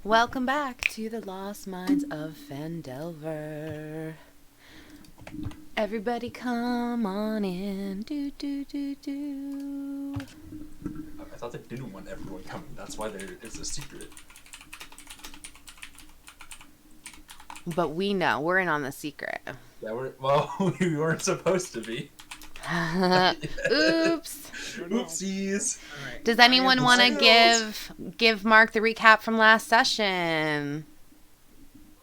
Welcome back to the Lost Mines of Phandelver. Everybody come on in. Do, do, do, do. I thought they didn't want everyone coming. That's why it's a secret. But we know. We're in on the secret. Yeah, we weren't supposed to be. Oops. Oopsies. Right. Does anyone want to give Mark the recap from last session?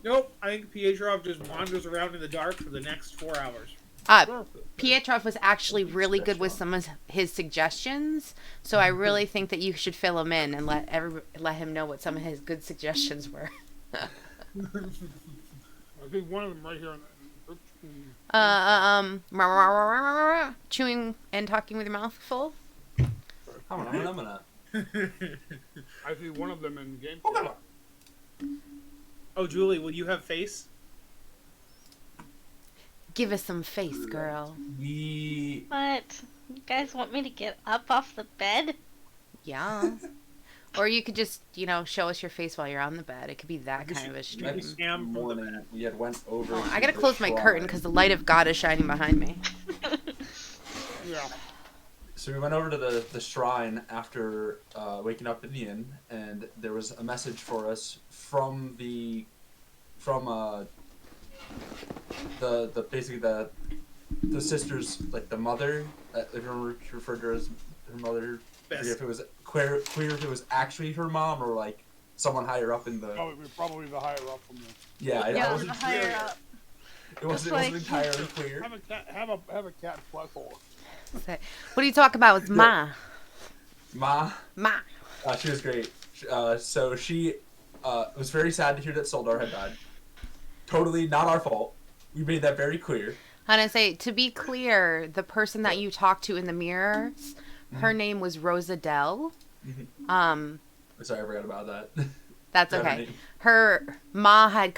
Nope. I think Pietrov just wanders around in the dark for the next 4 hours. Pietrov was actually really good with some of his suggestions, so I really think that you should fill him in and let him know what some of his good suggestions were. I think one of them right here on the chewing and talking with your mouth full. I'm gonna. I see one of them in game. Oh, Julie, will you have face? Give us some face, girl. What? You guys want me to get up off the bed? Yeah. Or you could just, show us your face while you're on the bed. It could be that kind of a stream. Next morning, we had went over. I gotta close my curtain because the light of God is shining behind me. Yeah. So we went over to the shrine after waking up in the inn, and there was a message for us from the basically the sisters, like the mother. If you remember, she referred to her as her mother. I forget if it was clear if it was actually her mom or like someone higher up in the. Probably the higher up from the. Yeah, Yeah, it wasn't the higher up. It wasn't entirely clear. Have a cat butthole. What are you talking about with Ma? Ma. She was great. So she was very sad to hear that Soldar had died. Totally not our fault. We made that very clear. And I say, to be clear, the person that you talked to in the mirrors, her name was Rosadell. Sorry, I forgot about that. That's okay. Her Ma had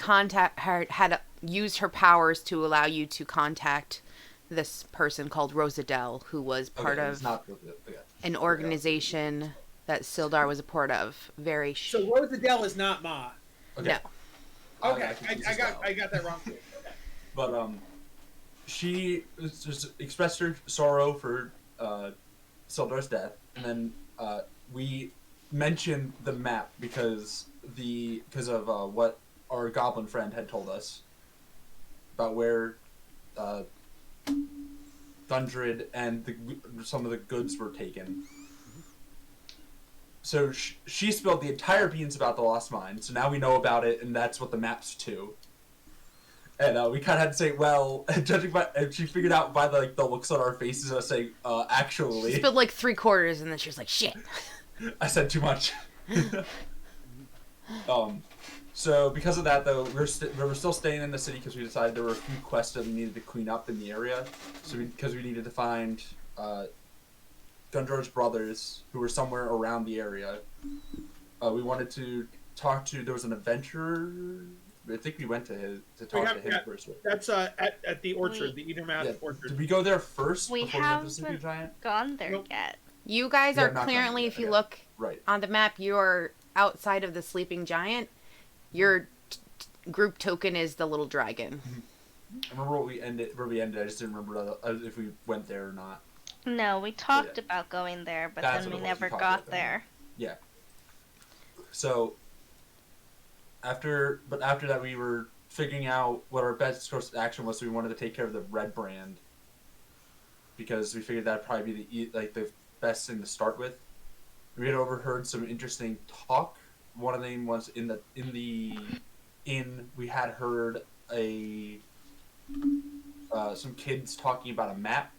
used her powers to allow you to contact this person called Rosadell, who was part of an organization that Sildar was a part of. So Rosadell is not Ma. Okay. No. Okay, I got that wrong too. Okay. But she just expressed her sorrow for Sildar's death, and then we mentioned the map because of what our goblin friend had told us about where Thundred and some of the goods were taken. So she spilled the entire beans about the Lost Mine, so now we know about it, and that's what the map's to. And we kind of had to say, well, judging by, and she figured out by the looks on our faces, I was saying, actually. She spilled like 3/4, and then she was like, shit. I said too much. So because of that, though, we were still staying in the city because we decided there were a few quests that we needed to clean up in the area. So because we needed to find Gundror's brothers, who were somewhere around the area. We wanted to talk to. There was an adventurer. I think we went to talk to him first. That's at the orchard, the Eatermath orchard. Did we go there first? We before haven't we went to Sleeping Giant? gone there Nope. yet. You guys are currently, if you look right on the map, you're outside of the Sleeping Giant. Your group token is the little dragon. I remember where we ended. I just didn't remember if we went there or not. No, we talked about going there, but That's then we what it was. never We talked got about there. Yeah. So after that, we were figuring out what our best course of action was. So we wanted to take care of the red brand because we figured that'd probably be the best thing to start with. We had overheard some interesting talk. One of them was in the inn. We had heard some kids talking about a map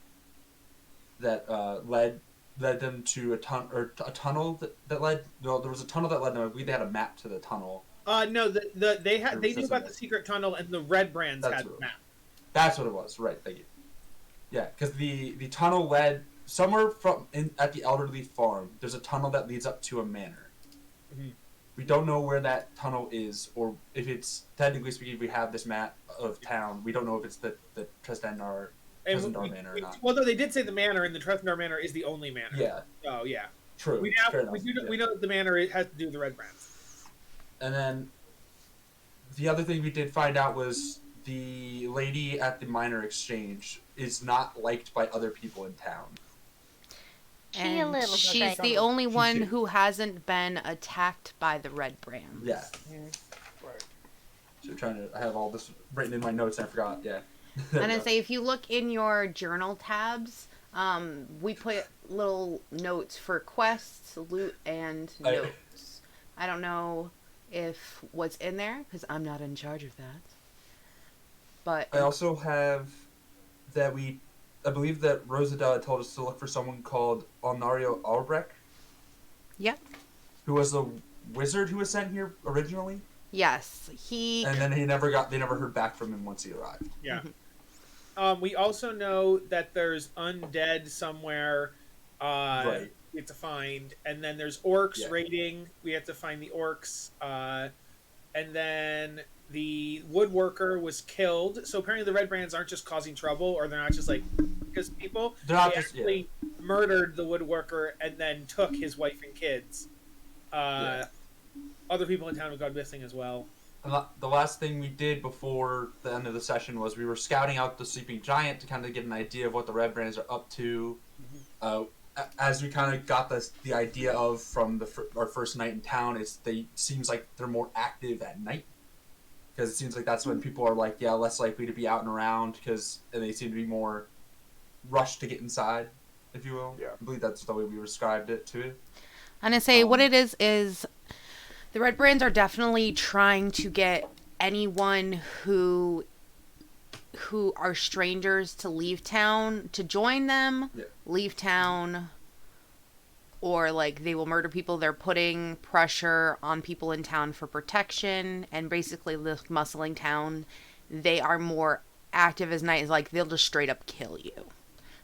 that led them to a tunnel that led. No, there was a tunnel that led them. I believe they had a map to the tunnel. No, they knew about the secret tunnel, and the red brands had the map. That's what it was. Right, thank you. Yeah, because the tunnel led somewhere at the elderly farm. There's a tunnel that leads up to a manor. Mm-hmm. We don't know where that tunnel is, or if it's, technically speaking, we have this map of town. We don't know if it's the Trestendar Manor or not. Well, no, they did say the manor, and the Trestendar Manor is the only manor. Yeah. Oh, yeah. True. We know that the manor has to do with the red brands. And then the other thing we did find out was the lady at the minor exchange is not liked by other people in town. She a And little she's strange. the only one shady. who hasn't been attacked by the red brands. Yeah. Right. So I have all this written in my notes and I forgot. Yeah. And I say, if you look in your journal tabs, we put little notes for quests, loot, and notes. I don't know if what's in there, because I'm not in charge of that. But I also have that I believe that Rosadella told us to look for someone called Alnario Albrecht. Yep. Who was the wizard who was sent here originally. Yes, And then they never heard back from him once he arrived. Yeah. We also know that there's undead somewhere Right. we have to find. And then there's orcs raiding. We have to find the orcs. And then the woodworker was killed. So apparently the red brands aren't just causing trouble, or they're not just like because people. They're not they just actually murdered the woodworker and then took his wife and kids. Other people in town have gone missing as well. And the last thing we did before the end of the session was we were scouting out the sleeping giant to kind of get an idea of what the red brands are up to. As we kind of got the idea of from our first night in town, seems like they're more active at night. Because it seems like that's when people are like, less likely to be out and around, and they seem to be more rushed to get inside, if you will. Yeah. I believe that's the way we described it to it. And I say what it is the red brands are definitely trying to get anyone who are strangers to leave town to join them, leave town, or like they will murder people. They're putting pressure on people in town for protection, and basically the muscling town, they are more active as night. Is like they'll just straight up kill you.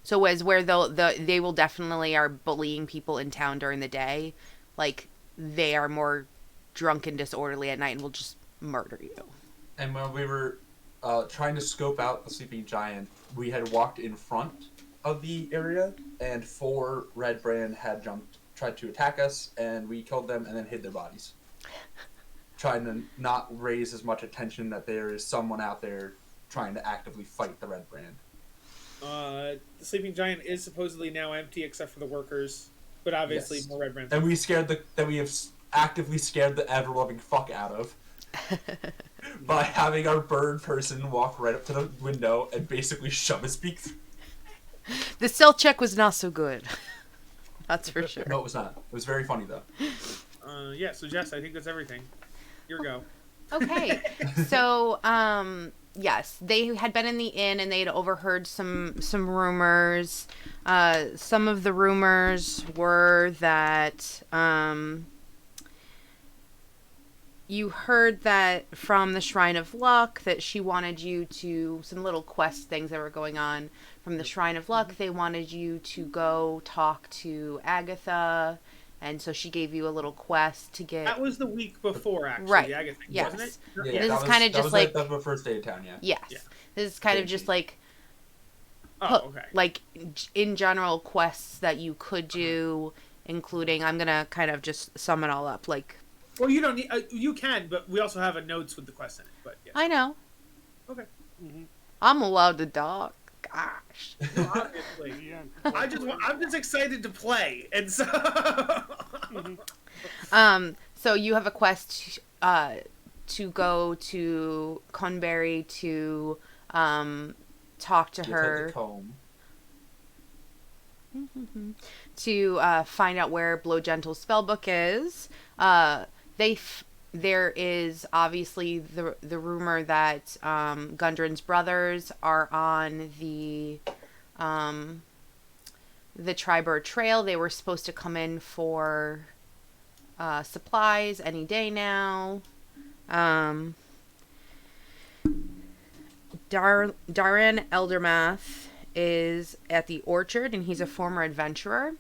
So as where they will definitely are bullying people in town during the day, like they are more drunk and disorderly at night and will just murder you. And when we were trying to scope out the sleeping giant, we had walked in front of the area, and 4 red brand had tried to attack us, and we killed them and then hid their bodies, trying to not raise as much attention that there is someone out there trying to actively fight the red brand. The sleeping giant is supposedly now empty except for the workers, but obviously more red brands. And we have actively scared the ever-loving fuck out of by having our bird person walk right up to the window and basically shove his beak through. The stealth check was not so good. That's for sure. No, it was not. It was very funny, though. So Jess, I think that's everything. Your go. Okay. So, yes, they had been in the inn and they had overheard some rumors. Some of the rumors were that you heard that from the Shrine of Luck that she wanted you to, some little quest things that were going on from the Shrine of Luck. They wanted you to go talk to Agatha, and so she gave you a little quest to get. That was the week before, actually. Right. Agatha, Yes. wasn't it? Yeah, This that is kind of just like. that was my first day in town, yeah. Yes. Yeah. This is kind of just like. Oh, okay. Like in general quests that you could do, including, I'm gonna kind of just sum it all up. Like. Well, you don't need. You can, but we also have a notes with the quest in it. But yeah. I know. Okay. I'm allowed to talk. Gosh. Obviously. Yeah. I'm just excited to play, and so. So you have a quest to go to Conberry to talk to her. To find out where Blow Gentle's spellbook is. There is obviously the rumor that Gundren's brothers are on the Tribird Trail. They were supposed to come in for supplies any day now. Darren Eldermath is at the orchard, and he's a former adventurer.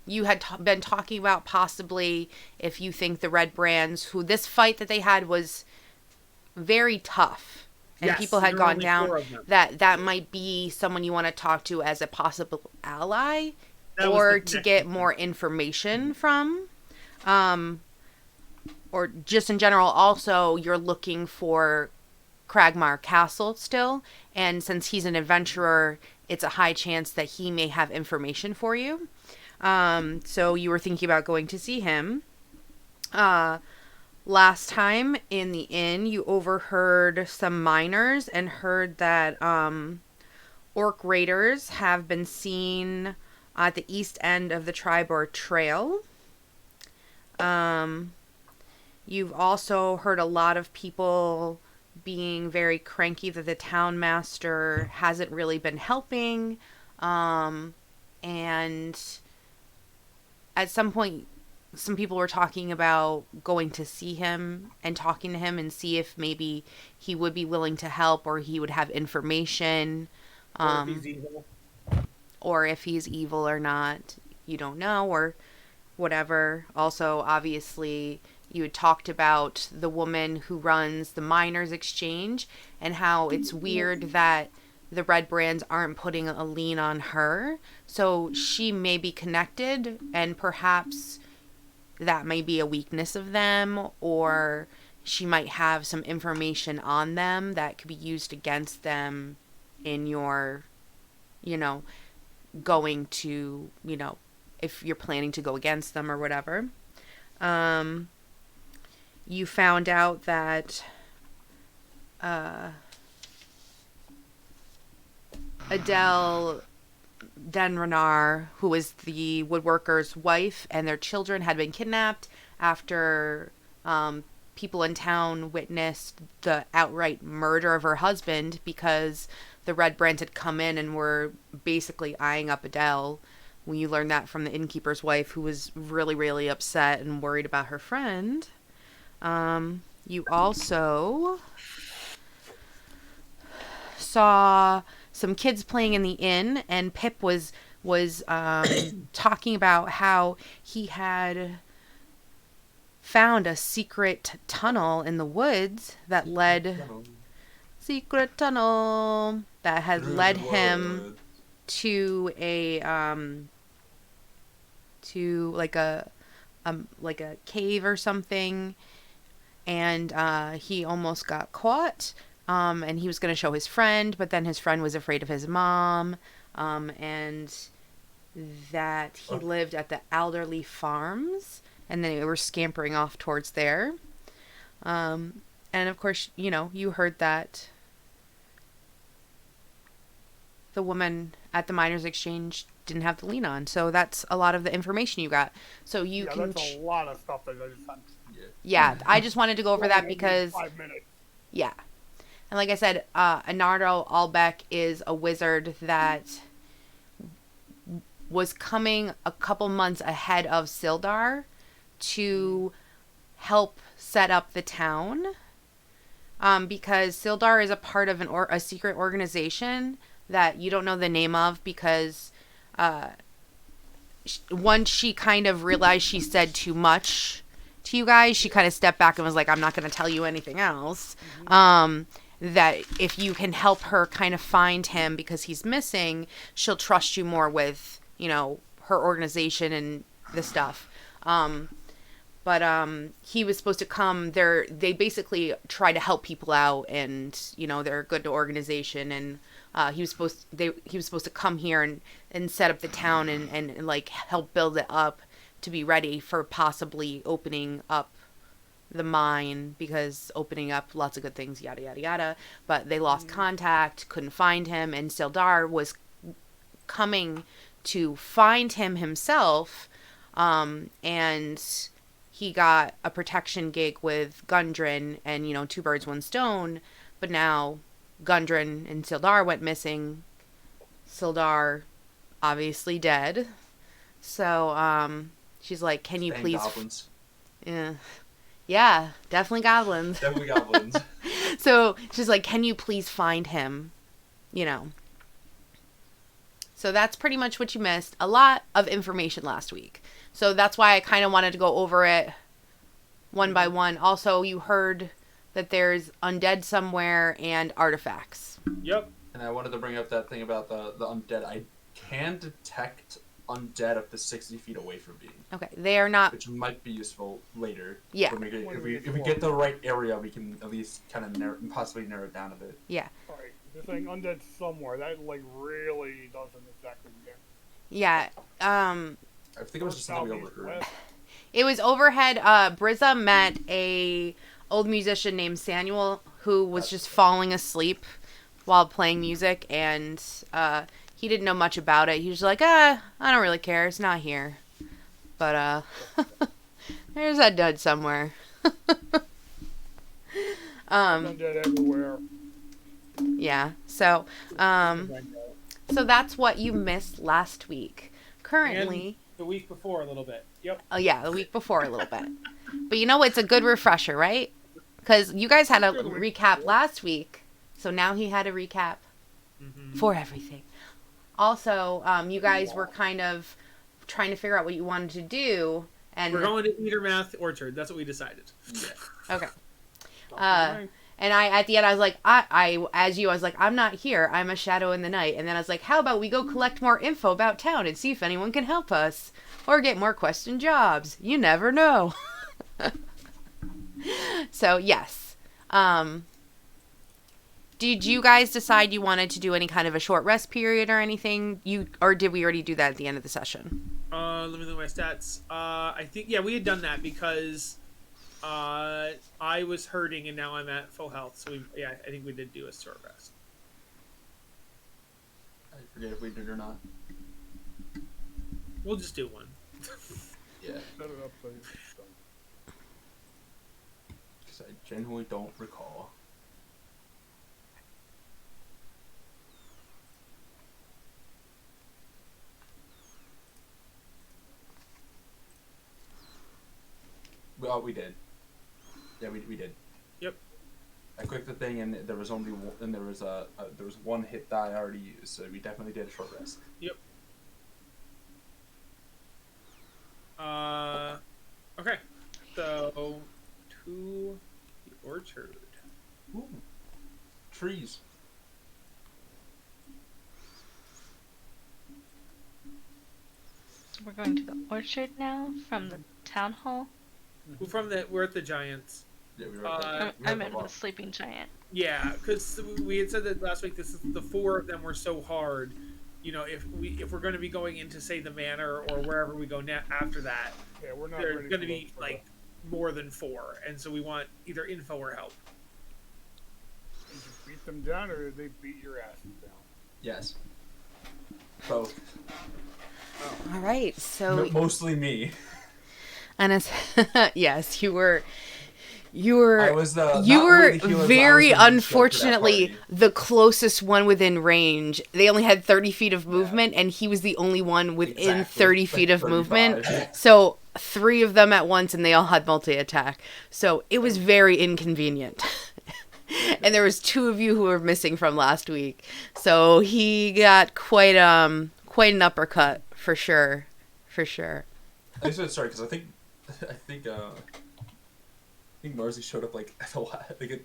You had been talking about possibly if you think the red brands, who this fight that they had was very tough, and Yes, people had there were gone only down, 4 of them. that might be someone you want to talk to as a possible ally, That was or the to next get thing. more information from. or just in general, also you're looking for Cragmar Castle still, and since he's an adventurer, it's a high chance that he may have information for you. So you were thinking about going to see him. Last time in the inn, you overheard some miners and heard that orc raiders have been seen at the east end of the Tribor Trail. You've also heard a lot of people being very cranky that the town master hasn't really been helping. And at some point, some people were talking about going to see him and talking to him and see if maybe he would be willing to help or he would have information. Or if he's evil. Or if he's evil or not, you don't know, or whatever. Also, obviously, you had talked about the woman who runs the Miners Exchange and how it's weird that the Red Brands aren't putting a lien on her. So she may be connected, and perhaps that may be a weakness of them, or she might have some information on them that could be used against them in your, going to, if you're planning to go against them or whatever. You found out that Adele Denrenar, who is the woodworker's wife, and their children had been kidnapped after people in town witnessed the outright murder of her husband because the Red Brands had come in and were basically eyeing up Adele. When you learned that from the innkeeper's wife, who was really, really upset and worried about her friend. You also saw some kids playing in the inn, and Pip was talking about how he had found a secret tunnel in the woods that led him to a cave or something, and he almost got caught. And he was going to show his friend, but then his friend was afraid of his mom, and that he lived at the Alderley Farms, and they were scampering off towards there. And of course, you heard that the woman at the Miners Exchange didn't have the lien on, so that's a lot of the information you got. So you can... that's a lot of stuff that I just found. Yeah, I just wanted to go over that because... 5 minutes. Yeah. And like I said, Anardo Albeck is a wizard that was coming a couple months ahead of Sildar to help set up the town. Because Sildar is a part of a secret organization that you don't know the name of because once she kind of realized she said too much to you guys, she kind of stepped back and was like, I'm not going to tell you anything else. Mm-hmm. That if you can help her kind of find him because he's missing, she'll trust you more with, her organization and the stuff. But he was supposed to come there. They basically try to help people out and, they're a good organization. And he was supposed to come here and set up the town and like help build it up to be ready for possibly opening up the mine, because opening up lots of good things, yada yada yada, but they lost contact, couldn't find him, and Sildar was coming to find him himself, and he got a protection gig with Gundren, and two birds, one stone. But now Gundren and Sildar went missing. Sildar obviously dead, so she's like, can you please goblins. Yeah, definitely goblins. Definitely goblins. So she's like, can you please find him? So that's pretty much what you missed. A lot of information last week. So that's why I kind of wanted to go over it one by one. Also, you heard that there's undead somewhere and artifacts. Yep. And I wanted to bring up that thing about the undead. I can detect undead up to 60 feet away from me. Okay, they are not. Which might be useful later. Yeah. If we get the right area, we can at least kind of possibly narrow it down a bit. Yeah. Alright, you're saying undead somewhere. That, like, really doesn't exactly get. Yeah. I think it was just something we overheard. It was overhead. Brizza met a old musician named Samuel who was just falling asleep while playing music, and he didn't know much about it. He was like, I don't really care. It's not here. But there's that dud somewhere. Undead everywhere. Yeah. So so that's what you missed last week. Currently. And the week before a little bit. Yep. Oh yeah, the week before a little bit. But you know, it's a good refresher, right? Because you guys had a recap last week, so now he had a recap for everything. Also, you guys were kind of trying to figure out what you wanted to do, and we're going to Eatermath Orchard. That's what we decided. Okay. And I at the end I was like, I was like, I'm not here. I'm a shadow in the night. And then I was like, how about we go collect more info about town and see if anyone can help us, or get more question jobs. You never know. So yes. Did you guys decide you wanted to do any kind of a short rest period or anything? Or did we already do that at the end of the session? Let me look at my stats. I think we had done that because I was hurting and now I'm at full health. So I think we did do a short rest. I forget if we did or not. We'll just do one. Yeah. Set it up so you Because I genuinely don't recall. Well, we did. Yeah, we did. Yep. I clicked the thing and there was only one, and there was one hit die I already used, so we definitely did a short rest. Yep. Okay. So to the orchard. Ooh. Trees. We're going to the orchard now from the town hall. We're at the Giants. Yeah, we were at I'm in with the sleeping giant. Yeah, because we had said that last week. The four of them were so hard. You know, if we're going to be going into, say, the manor or wherever we go after that, we're not there's going to be like more than four, and so we want either info or help. Did you beat them down, or did they beat your asses down? Yes. Both. All right, so mostly me. And yes, you were I was very unfortunately the closest one within range. They only had 30 feet of movement, and he was the only one within 30 feet of movement. So 3 of them at once, and they all had multi-attack. So it was very inconvenient. And there was 2 of you who were missing from last week. So he got quite an uppercut for sure. For sure. I'm so sorry, because I think Marcy showed up like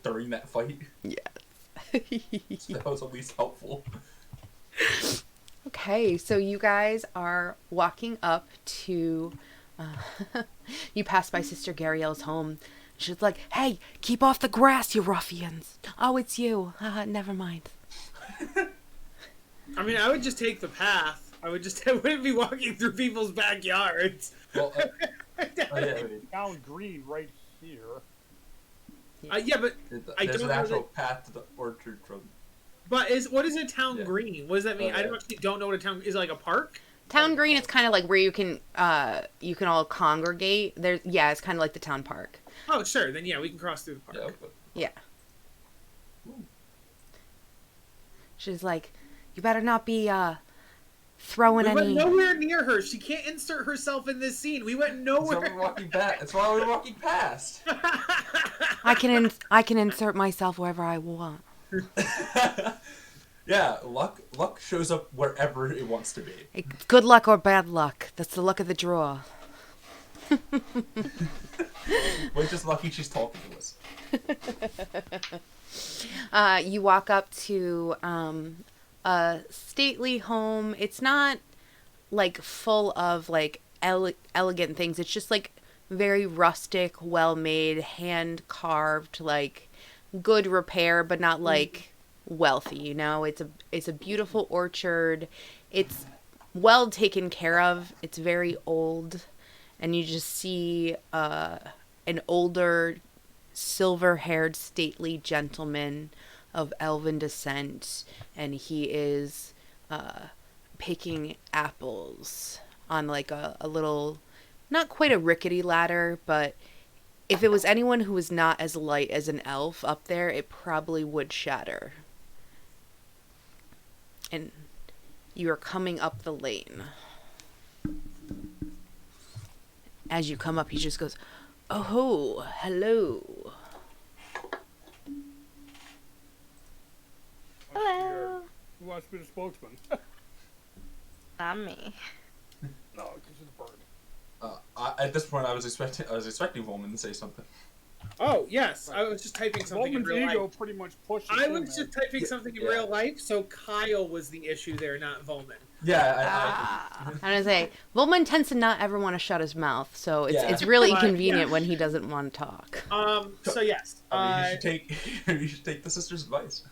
during that fight. Yeah. So that was at least helpful. Okay, so you guys are walking up to. You pass by Sister Gariel's home. She's like, "Hey, keep off the grass, you ruffians!" Oh, it's you. Never mind. I mean, I would just take the path. I wouldn't be walking through people's backyards. Well, Town green right here. Yeah, but there's an actual path to the orchard from. But what is a town green? What does that mean? I don't know what a town is. Like a park. Town green is kind of like where you can all congregate. It's kind of like the town park. Oh, sure. Then we can cross through the park. Yeah. She's like, "You better not be throwing any." We went nowhere near her. She can't insert herself in this scene. We went nowhere. That's why we're walking back. That's why we're walking past. I can insert myself wherever I want. Yeah, luck shows up wherever it wants to be. It's good luck or bad luck. That's the luck of the draw. We're just lucky she's talking to us. You walk up to a stately home. It's not like full of like elegant things. It's just like very rustic, well made, hand carved, like good repair, but not like wealthy. You know, it's a beautiful orchard. It's well taken care of. It's very old, and you just see an older, silver-haired, stately gentleman of elven descent, and he is picking apples on like a little, not quite a rickety ladder, but if it was anyone who was not as light as an elf up there, it probably would shatter. And you are coming up the lane. As you come up, he just goes, "Oh, hello." Hello. Who wants to be the spokesman? Not me. No, because it's a bird. At this point, I was expecting Volman to say something. Oh, yes. I was just typing something in Volman's real ego life. pretty much pushes I him, was just typing something in yeah. real life, so Kyle was the issue there, not Volman. Yeah, I'm gonna say Volman tends to not ever want to shut his mouth, so it's Yeah. really But, inconvenient yeah. when he doesn't want to talk. So yes. I mean, you should take the sister's advice.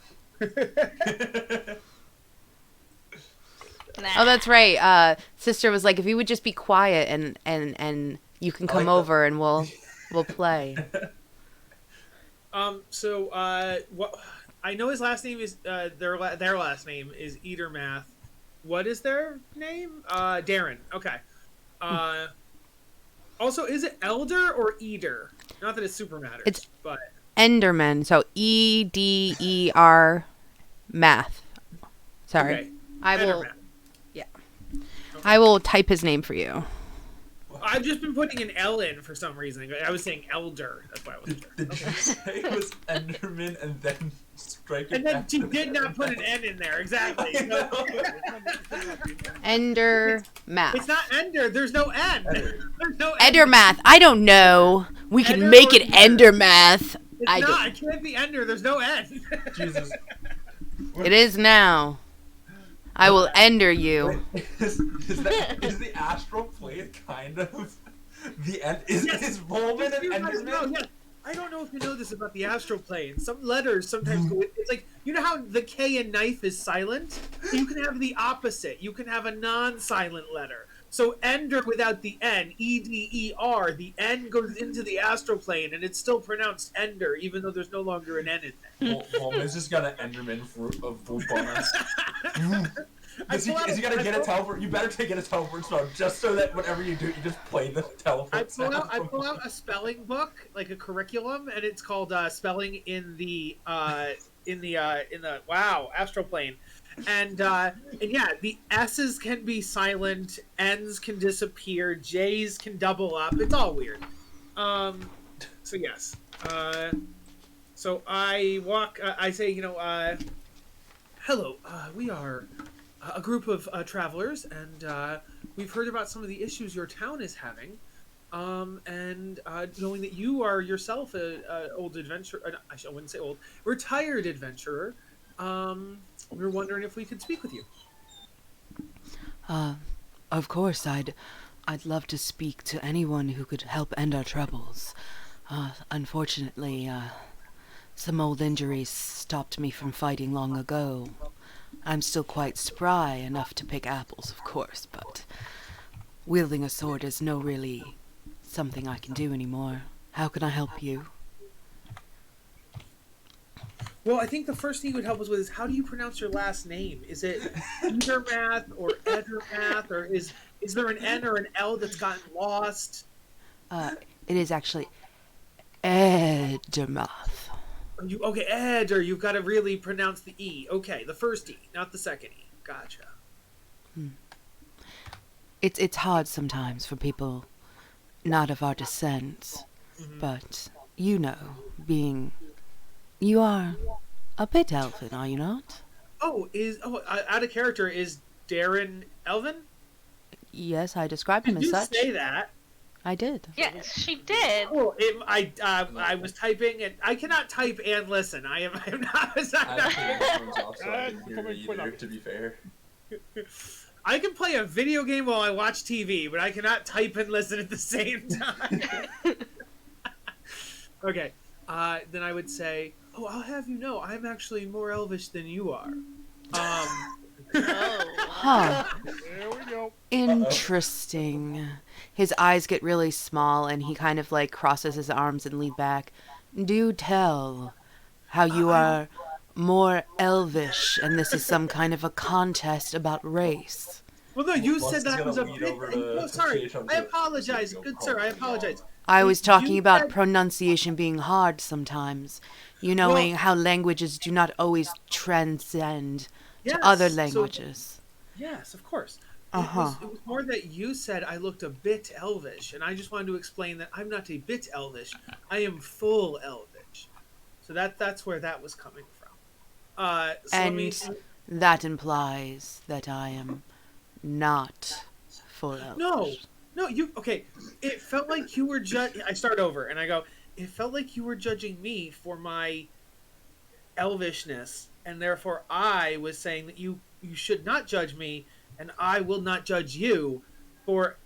Nah. Oh, that's right. Sister was like, if you would just be quiet and you can come over and we'll play. What I know his last name is their last name is Eatermath. What is their name? Darren. Okay. Also, is it Elder or Eater? Not that it super matters, but Enderman. So EDER math. Sorry. okay. I will. Enderman. Yeah. Okay. I will type his name for you. I've just been putting an L in for some reason. I was saying Elder. That's why I wasn't sure. Did you say it was Enderman and then strike it And then back she to did the- not put an N in there. Exactly. I know. Ender math. It's not Ender. There's no N. Ender. There's no N. Ender math. I don't know. We can Ender make or it Eater? Ender math. It's I not. It can't be Ender. There's no N. Jesus. It is now. I will ender you. Wait, is the astral plane kind of the end? Is Volman an Enderman? Yes. I don't know if you know this about the astral plane. Some letters sometimes go. It's like, you know how the K in knife is silent? You can have the opposite. You can have a non-silent letter. So Ender without the N, EDER, the N goes into the astral plane, and it's still pronounced Ender, even though there's no longer an N in there. Volman's just got an Enderman fruit of Voop on us. Is he gonna get a teleport? You better get a teleport spell just so that whatever you do, you just play the teleport. I pull out a spelling book, like a curriculum, and it's called spelling in the astral plane, and yeah, the S's can be silent, N's can disappear, J's can double up. It's all weird. So yes. So I walk. I say, hello. We are a group of travelers, and we've heard about some of the issues your town is having. And knowing that you are yourself a old adventurer, I wouldn't say old, retired adventurer, we were wondering if we could speak with you. Of course, I'd love to speak to anyone who could help end our troubles. Unfortunately, some old injuries stopped me from fighting long ago. I'm still quite spry enough to pick apples, of course, but wielding a sword is no really something I can do anymore. How can I help you? Well, I think the first thing you would help us with is, how do you pronounce your last name? Is it Edermath or Edermath, or is there an N or an L that's gotten lost? It is actually Edermath. Okay, Eder, you've got to really pronounce the E. Okay, the first E, not the second E. Gotcha. It's hard sometimes for people not of our descent, but you are a bit elfin, are you not? Out of character, is Darren Elvin? Yes, I described him Did as you such. say that? I did. Yes, she did. Oh, I was typing and I cannot type and listen. I'm not. I didn't hear it either, to be fair. I can play a video game while I watch TV, but I cannot type and listen at the same time. Okay. Then I would say, oh, I'll have you know, I'm actually more elvish than you are. Huh. There we go. Interesting. His eyes get really small and he kind of like crosses his arms and lean back. Do tell how you are more elvish and this is some kind of a contest about race. Well, no, you Lux said is that gonna was a lead bit. over to No, sorry. Chase. I apologize. Good sir, I apologize. I was talking You about said- pronunciation being hard sometimes. You knowing how languages do not always transcend Yes, to other so- languages. Yes, of course. Uh-huh. It was more that you said I looked a bit elvish, and I just wanted to explain that I'm not a bit elvish. I am full elvish. So that's where that was coming from. So let me. And that implies that I am not full elvish. No, you okay? It felt like you were I start over and I go. It felt like you were judging me for my elvishness, and therefore I was saying that you should not judge me, and I will not judge you, for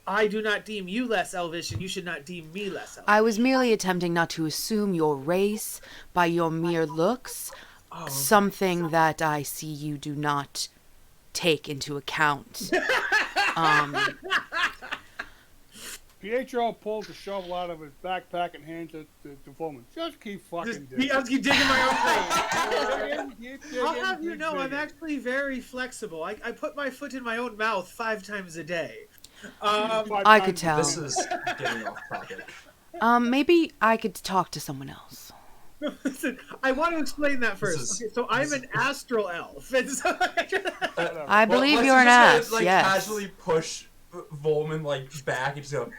I do not deem you less elvish, and you should not deem me less elvish. I was merely attempting not to assume your race by your mere looks, something that I see you do not take into account. Pietro pulls the shovel out of his backpack and hands it to Foreman. Just keep fucking digging. I'll keep digging my own grave. Keep digging, I'll have you keep know, I'm digging. actually very flexible. I put my foot in my own mouth 5 times a day. I could tell. This is getting off topic. Maybe I could talk to someone else. Listen, I want to explain that first. Okay, so I'm an astral elf. And so I believe let's you're an just ass, like, yes. casually push Volman like back and just go.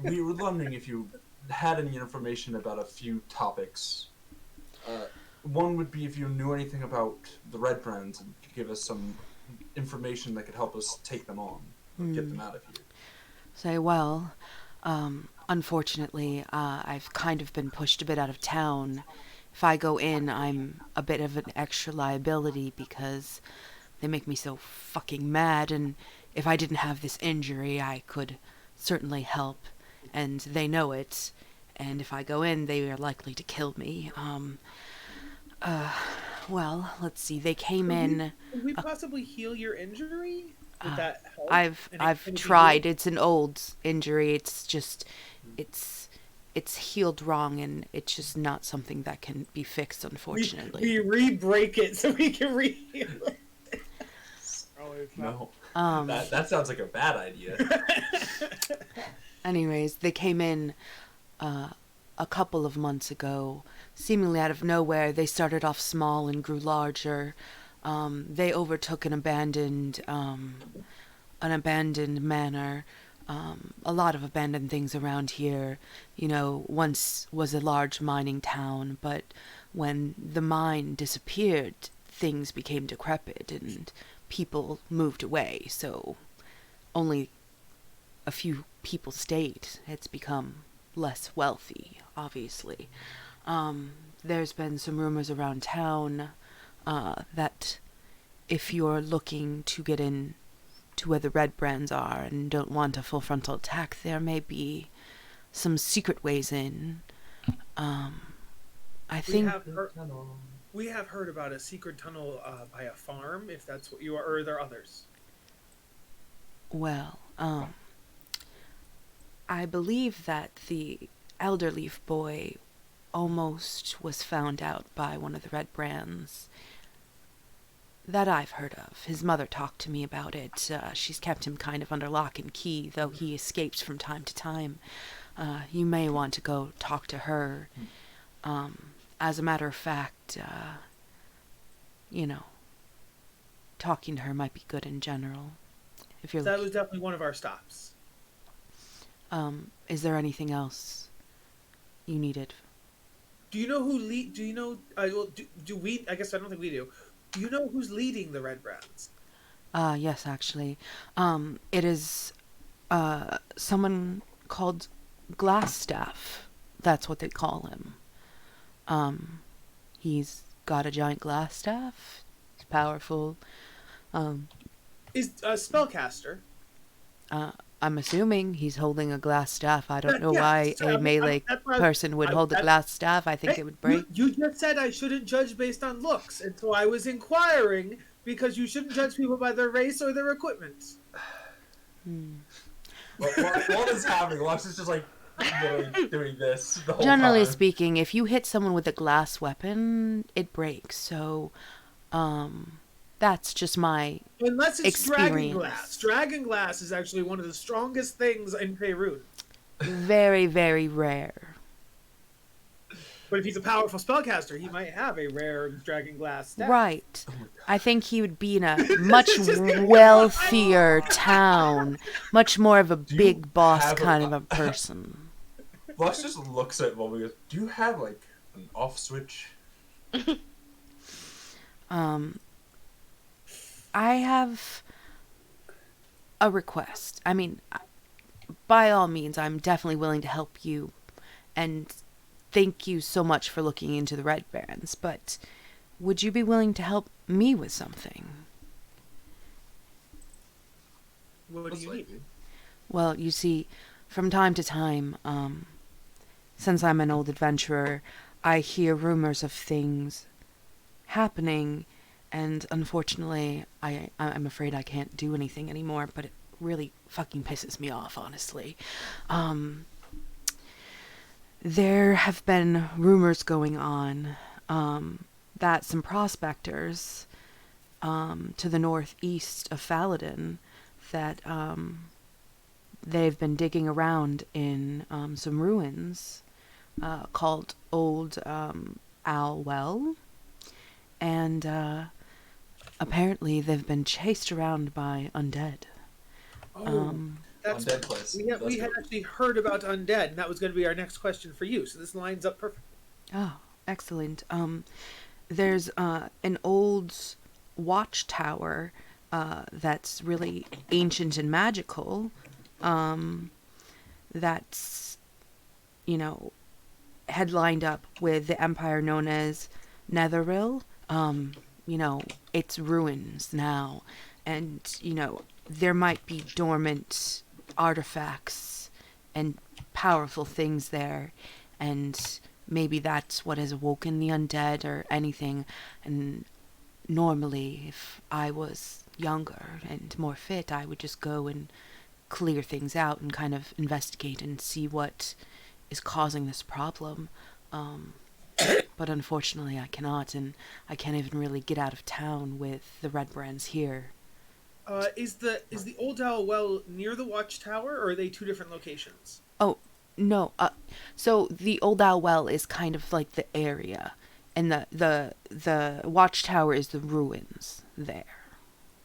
We were wondering if you had any information about a few topics. One would be if you knew anything about the Red Brands and could give us some information that could help us take them on, or get them out of here. Say, well, unfortunately, I've kind of been pushed a bit out of town. If I go in, I'm a bit of an extra liability because they make me so fucking mad, and if I didn't have this injury, I could certainly help, and they know it, and if I go in, they are likely to kill me. Well, let's see, they came in... Can we possibly heal your injury? Would that help? I've Can it be tried. healed? It's an old injury. It's just it's healed wrong, and it's just not something that can be fixed, unfortunately. We re-break it so we can re-heal it. Oh, it's not. No, that sounds like a bad idea. Anyways, they came in a couple of months ago, seemingly out of nowhere. They started off small and grew larger. They overtook an abandoned manor. A lot of abandoned things around here. You know, once was a large mining town, but when the mine disappeared, things became decrepit and people moved away. So only a few people stayed. It's become less wealthy, obviously. There's been some rumors around town that if you're looking to get in to where the Red Brands are and don't want a full frontal attack, there may be some secret ways in. I think... We have heard about a secret tunnel by a farm, if that's what you are, or are there others? Well, I believe that the Elderleaf boy almost was found out by one of the Red Brands. That I've heard of. His mother talked to me about it. She's kept him kind of under lock and key, though he escapes from time to time. You may want to go talk to her. As a matter of fact, you know, talking to her might be good in general. If you're That was definitely one of our stops. is there anything else you needed? Do you know who lead? Do you know? Do we? I guess I don't think we do. Do you know who's leading the Red Brands? Yes, actually. It is someone called Glassstaff. That's what they call him. He's got a giant glass staff. He's powerful. is a spellcaster. I'm assuming he's holding a glass staff. I don't know Yeah, why sorry, a melee person would hold a glass staff. I think it would break. You just said I shouldn't judge based on looks, and so I was inquiring because you shouldn't judge people by their race or their equipment. What is happening? Lux is just like doing this the whole Generally time. speaking, if you hit someone with a glass weapon, it breaks. So, that's just my Unless it's experience. dragonglass. Dragonglass is actually one of the strongest things in Faerun. Very, very rare. But if he's a powerful spellcaster, he might have a rare dragonglass staff. Right. I think he would be in a much wealthier town. Much more of a big boss kind of a person. Lux just looks at Volby and goes, do you have, like, an off switch? I have a request. I mean, by all means, I'm definitely willing to help you. And thank you so much for looking into the red bands. But would you be willing to help me with something? What do you need? Well, you see, from time to time, since I'm an old adventurer, I hear rumors of things happening, and unfortunately, I'm afraid I can't do anything anymore, but it really fucking pisses me off, honestly. There have been rumors going on that some prospectors to the northeast of Faladin, that they've been digging around in some ruins called Old Owl Well, and apparently they've been chased around by undead. That's Undead place. We had actually heard about undead, and that was going to be our next question for you. So this lines up perfectly. Oh, excellent. There's an old watchtower that's really ancient and magical. That's, headlined up with the empire known as Netheril. It's ruins now, and there might be dormant artifacts and powerful things there, and maybe that's what has awoken the undead or anything. And normally, if I was younger and more fit, I would just go and clear things out and kind of investigate and see what is causing this problem. But unfortunately I cannot, and I can't even really get out of town with the red brands here. Is the Old Owl Well near the watchtower, or are they two different locations? Oh, no. So the Old Owl Well is kind of like the area, and the watchtower is the ruins there.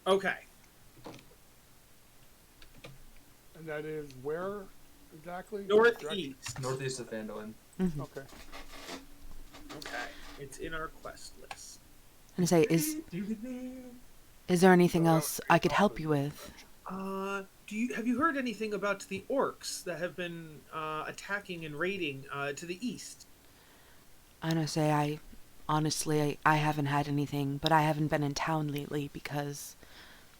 Okay. And that is where exactly? Northeast. Northeast of Phandelver. Mm-hmm. Okay. Okay. It's in our quest list. And I say, is there anything else I could help you with? Have you heard anything about the orcs that have been attacking and raiding to the east? I honestly haven't had anything, but I haven't been in town lately because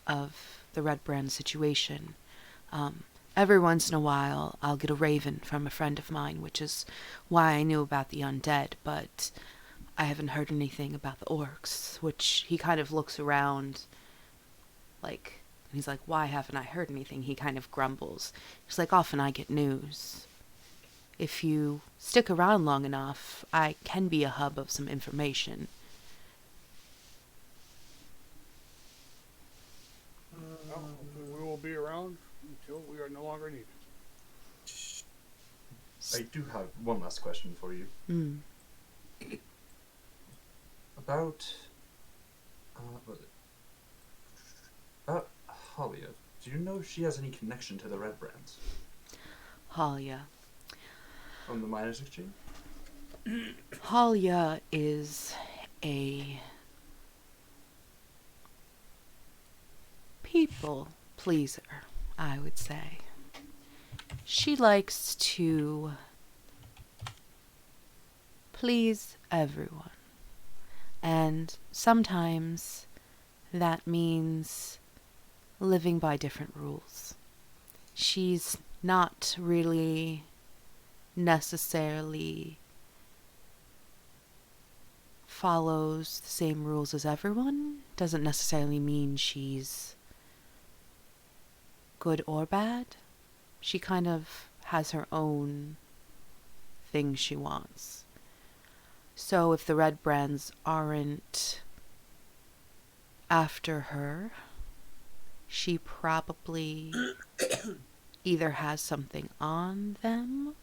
of the red brand situation. Every once in a while, I'll get a raven from a friend of mine, which is why I knew about the undead, but I haven't heard anything about the orcs, which he kind of looks around, like, and he's like, why haven't I heard anything? He kind of grumbles. He's like, often I get news. If you stick around long enough, I can be a hub of some information. We will be around until we are no longer needed. I do have one last question for you. About what was it? About Halia. Do you know if she has any connection to the red brands? Halia. From the Miners Exchange? Halia is a people pleaser, I would say. She likes to please everyone. And sometimes that means living by different rules. She's not really necessarily follows the same rules as everyone. Doesn't necessarily mean she's good or bad. She kind of has her own things she wants. So if the Red Brands aren't after her, she probably either has something on them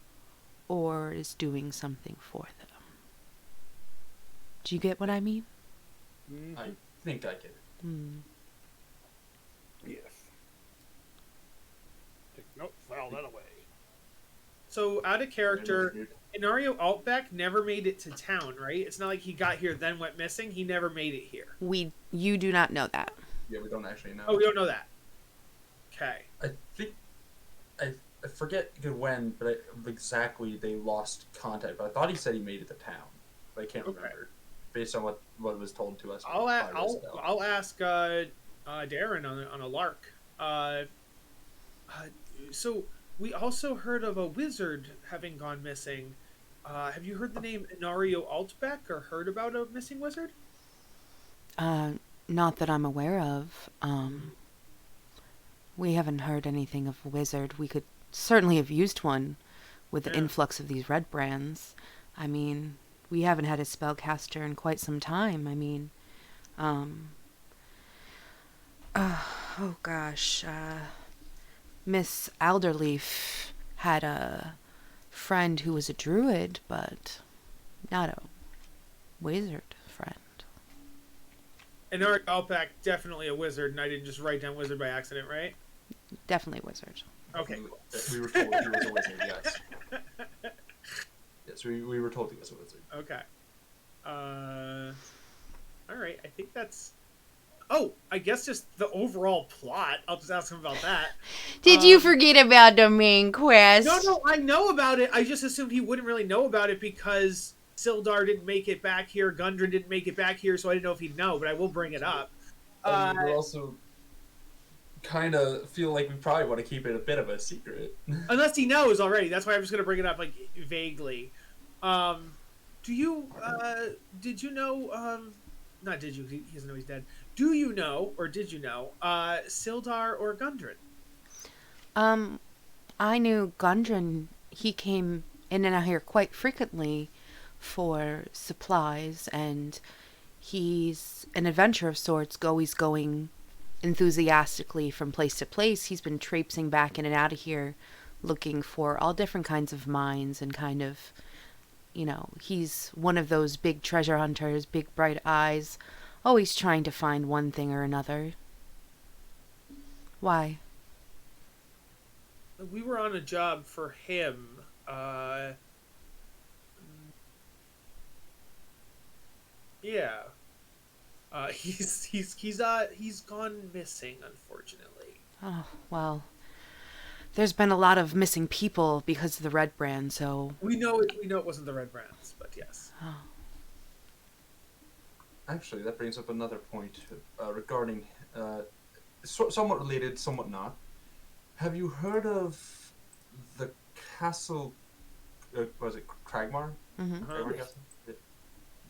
or is doing something for them. Do you get what I mean? Mm-hmm. I think I get it. Yes. Take note, file that away. So out of character, Inario Altbeck never made it to town, right? It's not like he got here then went missing. He never made it here. You do not know that. Yeah, we don't actually know. Oh, we don't know that. Okay. I think I forget when, but exactly they lost contact. But I thought he said he made it to town, but I can't remember based on what was told to us. I'll ask Darren on a lark. So we also heard of a wizard having gone missing. Have you heard the name Inario Altbeck or heard about a missing wizard? Not that I'm aware of. We haven't heard anything of a wizard. We could certainly have used one with the influx of these Red Brands. I mean, we haven't had a spellcaster in quite some time. I mean, oh gosh, Miss Alderleaf had a friend who was a druid, but not a wizard friend. And Eric Alpac, definitely a wizard, and I didn't just write down wizard by accident, right? Definitely a wizard. Okay. We were told he was a wizard, yes. Yes, we were told he was a wizard. Okay. Alright, I think that's... Oh, I guess just the overall plot. I'll just ask him about that. Did you forget about the main quest? No, I know about it. I just assumed he wouldn't really know about it because Sildar didn't make it back here, Gundren didn't make it back here, so I didn't know if he'd know, but I will bring it up. We also kind of feel like we probably want to keep it a bit of a secret. Unless he knows already. That's why I'm just going to bring it up, like, vaguely. Did you know, not did you, he doesn't know he's dead. Do you know, or did you know, Sildar or Gundren? I knew Gundren. He came in and out here quite frequently for supplies, and he's an adventurer of sorts, always going enthusiastically from place to place. He's been traipsing back in and out of here looking for all different kinds of mines and kind of, you know, he's one of those big treasure hunters, big bright eyes, always trying to find one thing or another. Why? We were on a job for him. Yeah. He's gone missing, unfortunately. Oh, well. There's been a lot of missing people because of the Red Brand, so... We know it wasn't the Red Brands, but yes. Oh. Actually, that brings up another point regarding... somewhat related, somewhat not. Have you heard of the castle... was it Cragmar? Mm-hmm. Cragmar Castle?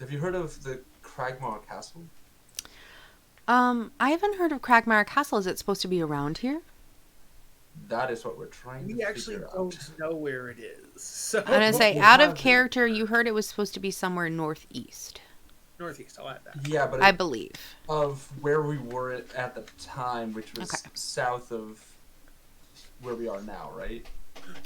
Have you heard of the Cragmar Castle? I haven't heard of Cragmire Castle. Is it supposed to be around here? That is what we're trying to figure out. We actually don't know where it is. So I'm going to say, out of character, you heard it was supposed to be somewhere northeast. Northeast, I'll add that. Yeah, but I believe. Of where we were at the time, which was south of where we are now, right?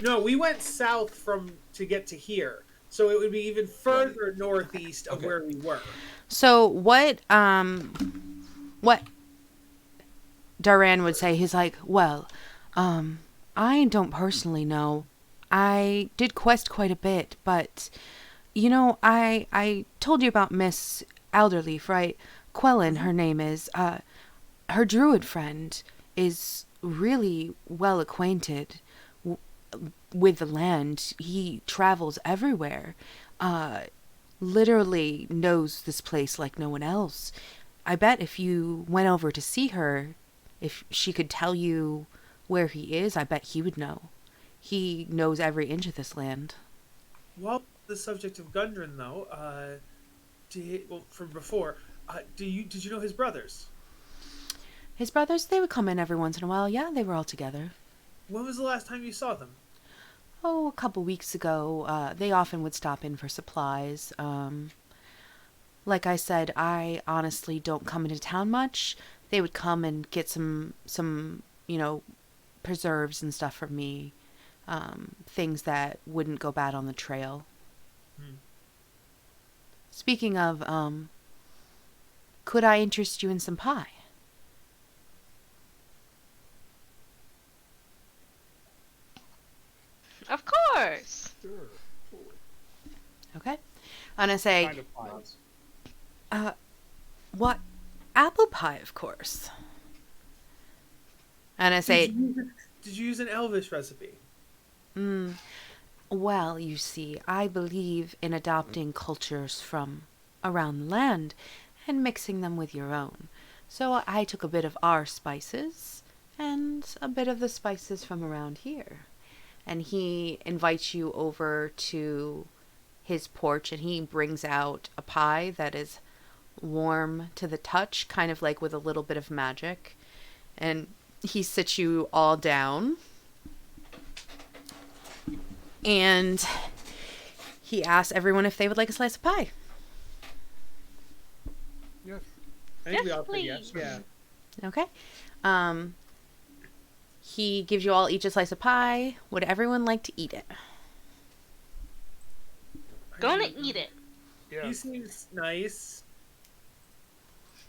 No, we went south to get to here. So it would be even further northeast of where we were. So what Daran would say, he's like, well, I don't personally know. I did quest quite a bit, but, you know, I told you about Miss Alderleaf, right? Quellen, her name is. Her druid friend is really well acquainted with the land. He travels everywhere. Literally knows this place like no one else. I bet if you went over to see her, if she could tell you where he is, I bet he would know. He knows every inch of this land. Well, the subject of Gundren, though, from before, did you know his brothers? His brothers, they would come in every once in a while. Yeah, they were all together. When was the last time you saw them? Oh, a couple weeks ago. They often would stop in for supplies. Like I said, I honestly don't come into town much. They would come and get some preserves and stuff from me. Things that wouldn't go bad on the trail. Speaking of, could I interest you in some pie? Of course. Sure. Okay. I'm gonna say, Kind of pies. what? Apple pie, of course. And I say, Did you use an Elvish recipe? well, you see, I believe in adopting cultures from around the land and mixing them with your own. So I took a bit of our spices and a bit of the spices from around here. And he invites you over to his porch, and he brings out a pie that is warm to the touch, kind of like with a little bit of magic. And he sits you all down. And he asks everyone if they would like a slice of pie. Yes. I think Yes, we all said please. yes. Yeah. Okay. He gives you all each a slice of pie. Would everyone like to eat it? Gonna eat it. He Yes. seems nice.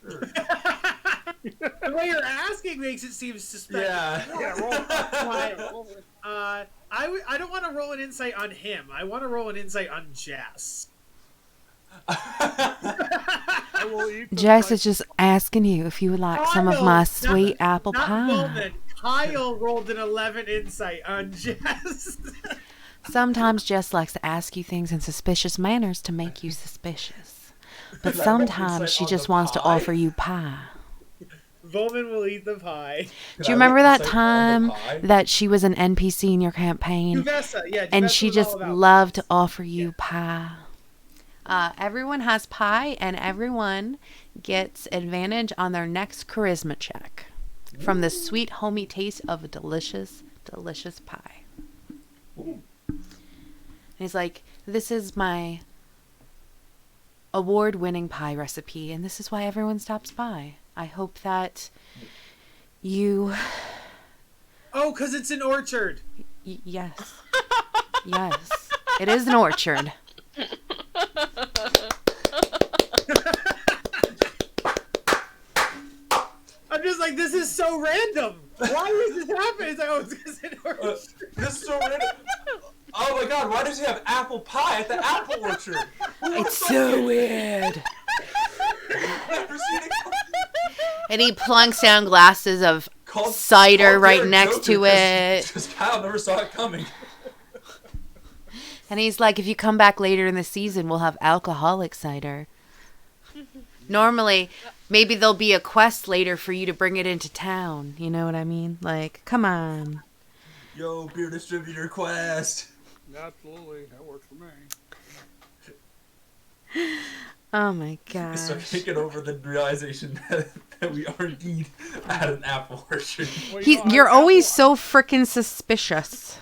Sure. The way you're asking makes it seem suspicious. Yeah. Yeah, roll. I don't want to roll an insight on him. I want to roll an insight on Jess. I will eat the Jess slice. is just asking you if you would like some of Kyle, my not- sweet apple Not pie. Bowman. Kyle rolled an 11 insight on Jess. Sometimes Jess likes to ask you things in suspicious manners to make you suspicious. But Like, sometimes insight she on just the wants to pie? offer you pie. Bowman will eat the pie. Do you remember that time that she was an NPC in your campaign? Duvessa, yeah. And Duvessa she was all just about loved to pies. offer you pie. Everyone has pie, and everyone gets advantage on their next charisma check from the sweet, homey taste of a delicious, delicious pie. Ooh. And he's like, this is my award-winning pie recipe, and this is why everyone stops by. I hope that you... Oh, because it's an orchard. yes. Yes. It is an orchard. I'm just like, this is so random. Why is this happening? It's like, oh, it's because it's an orchard. This is so random. Oh my god, why does he have apple pie at the apple orchard? It's so weird. I've never seen it And he plunks down glasses of called cider called right Jared next Joker to it. Because Kyle never saw it coming. And he's like, if you come back later in the season, we'll have alcoholic cider. Normally, maybe there'll be a quest later for you to bring it into town. You know what I mean? Like, come on. Yo, beer distributor quest. Absolutely, that works for me. Oh my So I gosh. can't get over the realization that we are indeed at an apple orchard. Well, you know, You're apple- always so freaking suspicious.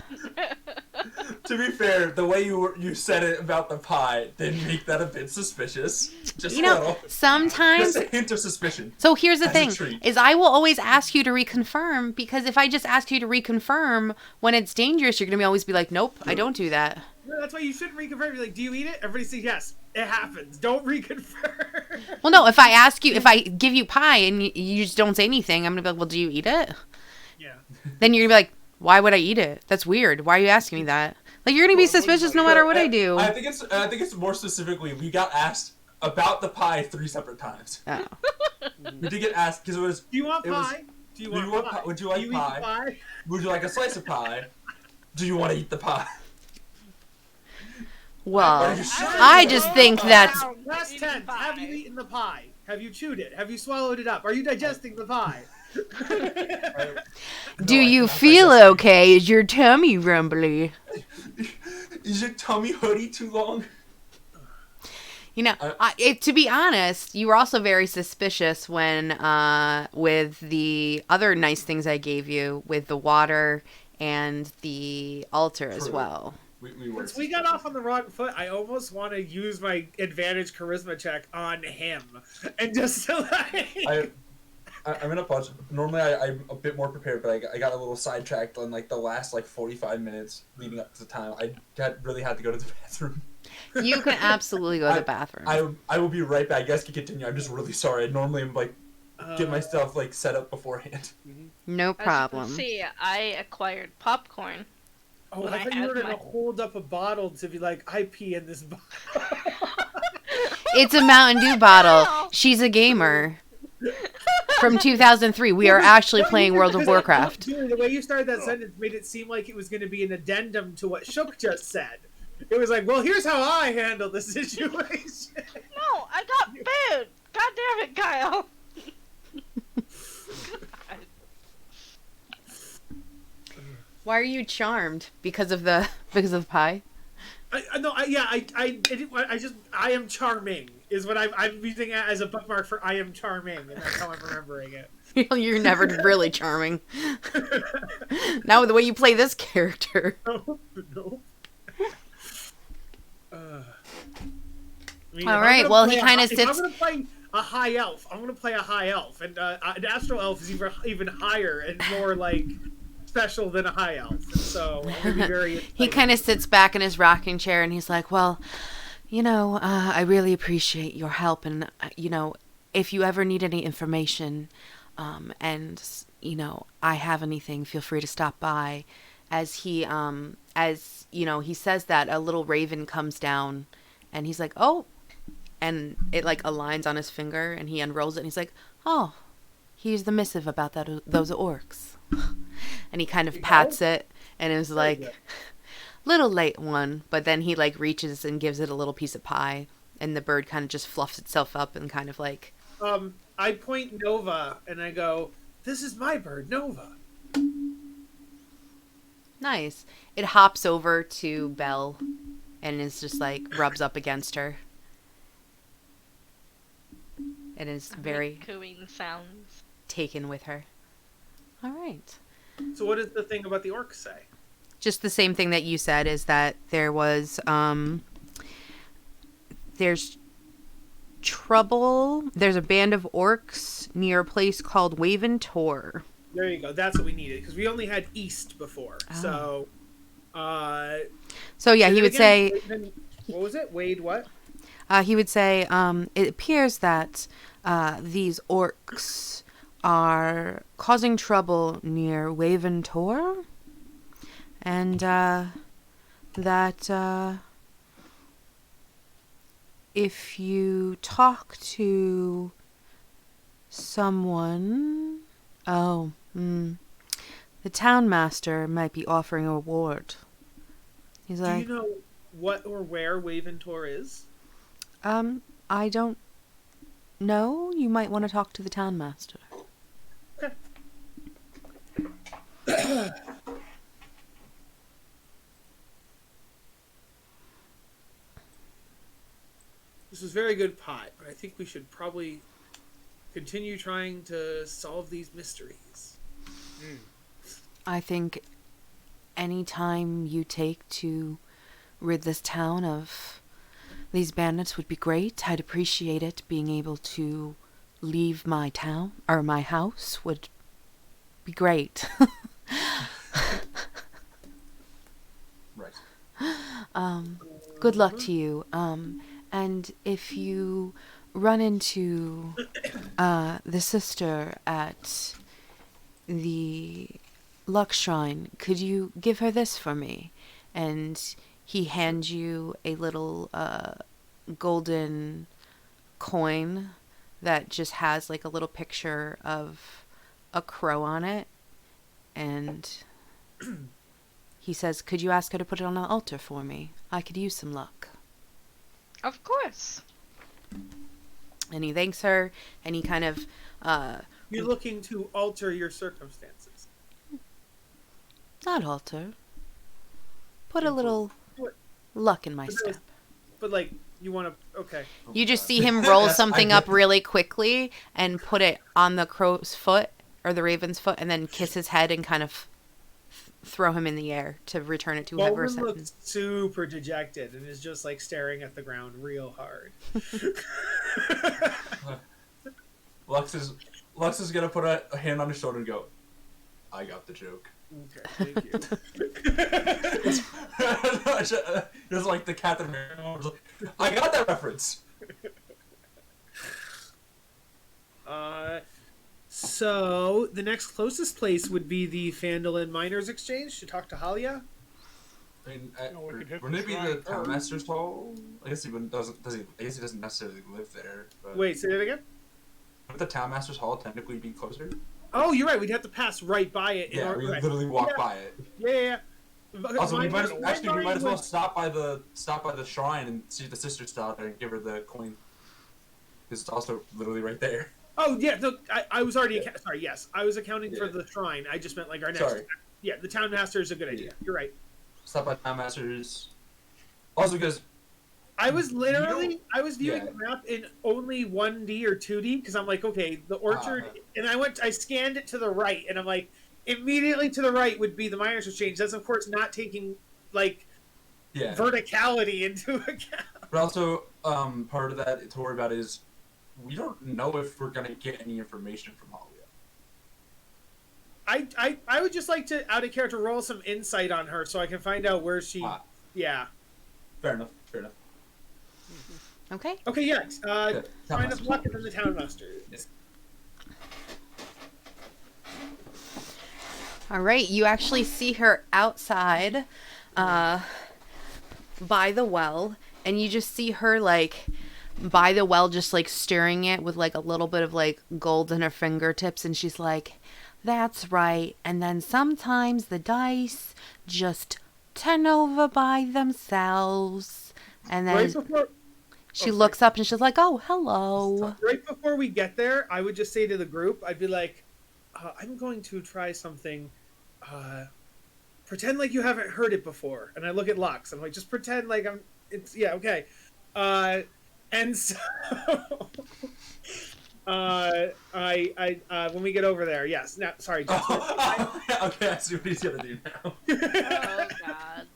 To be fair, the way you said it about the pie did make that a bit suspicious. Just You a know, little. sometimes... Just a hint of suspicion. So here's the As a thing, treat. is I will always ask you to reconfirm, because if I just ask you to reconfirm when it's dangerous, you're going to always be like, nope, I don't do that. No, that's why you shouldn't reconfirm. You're like, do you eat it? Everybody says yes. It happens. Don't reconfirm. Well, no, if I ask you, if I give you pie and you just don't say anything, I'm going to be like, well, do you eat it? Yeah. Then you're going to be like, why would I eat it? That's weird. Why are you asking me that? Like, you're going to be suspicious no matter what I do. I think it's more specifically we got asked about the pie 3 separate times. Oh. We did get asked because it was. Do you want It was- pie? Do you do you want want pie? pie? Would you like Do you pie? eat the pie? Would you like a slice of pie? Do you want to eat the pie? Well, Are you sure? I just think that's... Last tense. Have you eaten the pie? Have you chewed it? Have you swallowed it up? Are you digesting the pie? Do you feel okay? Is your tummy rumbly? Is your tummy hoodie too long? You know, to be honest, you were also very suspicious when, with the other nice things I gave you, with the water and the altar as well. Since we got off on the wrong foot, I almost want to use my advantage charisma check on him, and just like... I'm gonna pause. Normally, I'm a bit more prepared, but I got a little sidetracked on like the last 45 minutes leading up to the time. I really had to go to the bathroom. You can absolutely go to the bathroom. I will be right back. You guys can continue. I'm just really sorry. I normally am like get myself like set up beforehand. No problem. As you can see, I acquired popcorn. Oh, I thought you were gonna hold up a bottle to be like, I pee in this bottle. It's a Mountain Dew bottle. She's a gamer. From 2003, we are actually playing World of Warcraft. Dude, the way you started that sentence made it seem like it was going to be an addendum to what Shook just said. It was like, well, here's how I handle the situation. No, I got booed. God damn it, Kyle. Why are you charmed? Because of the pie? I am charming is what I'm using it as a bookmark for I am charming, and that's how I'm remembering it. You're never really charming. Not with the way you play this character. No. All right. Well, he kind of sits. If I'm gonna play a high elf, I'm gonna play a high elf, and an astral elf is even higher and more like special than a high elf. And so I'm gonna be very. He kind of sits back in his rocking chair and he's like, "Well, you know, I really appreciate your help, and you know, if you ever need any information, and you know, I have anything, feel free to stop by." As he he says that, a little raven comes down, and he's like, "Oh," and it like aligns on his finger, and he unrolls it, and he's like, "Oh, here's the missive about those orcs," and he kind of pats it, and it was like, little late one, but then he like reaches and gives it a little piece of pie, and the bird kind of just fluffs itself up and kind of like. I point Nova, and I go, "This is my bird, Nova." Nice. It hops over to Belle and is just like rubs up against her. It is very cooing sounds. Taken with her. All right. So what does the thing about the orcs say? Just the same thing that you said, is that there was there's trouble. There's a band of orcs near a place called Waventor. There you go. That's what we needed, because we only had east before. Oh. So yeah, he would say. What was it? Wade what? He would say, it appears that these orcs are causing trouble near Waventor, and that if you talk to someone, the town master might be offering a reward. He's like, do you know what or where Waventor is? I don't know. You might want to talk to the town master. Okay. This was very good pie, but I think we should probably continue trying to solve these mysteries. I think any time you take to rid this town of these bandits would be great. I'd appreciate it. Being able to leave my town, or my house, would be great. Right. Good luck to you. And if you run into the sister at the Luck Shrine, could you give her this for me? And he hands you a little golden coin that just has like a little picture of a crow on it. And he says, could you ask her to put it on the altar for me? I could use some luck. Of course. And he thanks her, and he kind of You're looking to alter your circumstances. Not alter. Put a little luck in my step. But like, you want to... Okay. You just see him roll something up really quickly and put it on the crow's foot or the raven's foot and then kiss his head and kind of throw him in the air to return it to whoever Baldwin looks super dejected and is just like staring at the ground real hard. Lux is gonna put a hand on his shoulder and go, I got the joke. Okay, thank you. Just like the Captain America. I got that reference. So the next closest place would be the Phandelver Miners Exchange to talk to Halia. I mean, we wouldn't it be the Town Master's Hall? I guess he doesn't. I guess he doesn't necessarily live there. But... Wait, say that again. Would the Town Master's Hall technically be closer? Oh, you're right. We'd have to pass right by it. Yeah, we literally walk by it. Yeah. Also, we might as well stop by the shrine and see the sister's daughter and give her the coin. Because it's also literally right there. Oh yeah, no, I was already sorry. Yes, I was accounting for the shrine. I just meant like our next. Sorry. Yeah, the Town Master is a good idea. You're right. Stop by Town Masters. Also, because I was viewing the map in only 1D or 2D because I'm like, okay, the orchard, and I scanned it to the right, and I'm like, immediately to the right would be the Miners Exchange. That's of course not taking like verticality into account. But also, part of that to worry about is we don't know if we're gonna get any information from Halia. I would just like to, out of character, roll some insight on her so I can find out where she. Yeah. Fair enough. Okay. Okay. Yes. Find us luck and then the Town Master. Yeah. All right. You actually see her outside, by the well, and you just see her like by the well, just like stirring it with like a little bit of like gold in her fingertips, and she's like, "That's right." And then sometimes the dice just turn over by themselves, and then she looks up and she's like, "Oh, hello." Right before we get there, I would just say to the group, I'd be like, "I'm going to try something. Pretend like you haven't heard it before." And I look at Lux. I'm like, "Just pretend like I'm." It's okay. And so, when we get over there, yes. Now, sorry. Okay, I see what he's gonna do now. Oh God.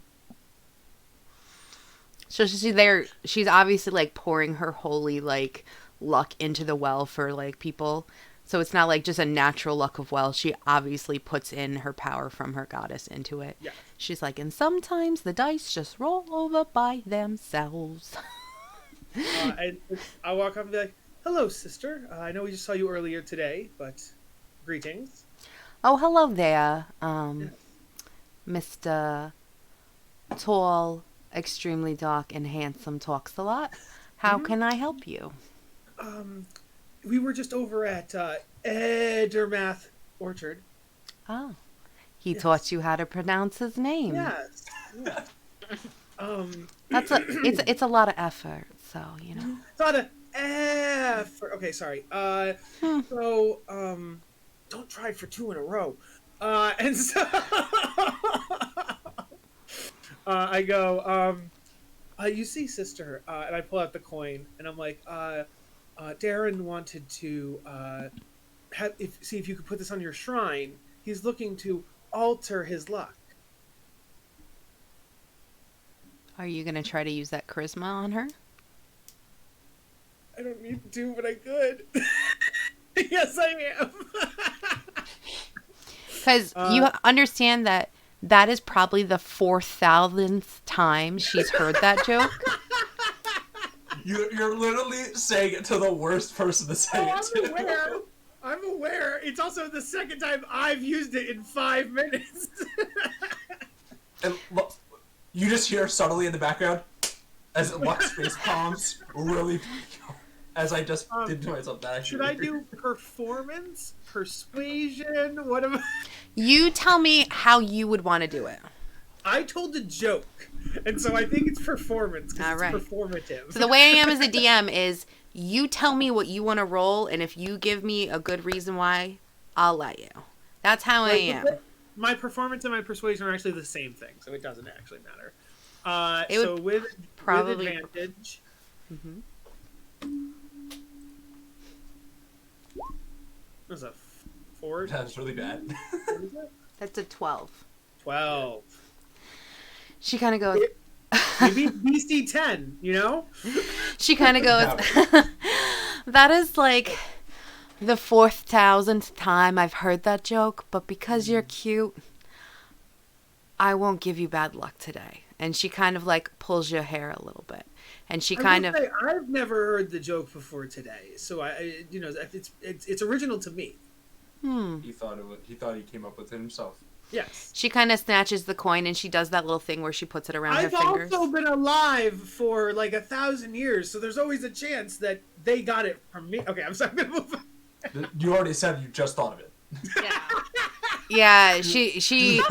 So she's obviously like pouring her holy like luck into the well for like people. So it's not like just a natural luck of well. She obviously puts in her power from her goddess into it. Yeah. She's like, and sometimes the dice just roll over by themselves. And I'll walk up and be like, "Hello, sister. I know we just saw you earlier today, but greetings." Oh, hello there, Mr. Tall, extremely dark, and handsome talks a lot. How can I help you? We were just over at Edermath Orchard. Oh, he taught you how to pronounce his name. Yes. It's a lot of effort, so you know. It's not a effort. Okay, sorry. So don't try for 2 in a row. And so I go, you see, sister, and I pull out the coin, and I'm like, Darren wanted to see if you could put this on your shrine. He's looking to alter his luck. Are you going to try to use that charisma on her? I don't need to, but I could. Yes, I am. Because you understand that is probably the 4,000th time she's heard that joke. You're literally saying it to the worst person to say it to. I'm aware. It's also the second time I've used it in 5 minutes. And look, you just hear subtly in the background as Lux face palms really as I just did to myself that. Should I do performance, persuasion? What am I? You tell me how you would want to do it. I told a joke, and so I think it's performance. All right. It's performative. So the way I am as a DM is You tell me what you want to roll, and if you give me a good reason why, I'll let you. That's how I am. My performance and my persuasion are actually the same thing, so it doesn't actually matter. So with advantage. Mm-hmm. That's a 4. That's really bad. That's a 12. 12. She kind of goes... Maybe BC 10, you know? She kind of goes... That is like the 4,000th time I've heard that joke, but because you're cute, I won't give you bad luck today. And she kind of like pulls your hair a little bit. And she kind of... I've never heard the joke before today, so it's original to me. He thought he came up with it himself. Yes. She kind of snatches the coin and she does that little thing where she puts it around her fingers. I've also been alive for like 1,000 years, so there's always a chance that they got it from me. Okay, I'm sorry. You already said you just thought of it. Yeah. Yeah, she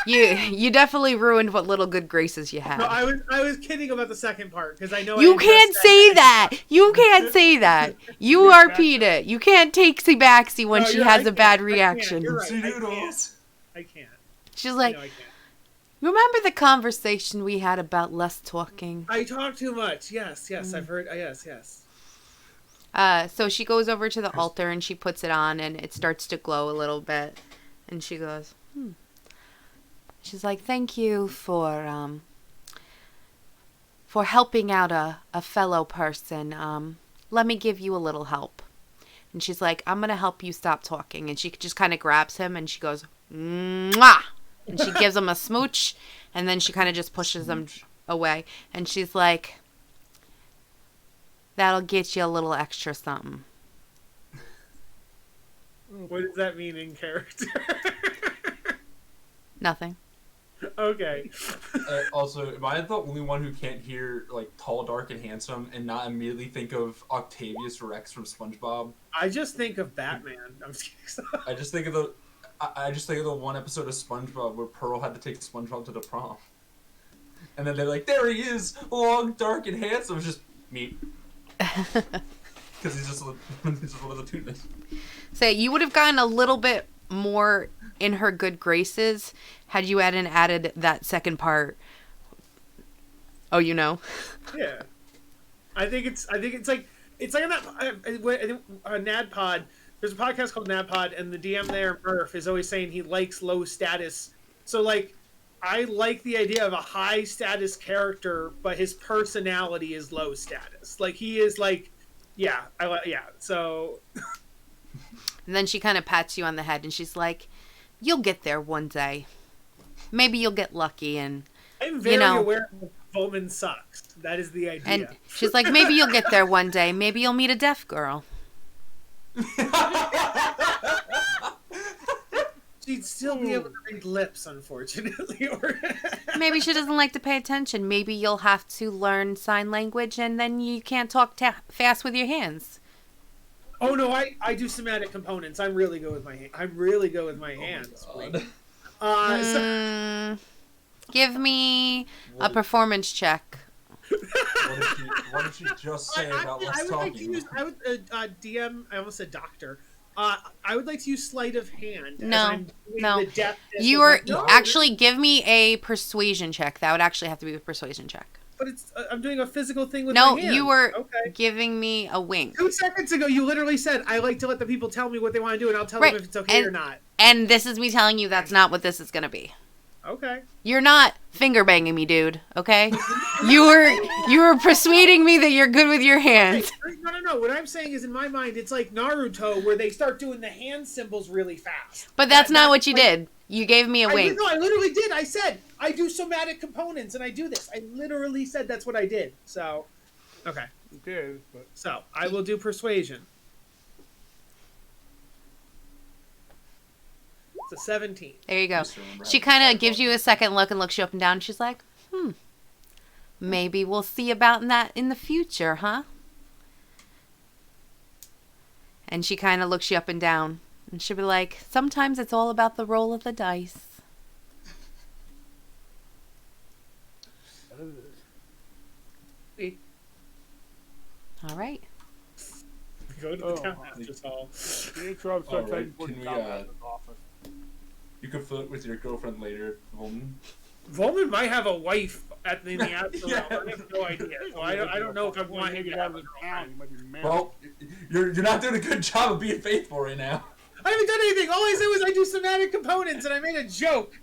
You definitely ruined what little good graces you had. No, I was kidding about the second part because I know you can't say that. You can't say that. You RP'd it. You can't take backsy when she has a bad reaction. You're right. I can't. She's like, I can't. Remember the conversation we had about less talking? I talk too much. Yes, I've heard. Yes. So she goes over to the altar and she puts it on and it starts to glow a little bit. And she goes, She's like, thank you for helping out a fellow person. Let me give you a little help. And she's like, I'm going to help you stop talking. And she just kind of grabs him and she goes, mwah! And she gives him a smooch. And then she kind of just pushes him away. And she's like, that'll get you a little extra something. What does that mean in character? Nothing. Okay. Also, am I the only one who can't hear like tall, dark, and handsome and not immediately think of Octavius Rex from SpongeBob? I just think of Batman. I'm just kidding. I just think of the one episode of SpongeBob where Pearl had to take SpongeBob to the prom, and then they're like, "There he is, long, dark, and handsome." It's just meat, because he's just a little toothless. So you would have gotten a little bit more in her good graces had you added that second part. Oh, you know? Yeah. I think it's like on that NADPOD. There's a podcast called NADPOD, and the DM there, Murph, is always saying he likes low status. So like, I like the idea of a high status character, but his personality is low status. Like he is like, So. And then she kind of pats you on the head, and she's like, "You'll get there one day. Maybe you'll get lucky." And I'm very aware that Volman sucks. That is the idea. And she's like, "Maybe you'll get there one day. Maybe you'll meet a deaf girl." She'd still be able to read lips, unfortunately. Maybe she doesn't like to pay attention. Maybe you'll have to learn sign language, and then you can't talk fast with your hands. Oh no, I do somatic components. I'm really good with my hands. Give me a performance check. What did she just say about less talking? DM. I almost said doctor. I would like to use sleight of hand. No. You are actually give me a persuasion check. That would actually have to be a persuasion check. But it's I'm doing a physical thing with my hand. No, you were giving me a wink. 2 seconds ago, you literally said, I like to let the people tell me what they want to do, and I'll tell them if it's okay or not. And this is me telling you that's not what this is going to be. Okay. You're not finger banging me, dude, okay? You were persuading me that you're good with your hands. No. What I'm saying is, in my mind, it's like Naruto, where they start doing the hand symbols really fast. But that's not what you did. You gave me a wink. No, I literally did. I said, I do somatic components, and I do this. I literally said that's what I did. So, okay. You did, but... So, I will do persuasion. It's a 17. There you go. She kind of gives you a second look and looks you up and down. And she's like, maybe we'll see about that in the future, huh? And she kind of looks you up and down. And she'll be like, sometimes it's all about the roll of the dice. All right. Go to the townmaster's hall. Pietro starts heading for the Can we, townmaster's office. You can flirt with your girlfriend later, woman. Volman might have a wife in the astral Yeah. realm. I have no idea. So I don't know if I want him to out have of a the town. girlfriend. He might be married. Well, you're not doing a good job of being faithful right now. I haven't done anything. All I said was I do somatic components, and I made a joke.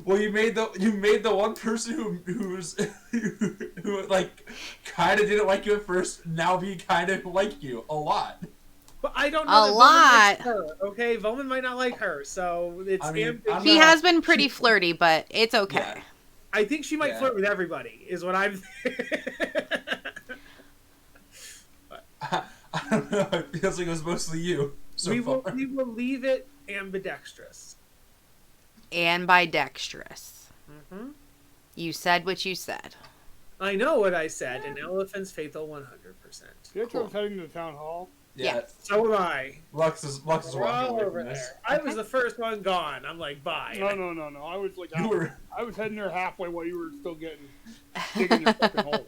Well, you made the one person who like kind of didn't like you at first now be kind of like you a lot. But I don't know. A that Volman lot. likes her, okay, Volman might not like her, so it's. I mean, He has been pretty flirty, but it's okay. Yeah. I think she might flirt with everybody. Is what I'm. I don't know. It feels like it was mostly you so far. We will leave it ambidextrous. Ambidextrous. Mm-hmm. You said what you said. I know what I said. An elephant's faithful 100%. Pietro's heading to the town hall. Yeah. So am I. Lux is We're walking all away over from this. there. I was the first one gone. I'm like, bye. No. I was like, You were. I was heading there halfway while you were still digging your fucking hole.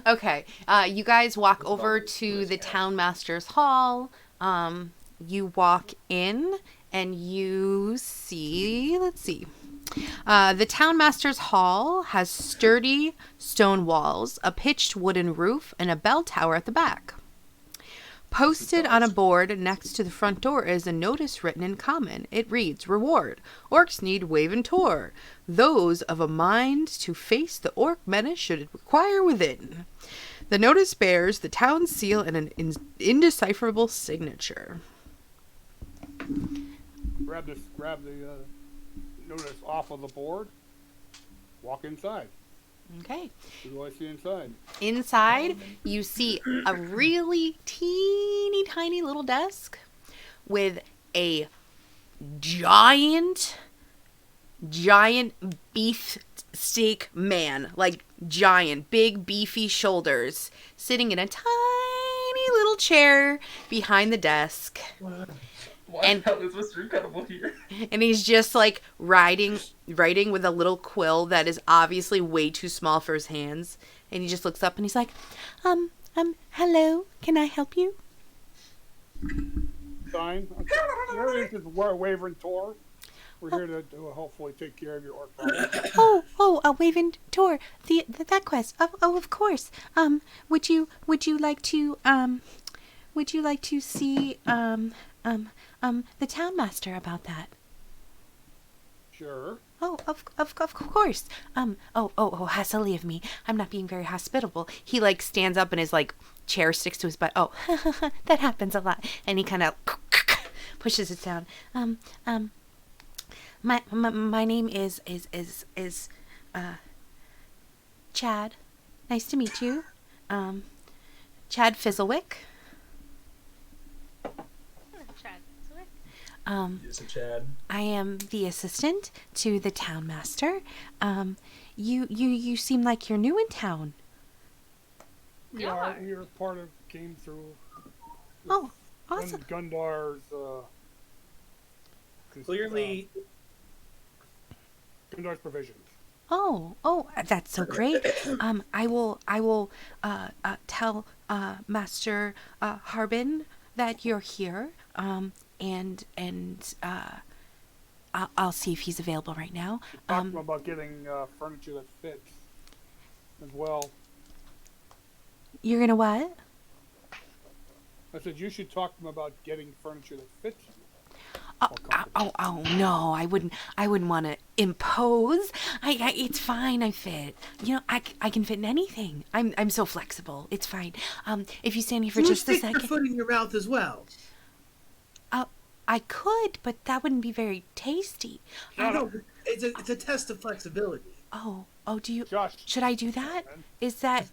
Okay. You guys walk It's over always to good, the yeah. townmaster's hall. You walk in and you see, let's see. The townmaster's hall has sturdy stone walls, a pitched wooden roof, and a bell tower at the back. Posted on a board next to the front door is a notice written in common. It reads, Reward. Orcs need Waven Tor. Those of a mind to face the orc menace should require within. The notice bears the town seal and an indecipherable signature. Grab the notice off of the board. Walk inside. Okay. What do I see inside? Inside, you see a really teeny tiny little desk with a giant beef steak man, like giant, big, beefy shoulders, sitting in a tiny little chair behind the desk. Why And- the hell is Mr. Incredible here? And he's just like writing with a little quill that is obviously way too small for his hands. And he just looks up and he's like, hello, can I help you? Sign. Okay. Here is Wavering Tor. We're here to hopefully take care of your orc problem. A Waven Tor, that quest. Of course. Would you like to see the townmaster about that? Sure. Oh, of course. Has to leave me. I'm not being very hospitable. He like stands up and his like chair sticks to his butt. Oh, that happens a lot. And he kind of pushes it down. My name is Chad. Nice to meet you. Chad Fizzlewick. Yes, a Chad. I am the assistant to the townmaster. You seem like you're new in town. We are part of came through. Oh, awesome. Gundar's Clearly, Gundar's provisions. Oh, that's so great. I will tell Master Harbin that you're here. And I'll see if he's available right now. Talking about getting furniture that fits as well. You're gonna what? I said you should talk to him about getting furniture that fits you. Oh no, I wouldn't want to impose. It's fine. I fit. You know, I can fit in anything. I'm so flexible. It's fine. If you stand here for just a stick second. your foot in your mouth as well. I could, but that wouldn't be very tasty. No, it's a test of flexibility. Oh, do you? Josh, Should I do that? Is that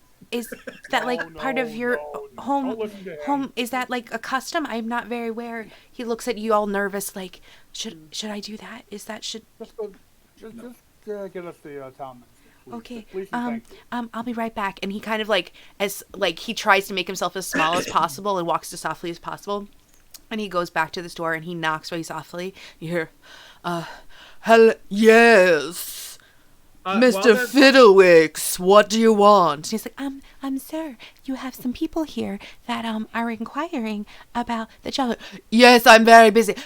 like part of your Don't listen to him. home? Is that like a custom? I'm not very aware. He looks at you all nervous, like, should I do that? Is that should? Just go. Just get us the town minister. Please. Okay. Please and thank you. I'll be right back. And he kind of like he tries to make himself as small as possible and walks as softly as possible. And he goes back to the store and he knocks very softly. You hear, hello, yes. Mr. Fiddlewicks, what do you want? And he's like, sir, you have some people here that are inquiring about the child. Yes, I'm very busy.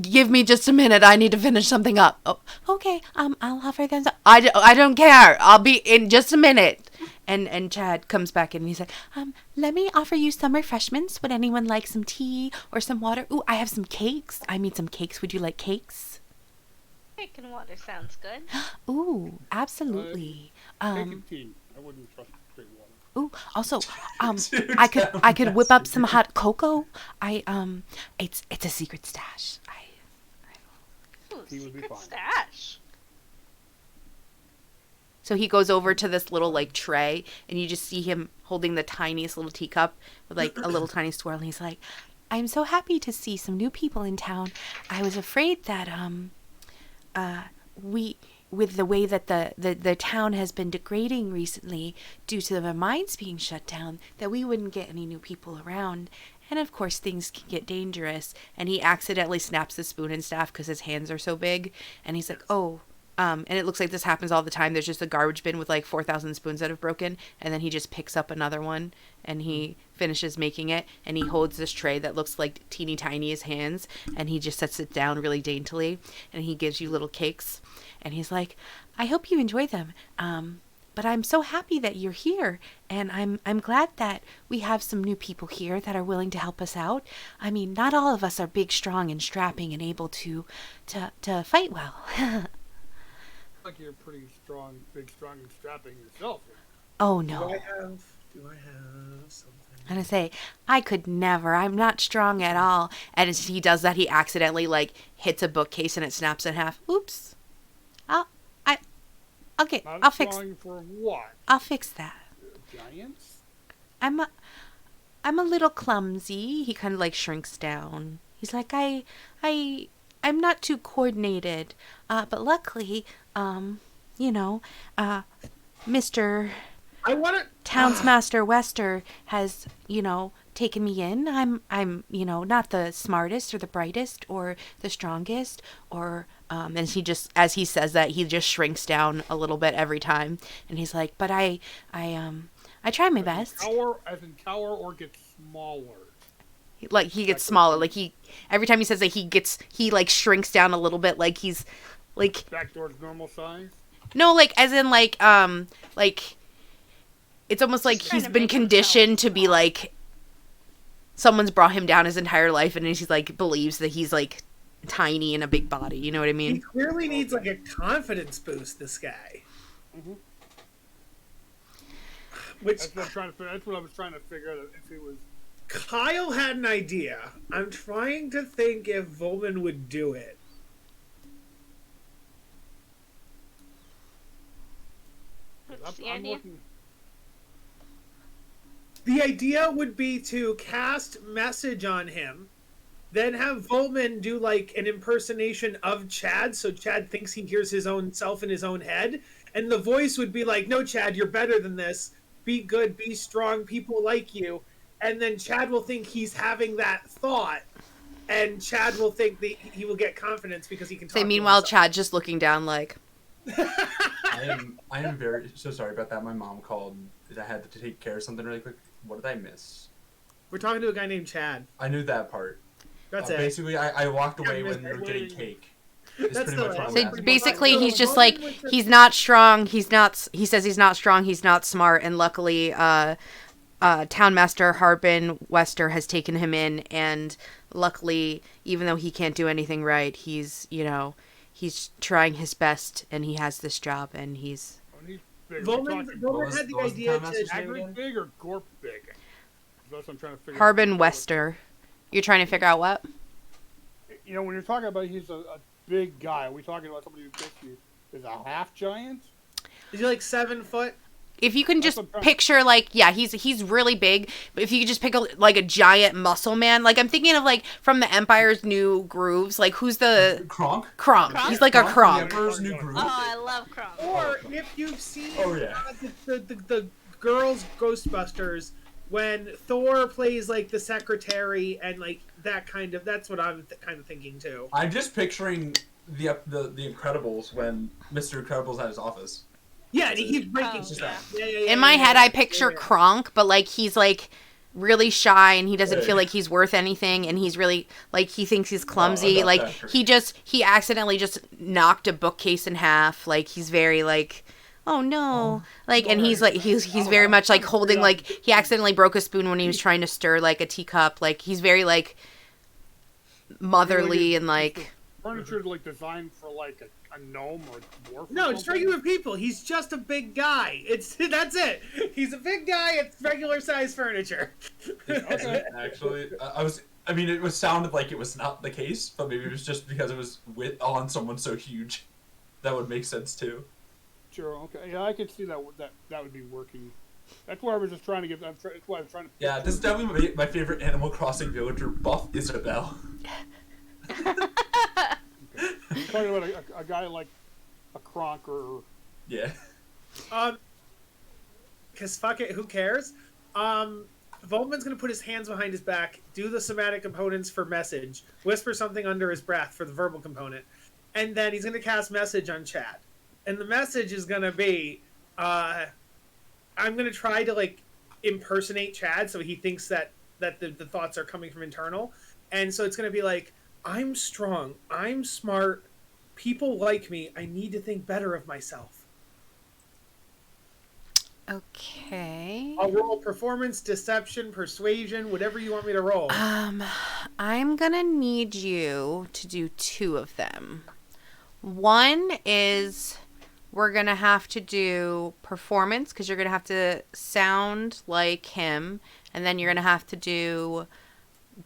Give me just a minute. I need to finish something up. Oh, okay. I'll offer them. I don't care. I'll be in just a minute. And Chad comes back in and he's like, let me offer you some refreshments. Would anyone like some tea or some water? Ooh, I have some cakes. I made some cakes. Would you like cakes? Cake and water sounds good. Ooh, absolutely. Cake and tea. I wouldn't trust straight water. Ooh, also, I could whip up some hot cocoa. It's a secret stash. Ooh, Tea would be secret fine. stash. So he goes over to this little like tray, and you just see him holding the tiniest little teacup with like a little tiny swirl, and he's like, "I'm so happy to see some new people in town. I was afraid that with the way that the town has been degrading recently due to the mines being shut down, that we wouldn't get any new people around. And of course things can get dangerous." And he accidentally snaps the spoon and staff because his hands are so big. And he's like, "Oh, and it looks like this happens all the time. There's just a garbage bin with like 4,000 spoons that have broken." And then he just picks up another one and he finishes making it. And he holds this tray that looks like teeny tiny his hands. And he just sets it down really daintily. And he gives you little cakes. And he's like, "I hope you enjoy them. But I'm so happy that you're here. And I'm glad that we have some new people here that are willing to help us out. I mean, not all of us are big, strong, and strapping and able to fight well." Like you're pretty strong, big, strong, and strapping yourself. Oh, no. Do I have something? And I say, "I could never. I'm not strong at all." And as he does that, he accidentally like hits a bookcase and it snaps in half. Oops. Okay, Not I'll fix. strong for what? I'll fix that. Giants? I'm a little clumsy. He kind of like shrinks down. He's like, I'm not too coordinated. But luckily, Mr. I want to. Townsmaster Wester has, taken me in. I'm not the smartest or the brightest or the strongest or, and as he says that, he just shrinks down a little bit every time. And he's like, "But I try my best." As in tower or get smaller? Like he gets smaller. Like every time he says that he like shrinks down a little bit. Like he's like. Back towards normal size? No, like as in like, it's almost like he's been conditioned to be like, someone's brought him down his entire life, and he's like believes that he's like tiny in a big body. You know what I mean? He clearly needs like a confidence boost. This guy. Mm-hmm. Which That's what I was trying to figure out if he was. Kyle had an idea. I'm trying to think if Volman would do it. What's the idea? The idea would be to cast message on him, then have Volman do like an impersonation of Chad, so Chad thinks he hears his own self in his own head, and the voice would be like, "No, Chad, you're better than this. Be good, be strong, people like you." And then Chad will think he's having that thought, and Chad will think that he will get confidence because he can talk. Meanwhile, Chad's just looking down like. I am very so sorry about that. My mom called. I had to take care of something really quick. What did I miss? We're talking to a guy named Chad. I knew that part. That's it. Basically, I walked away when we were getting cake. That's pretty much what I'm So asking. basically, he's just like, he's not strong. He says he's not strong. He's not smart. And luckily, Townmaster Harbin Wester has taken him in. And luckily, even though he can't do anything right, he's trying his best, and he has this job, and he's. Volman had the idea to Hagrid big or Gorp big? That's what I'm trying to figure out. Harbin Wester. You're trying to figure out what? When you're talking about he's a big guy, are we talking about somebody who basically is a half giant? Is he like 7 foot? If you can just picture, like, yeah, he's really big, but if you could just pick a giant muscle man, like, I'm thinking of, like, from the Empire's New Grooves, like, who's the... Kronk? Kronk. He's like a Kronk. The Emperor's New Groove. Oh, I love Kronk. Or if you've seen yeah. the girls' Ghostbusters, when Thor plays, like, the secretary and, like, that's what I'm kind of thinking, too. I'm just picturing the Incredibles when Mr. Incredible's at his office. Yeah, and he keeps breaking Oh, stuff. yeah. Yeah, In my head, I picture Kronk, but like he's like really shy and he doesn't feel like he's worth anything, and he's really like he thinks he's clumsy. Like he accidentally just knocked a bookcase in half. Like he's very like, oh no, like, and he's like he's very much like holding like he accidentally broke a spoon when he was trying to stir like a teacup. Like he's very like motherly and like furniture's like designed for like a gnome or a dwarf. No, it's regular people. He's just a big guy. That's it. He's a big guy. It's regular size furniture. Okay. Actually, it sounded like it was not the case, but maybe it was just because it was on someone so huge. That would make sense too. Sure. Okay. Yeah, I could see that would be working. That's why I was just trying to get. That's why I was trying to. Yeah, this is definitely my favorite Animal Crossing villager, Buff Isabel. Talking about a guy like a Kronk or. Yeah. Cause fuck it, who cares? Voltman's gonna put his hands behind his back, do the somatic components for message, whisper something under his breath for the verbal component, and then he's gonna cast message on Chad. And the message is gonna be, I'm gonna try to like impersonate Chad so he thinks that the thoughts are coming from internal. And so it's gonna be like, I'm strong, I'm smart, people like me, I need to think better of myself. okay. I'll roll performance, deception, persuasion, whatever you want me to roll. I'm gonna need you to do 2 of them. One is we're gonna have to do performance because you're gonna have to sound like him, and then you're gonna have to do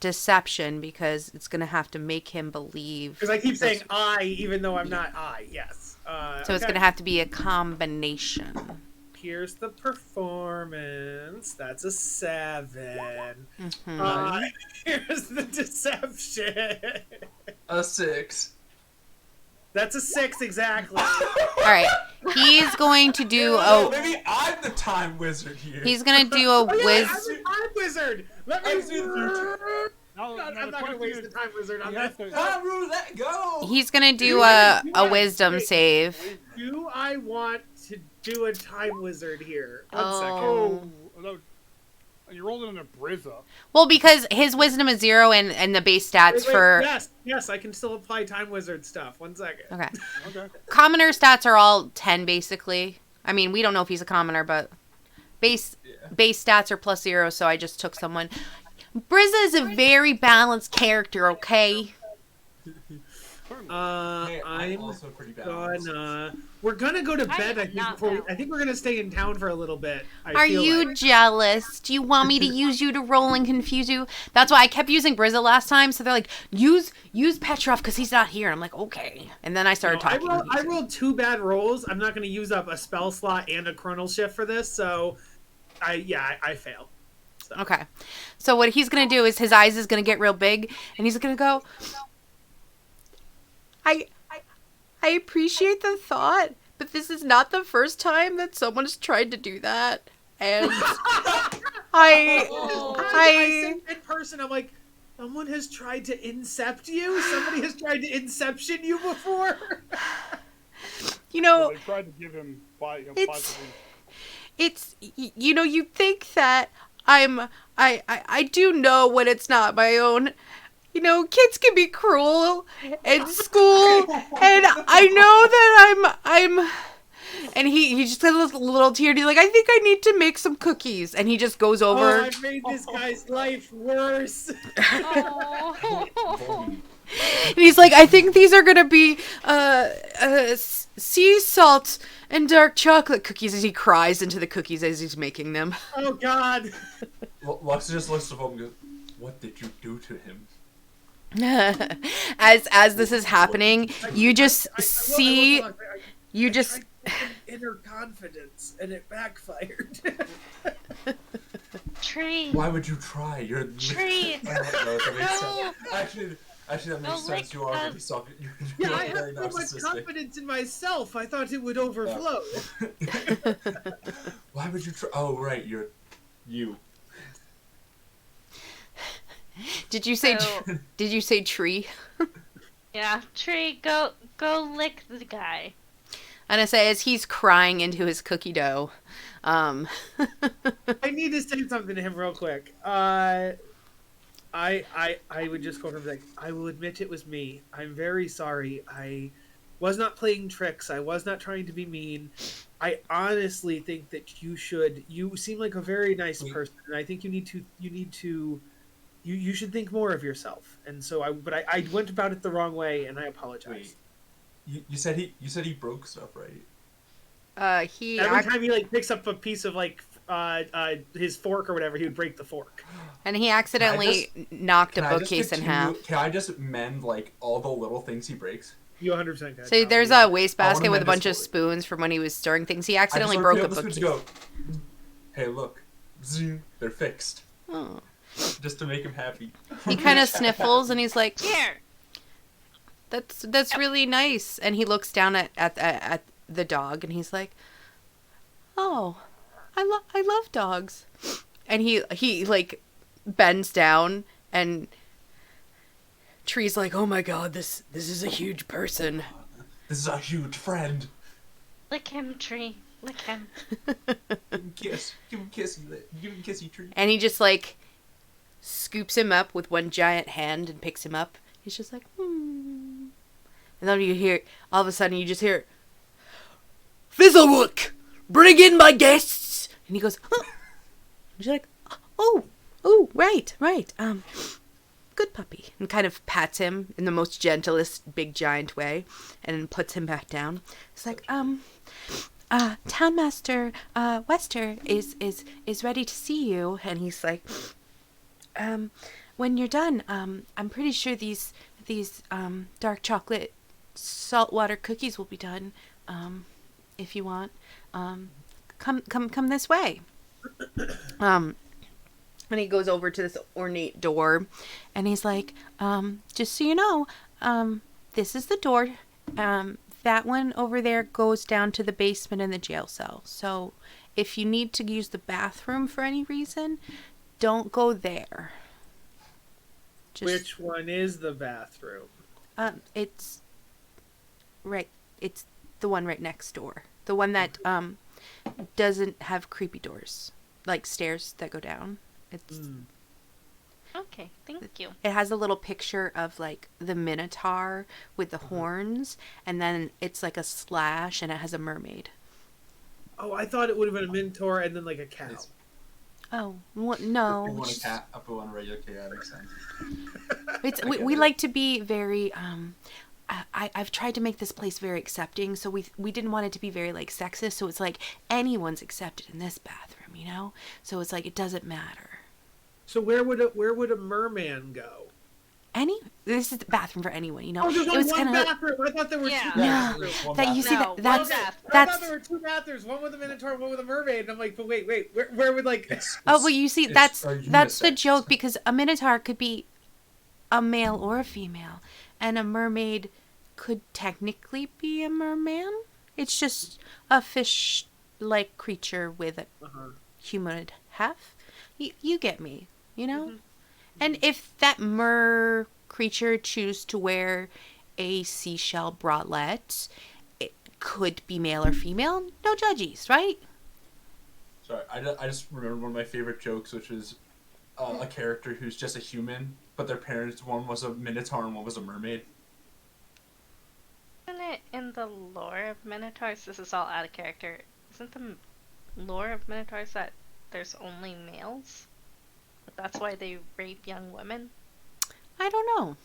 deception because it's gonna have to make him believe. Because I keep saying I, even though I'm not I. Yes. So it's gonna have to be a combination. Here's the performance. That's a 7. Mm-hmm. Here's the deception. A 6. That's a 6 exactly. All right. He's going to do maybe I'm the time wizard here. He's gonna do a I'm whiz. the time wizard. Let me. I'm not gonna waste the time wizard on that. Let go. He's gonna do a wisdom save. Do I want to do a time wizard here? One second. Oh, you rolled it in a Brizza. Well, because his wisdom is 0 and the base stats for... Yes, I can still apply time wizard stuff. 1 second. Okay. Okay. Commoner stats are all 10, basically. I mean, we don't know if he's a commoner, but base stats are +0, so I just took someone. Brizza is a very balanced character, okay? I'm also pretty balanced. We're gonna go to bed. I think we're gonna stay in town for a little bit. Are you jealous? Do you want me to use you to roll and confuse you? That's why I kept using Brizza last time. So they're like, use Petrov because he's not here. And I'm like, okay. And then I started talking. I rolled 2 bad rolls. I'm not gonna use up a spell slot and a chronal shift for this. So, I fail. So. Okay. So what he's gonna do is his eyes is gonna get real big, and he's gonna go. I appreciate the thought, but this is not the first time that someone's tried to do that. And I say in person, I'm like, someone has tried to incept you? Somebody has tried to inception you before? You know, they tried to give him it's you know, you think that I do know when it's not my own. You know, kids can be cruel in school, and I know that I'm, and he just had a little tear, and he's like, I think I need to make some cookies, and he just goes over. Oh, I've made this guy's life worse. And he's like, I think these are gonna be, sea salt and dark chocolate cookies, as he cries into the cookies as he's making them. Oh, God. Lux just looks at him and goes, what did you do to him? as this is happening, you just see, you just inner confidence, and it backfired. Tree. Why would you try? You're Tree. Actually, that makes sense. You are really self. Yeah, I have so much confidence in myself. I thought it would overflow. Why would you try? Oh, right, you. Did you say tree? Yeah, Tree, go lick the guy. And I say as he's crying into his cookie dough. I need to say something to him real quick. I would just go over and be like, I will admit it was me. I'm very sorry. I was not playing tricks. I was not trying to be mean. I honestly think that you seem like a very nice person, and I think you should think more of yourself. And so I went about it the wrong way, and I apologize. Wait, you said he broke stuff, right? Every time he picks up a piece of his fork or whatever, he would break the fork. And he accidentally knocked a bookcase in half. Can I just mend all the little things he breaks? You 100% can. So there's a wastebasket with a bunch of spoons from when he was stirring things. He accidentally broke a bookcase. Go, hey, look, they're fixed. Oh. Just to make him happy. He kind of sniffles and he's like, "Here, that's really nice." And he looks down at the dog and he's like, "Oh, I love dogs." And he bends down and Tree's like, "Oh my god, this is a huge person. This is a huge friend." Lick him, Tree. Lick him. Give him a kiss. Give him a kissy, Tree. And he just scoops him up with one giant hand and picks him up. He's just like, And then all of a sudden you just hear, "Fizzlewook, bring in my guests." And he goes, "Huh?" And she's like, oh, right. Good puppy." And kind of pats him in the most gentlest big giant way and puts him back down. It's like, Townmaster Wester is ready to see you. And he's like, when you're done, I'm pretty sure these dark chocolate saltwater cookies will be done. If you want, come this way. And he goes over to this ornate door, and he's like, just so you know, this is the door. That one over there goes down to the basement and the jail cell. So if you need to use the bathroom for any reason, don't go there. Which one is the bathroom? It's the one right next door. The one that doesn't have creepy doors, like stairs that go down. It's Okay, thank you. It has a little picture of the Minotaur with the horns, and then it's a slash, and it has a mermaid. Oh, I thought it would have been a minotaur and then a cow. Oh, no. If you want a cat, up on a regular cat, that makes sense. We like to be very I've tried to make this place very accepting, so we didn't want it to be very sexist, so it's anyone's accepted in this bathroom, you know? So it's it doesn't matter. So where would a merman go? This is the bathroom for anyone, you know? Oh, there's it was one bathroom. I thought there were two bathrooms. That's I thought there were two bathrooms, one with a minotaur, one with a mermaid. And I'm like, but wait, where would Oh, well, you see, that's the joke, because a minotaur could be a male or a female, and a mermaid could technically be a merman. It's just a fish-like creature with a humanoid half. You get me, you know? Mm-hmm. And if that mer creature choose to wear a seashell bralette, it could be male or female. No judgies, right? Sorry, I just remember one of my favorite jokes, which is a character who's just a human, but their parents, one was a minotaur and one was a mermaid. Isn't it in the lore of minotaurs? This is all out of character. Isn't the lore of minotaurs that there's only males? That's why they rape young women? I don't know.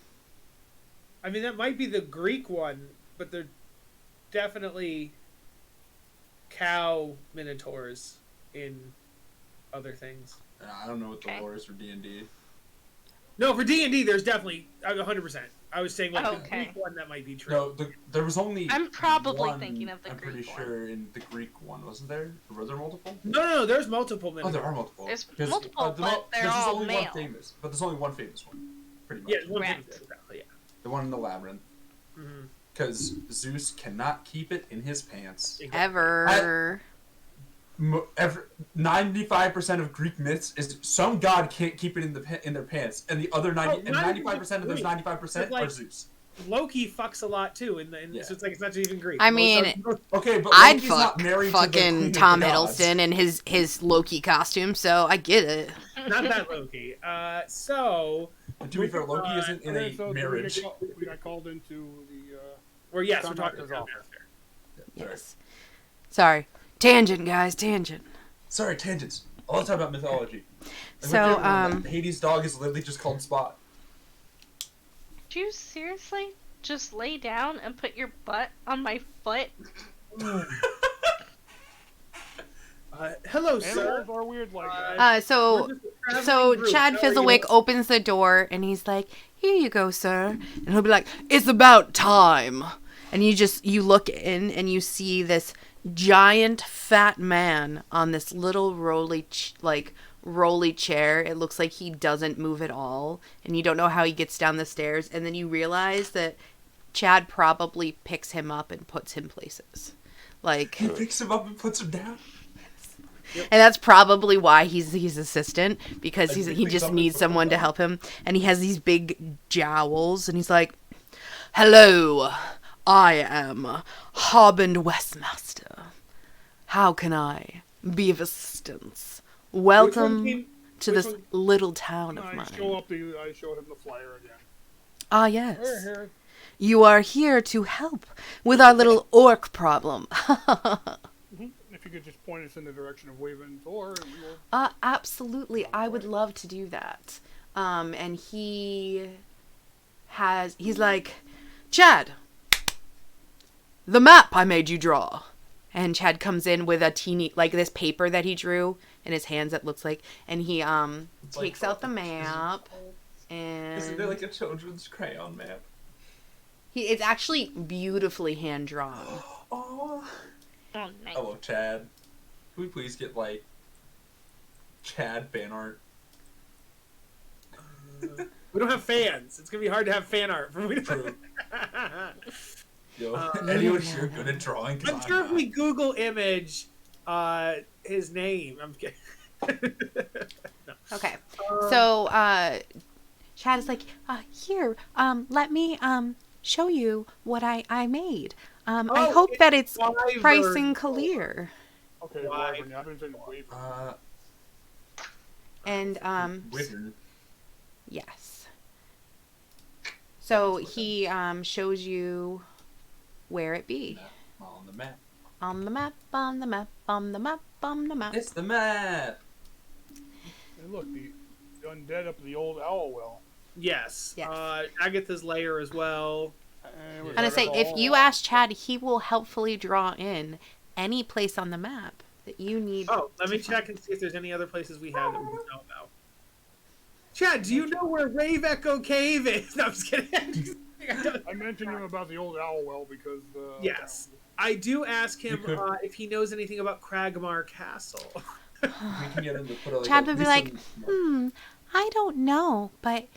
I mean, that might be the Greek one, but they're definitely cow minotaurs in other things. I don't know what the lore is for D&D. No, for D&D, there's definitely 100%. I was saying the Greek one that might be true. No, there was only. I'm probably one, thinking of the Greek one. I'm pretty sure in the Greek one, wasn't there? Or were there multiple? No, there's multiple minotaurs. Oh, there are multiple. There's multiple, but they're all only male. One famous, but there's only one famous one, pretty much. Yeah, one famous, exactly. Yeah. The one in the labyrinth. Because Zeus cannot keep it in his pants. Ever. 95% of Greek myths is some god can't keep it in their pants, and the other 95% of those 95% are Zeus. Loki fucks a lot too, so it's like it's not even Greek. I mean, okay, but I'd Loki's fuck not married to the fucking Queen Tom of the Gods. Hiddleston in his Loki costume, so I get it. Not that Loki. So. But to be fair, Loki isn't in a marriage. We got called into the. We're talking about Yes. Sorry. Tangent, guys. Tangent. Sorry, tangents. I want to talk about mythology. So, Hades' dog is literally just called Spot. Do you seriously just lay down and put your butt on my foot? Hello, sir. Animals are weird like that. So Chad Fizzlewick opens the door and he's like, "Here you go, sir." And he'll be like, "It's about time." And you look in and you see this giant fat man on this little rolly chair. It looks like he doesn't move at all, and you don't know how he gets down the stairs. And then you realize that Chad probably picks him up and puts him places. Like, he picks him up and puts him down. Yep. And that's probably why he's assistant, because he just needs someone to help him. And he has these big jowls, and he's like, "Hello, I am Harbin Westmaster. How can I be of assistance? Welcome to this little town of mine." I showed him the flyer again. Ah, yes. Here. You are here to help with our little orc problem. If you could just point us in the direction of Waven's door. Absolutely. I would love to do that. And he's like, "Chad, the map I made you draw." And Chad comes in with a teeny, like this paper that he drew in his hands that looks like, and he takes out the map. And isn't there like a children's crayon map? It's actually beautifully hand drawn. Oh. Oh, nice. Hello, Chad. Can we please get, like, Chad fan art? We don't have fans. It's going to be hard to have fan art. True. Yo, anyone here good at drawing? I'm sure if we Google image his name. I'm kidding. No. Okay. So, Chad is like, "Here, let me show you what I made. I hope that it's price and clear." Okay, Wyvern. I've been saying Wyvern. And Wyvern. yes. So he shows you where it be. On the map. On the map. On the map. On the map. On the map. It's the map. Hey, look, the undead up at the old owl well. Yes. Yes. Agatha's lair as well. I'm gonna say, if you ask Chad, he will helpfully draw in any place on the map that you need. Oh, let me check and see if there's any other places we have that we don't know about. Chad, do you know where Rave Echo Cave is? No, I'm just kidding. I mentioned him about the old owl well because. Yes, I do ask him if he knows anything about Cragmar Castle. We can get him to put Chad would be like, I don't know, but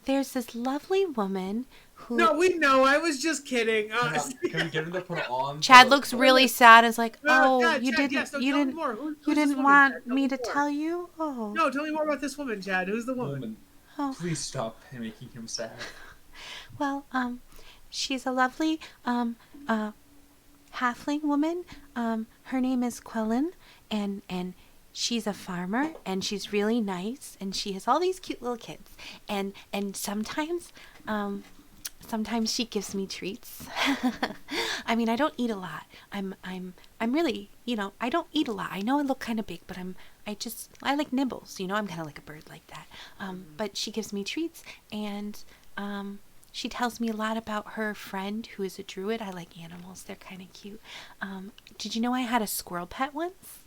there's this lovely woman who... No, we know. I was just kidding. Can we get him to put it on? Chad looks really sad and is like, Chad, you didn't woman, want Chad? me to tell you? Oh. No, tell me more about this woman, Chad. Who's the woman? Oh. Please stop making him sad. Well, she's a lovely halfling woman. Her name is Quellen, and she's a farmer, and she's really nice, and she has all these cute little kids, and sometimes she gives me treats. I mean, I don't eat a lot. I'm really, I don't eat a lot. I know I look kind of big, but I like nibbles. I'm kind of like a bird like that. But she gives me treats, and she tells me a lot about her friend who is a druid. I like animals. They're kind of cute. Did you know I had a squirrel pet once?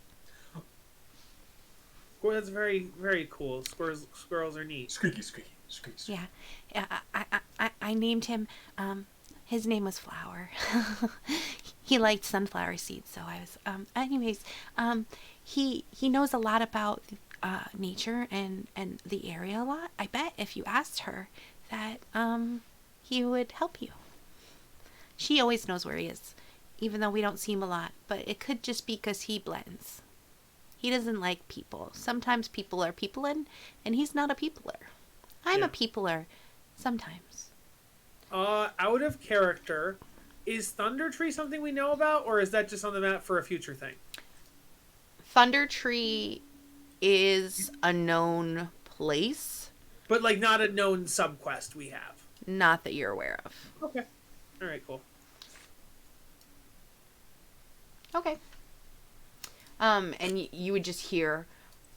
Well, that's very, very cool. Squirrels are neat. Squeaky. Yeah. I named him, his name was Flower. He liked sunflower seeds, so I was, anyways, he knows a lot about, nature and the area a lot. I bet if you asked her that, he would help you. She always knows where he is, even though we don't see him a lot, but it could just be because he blends. He doesn't like people. Sometimes people are peopling, and he's not a peopler. I'm a peopler sometimes. Out of character, is Thunder Tree something we know about, or is that just on the map for a future thing? Thunder Tree is a known place. But, like, not a known subquest we have. Not that you're aware of. Okay. Alright, cool. Okay. And you would just hear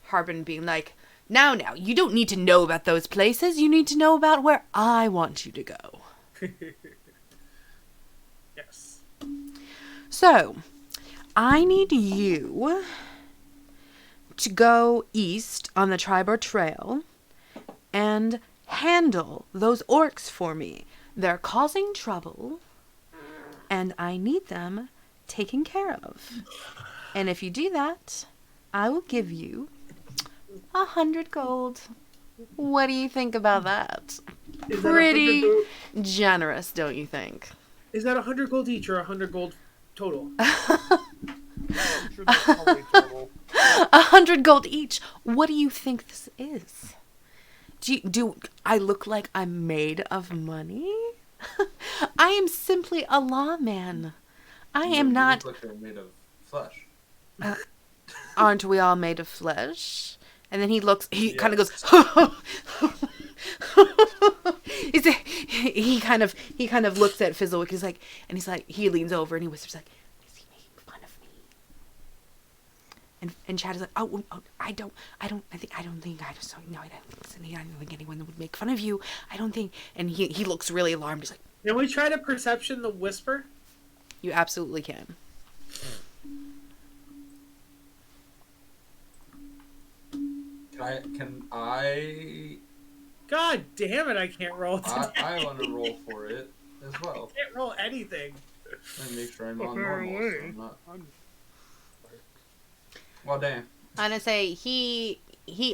Harbin being like, now, you don't need to know about those places. You need to know about where I want you to go. Yes. So, I need you to go east on the Tribor Trail and handle those orcs for me. They're causing trouble, and I need them taken care of. And if you do that, I will give you 100 gold. What do you think about that? Is that Pretty 100 generous, don't you think? Is that 100 gold each or 100 gold total? I'm sure that's probably total. 100 gold each. What do you think this is? Do I look like I'm made of money? I am simply a lawman. I am not. You look like they're made of flesh. Aren't we all made of flesh? And then he kind of goes. he kind of looks at Fizzlewick. He's like, he leans over and he whispers like, "Is he making fun of me?" And Chad is like, "Oh, I don't think anyone would make fun of you. I don't think." And he looks really alarmed. He's like, Can we try to perception the whisper? "You absolutely can." Can I? God damn it! I can't roll today. I want to roll for it as well. I can't roll anything. Let me make sure I'm on normal. So I'm not... Well, damn. I'm gonna say he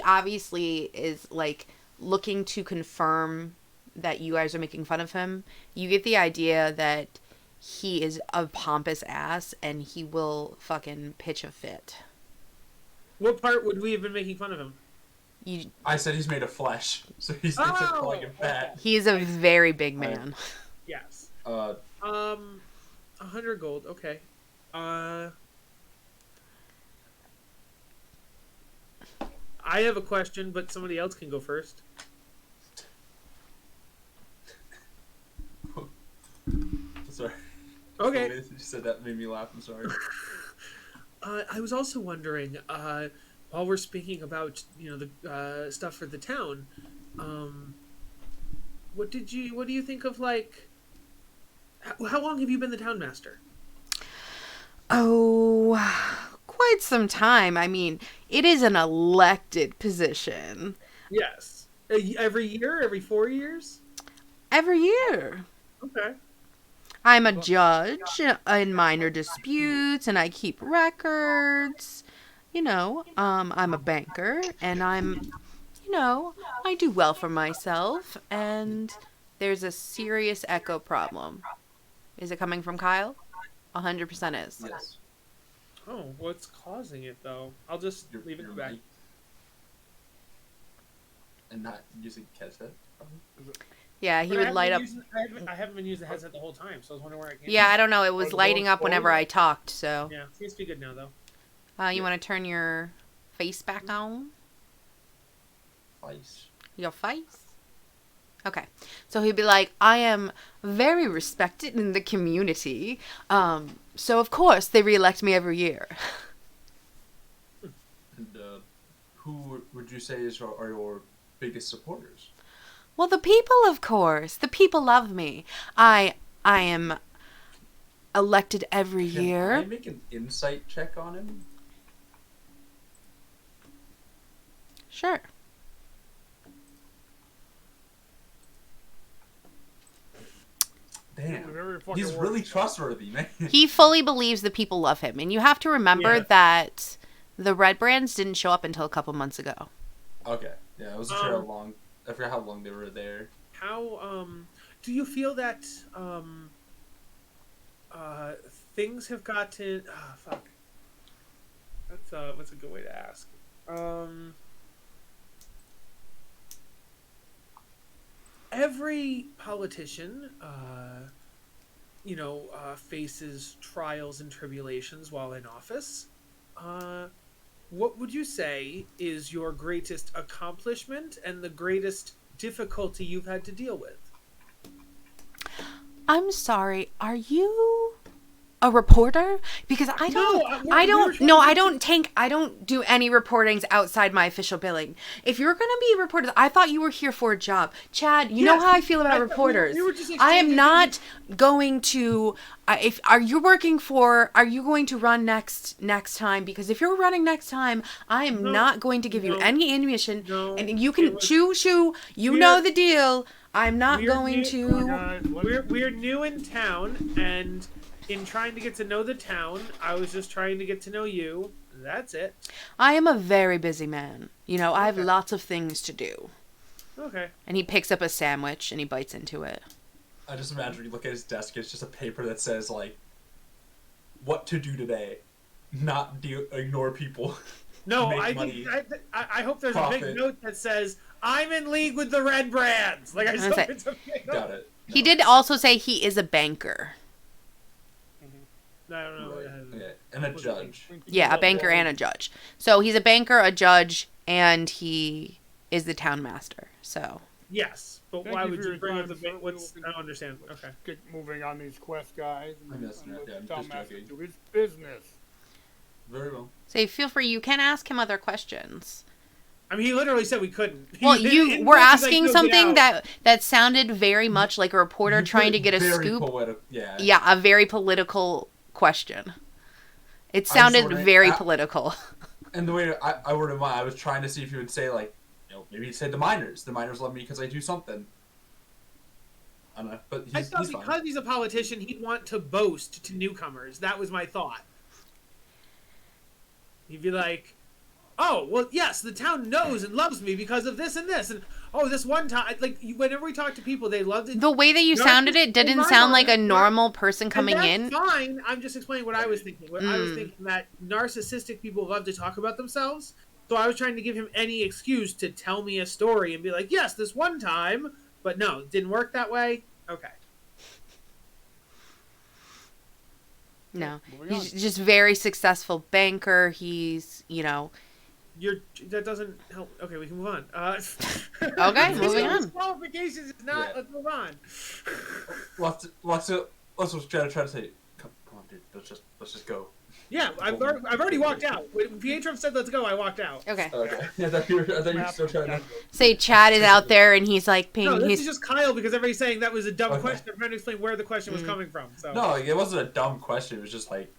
obviously is like looking to confirm that you guys are making fun of him. You get the idea that he is a pompous ass and he will fucking pitch a fit. What part would we have been making fun of him? I said he's made of flesh, so he's like a fat. He is a very big man. Yes. 100 gold. Okay. I have a question, but somebody else can go first. Sorry. Okay. You said that made me laugh. I'm sorry. I was also wondering, while we're speaking about the stuff for the town, what do you think of, like, how long have you been the town master? Oh, quite some time. I mean, it is an elected position. Yes. Every year? Every 4 years? Every year. Okay. I'm a judge in minor disputes, and I keep records. I'm a banker, and I do well for myself, and there's a serious echo problem. Is it coming from Kyle? 100% is. Yes. Oh, what's causing it, though? I'll just leave it back. And not using headset. Yeah, he would light up. I haven't been using the headset the whole time, so I was wondering where I came Yeah, I don't know. It was lighting up whenever I talked, so. Yeah, seems to be good now, though. You want to turn your face back on? Face. Your face? Okay. So he'd be like, I am very respected in the community. So, of course, they re-elect me every year. And who would you say are your biggest supporters? Well, the people, of course. The people love me. I am elected every year. Can I make an insight check on him? Sure. Damn. He's really trustworthy, man. He fully believes the people love him. And you have to remember that the Red Brands didn't show up until a couple months ago. Okay. Yeah, I wasn't sure how long. I forgot how long they were there. How do you feel that things have gotten? Oh, fuck. That's a good way to ask. every politician, faces trials and tribulations while in office. What would you say is your greatest accomplishment and the greatest difficulty you've had to deal with? I'm sorry. Are you a reporter? Because I don't do any reportings outside my official billing. If you're going to be reporters, I thought you were here for a job. Chad, you know how I feel about reporters. I am not going to are you going to run next time? Because if you're running next time, I am not going to give you any ammunition, and you can know the deal. I'm not going to. We're new in town, and in trying to get to know the town, I was just trying to get to know you. That's it. I am a very busy man. I have lots of things to do. Okay. And he picks up a sandwich and he bites into it. I just imagine when you look at his desk, it's just a paper that says, like, what to do today. Not ignore people. No, I hope there's a big note that says, I'm in league with the Red Brands. Like, I just hope it's a big note. Got it. No. He did also say he is a banker. I don't know. Right. Yeah. And a judge. Yeah, a banker and a judge. So he's a banker, a judge, and he is the town master. So. Yes, but why would you bring up the bank? I don't understand. Okay. Get moving on these quest guys. I'm just joking. Do his business. Very well. So feel free. You can ask him other questions. I mean, he literally said we couldn't. Well, you were asking something that sounded very much like a reporter trying to get a scoop. Yeah, a very political question. It sounded very political. And the way I worded mine, I was trying to see if you would say, like, maybe he'd say the miners. The miners love me because I do something. I don't know, but I thought because he's a politician, he'd want to boast to newcomers. That was my thought. He'd be like, oh, well, yes, the town knows and loves me because of this and this. And, oh, this one time, like, whenever we talk to people, they loved it. The way that you sounded it didn't sound like a normal person coming in. Fine. I'm just explaining what I was thinking. I was thinking that narcissistic people love to talk about themselves. So I was trying to give him any excuse to tell me a story and be like, yes, this one time. But no, it didn't work that way. Okay. No. He's just very successful banker. He's, that doesn't help. Okay, we can move on. Okay, moving on. Qualifications is not. Yeah. Let's move on. Let's just try to say, come on, dude. Let's just go. Yeah, I've already walked out. When Pietro said let's go, I walked out. Okay. Yeah, I thought you were still trying to. Say Chad is out there and he's like, no, this is just Kyle because everybody's saying that was a dumb question. I'm trying to explain where the question was coming from. So. No, it wasn't a dumb question. It was just like,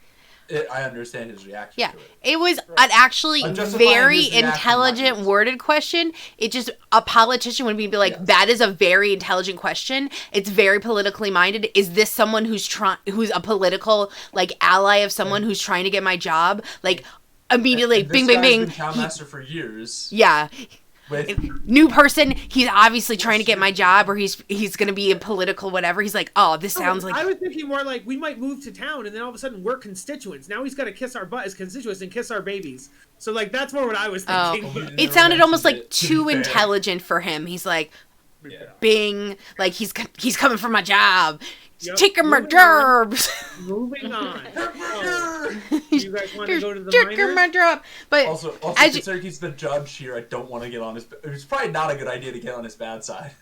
I understand his reaction to it. It was an actually very intelligent worded question. It just, a politician would be like, that is a very intelligent question. It's very politically minded. Is this someone who's a political, like, ally of someone who's trying to get my job? Like, immediately, bing, bing, bing. He's been town master for years. Yeah. New person, he's obviously trying to get my job, or he's going to be a political whatever. He's like, oh, this sounds like... I was thinking more like, we might move to town, and then all of a sudden we're constituents. Now he's got to kiss our butt as constituents and kiss our babies. So, like, that's more what I was thinking. Oh. It sounded almost like too intelligent for him. He's like, bing, like, he's coming for my job. Yep. Taking my jobs. Moving on. You guys want to go to the minors? My job. But also considering he's the judge here, I don't want to get on his... It's probably not a good idea to get on his bad side.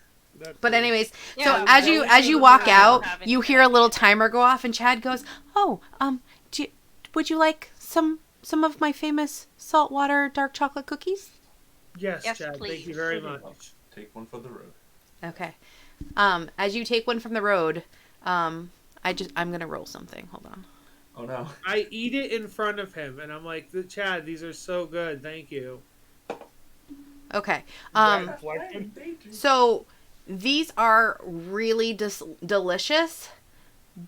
But anyways, so as you walk out, you hear a little timer go off, and Chad goes, "Oh, would you like some of my famous saltwater dark chocolate cookies?" Yes, Chad. Please. Thank you very much. Take one for the road. Okay. As you take one from the road, I'm gonna roll something. Hold on. Oh no. I eat it in front of him, and I'm like, Chad, these are so good. Thank you. Okay. So these are really delicious,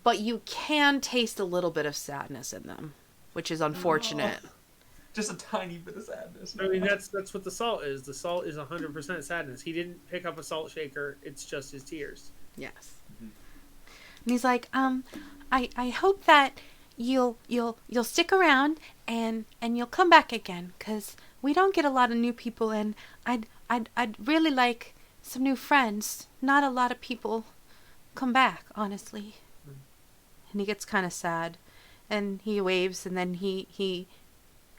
but you can taste a little bit of sadness in them, which is unfortunate. Oh, just a tiny bit of sadness. I mean, that's what the salt is. The salt is 100% sadness. He didn't pick up a salt shaker. It's just his tears. Yes. Mm-hmm. And he's like, I hope that you'll stick around and you'll come back again, 'cause we don't get a lot of new people, and I'd really like some new friends. Not a lot of people come back, honestly. And he gets kind of sad. And he waves, and then he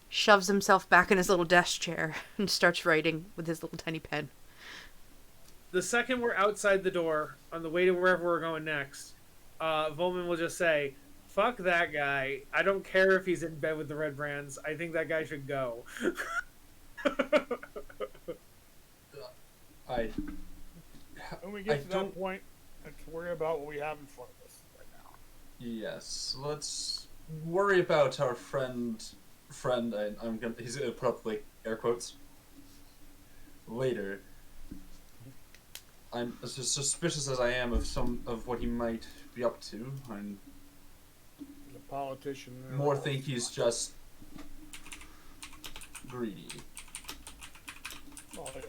shoves himself back in his little desk chair and starts writing with his little tiny pen. The second we're outside the door, on the way to wherever we're going next, Volman will just say, "Fuck that guy. I don't care if he's in bed with the Red Brands. I think that guy should go." When we get to that point, let's worry about what we have in front of us right now. Yes, let's worry about our friend. He's gonna put up like air quotes. Later. I'm as suspicious as I am of what he might be up to. I'm The politician. more think he's just greedy. Oh yeah.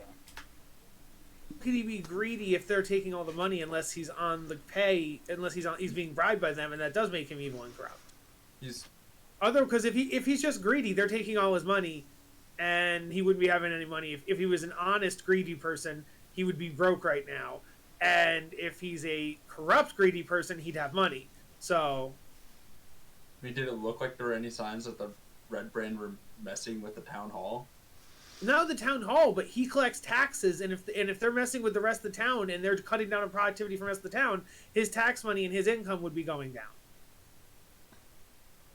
Could he be greedy if they're taking all the money unless he's on the pay, unless he's being bribed by them, and that does make him evil and corrupt. Because if he's just greedy, they're taking all his money, and he wouldn't be having any money. If he was an honest, greedy person, he would be broke right now. And if he's a corrupt, greedy person, he'd have money. So... Did it look like there were any signs that the Red Brand were messing with the town hall? Not the town hall, but he collects taxes, and if they're messing with the rest of the town and they're cutting down on productivity from the rest of the town, his tax money and his income would be going down.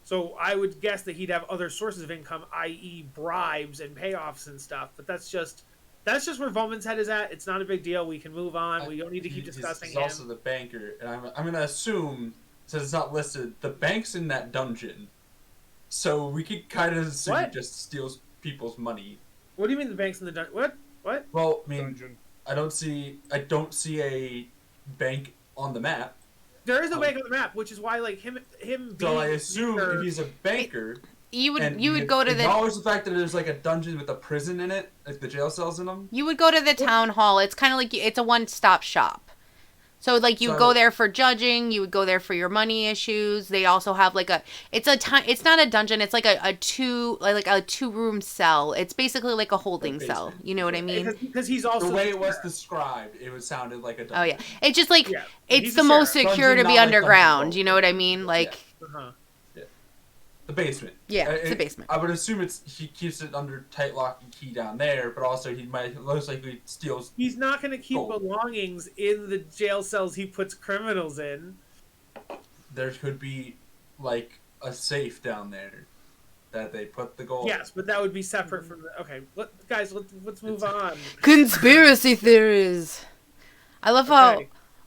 So I would guess that he'd have other sources of income, i.e. bribes and payoffs and stuff. But that's just where Volman's head is at. It's not a big deal. We can move on. We don't need to keep discussing him. He's also the banker, and I'm going to assume, since it's not listed, the bank's in that dungeon. So we could kind of assume he just steals people's money. What do you mean the bank's in the dungeon? What? Well, I mean, dungeon. I don't see a bank on the map. There is no bank on the map, which is why, like, him being... So I assume if he's a banker... You would go to the... Acknowledge the fact that there's, like, a dungeon with a prison in it, like the jail cells in them. You would go to the town hall. It's kind of like... It's a one-stop shop. So, like, you go there for judging. You would go there for your money issues. They also have, like, it's not a dungeon. It's like a two-room cell. It's basically like a holding cell. You know what I mean? Because he's also... The way it was described, it sounded like a dungeon. Oh, yeah. It's just, like, it's the most secure to be underground. You know what I mean? Like... Yeah. Uh-huh. The basement. Yeah, it's a basement. I would assume he keeps it under tight lock and key down there, but also he might most likely steals. He's not going to keep belongings in the jail cells he puts criminals in. There could be like a safe down there that they put the gold. Yes, but that would be separate from the... Okay, guys, let's move on. Conspiracy theories. I love how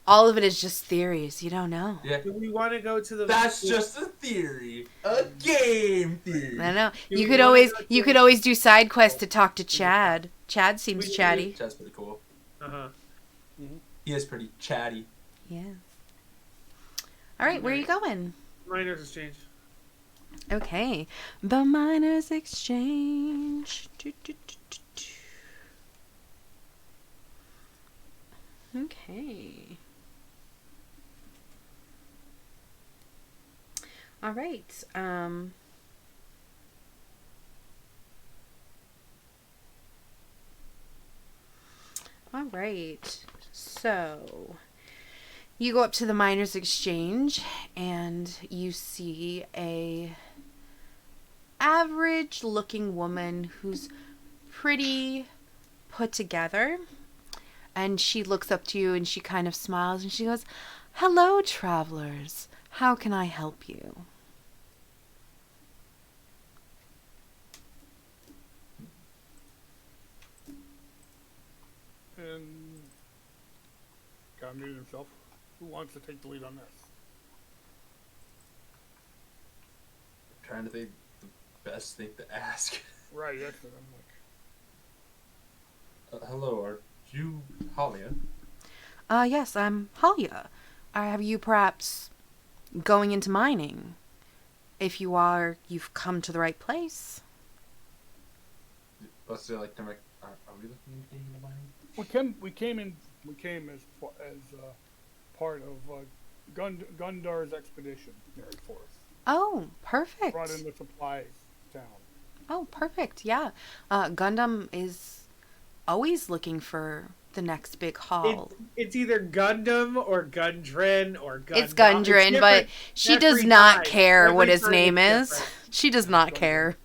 all of it is just theories. You don't know. Yeah. Do we want to go to the... That's just a theory. A game theory. I know. You could always do side quests to talk to Chad. Chad seems chatty. Chad's pretty cool. Uh-huh. Mm-hmm. He is pretty chatty. Yeah. All right, where are you going? Miners Exchange. Okay. The Miners Exchange. Okay. All right. All right. So you go up to the Miners Exchange and you see a average looking woman who's pretty put together, and she looks up to you and she kind of smiles and she goes, "Hello, travelers. How can I help you?" And got muted himself. Who wants to take the lead on this? I'm trying to think the best thing to ask. Right, that's what I'm like. Hello, are you Halia? Yes, I'm Halia. Have you perhaps going into mining? If you are, you've come to the right place. Let's say, like, are we looking into getting into mining? We came as part of Gundar's expedition there for us. Oh, perfect. Brought in the supplies to town. Oh, perfect. Yeah. Gundam is always looking for the next big haul. It's either Gundam or Gundren or Gundam. It's Gundren, but she does not care what his name is. She does not care.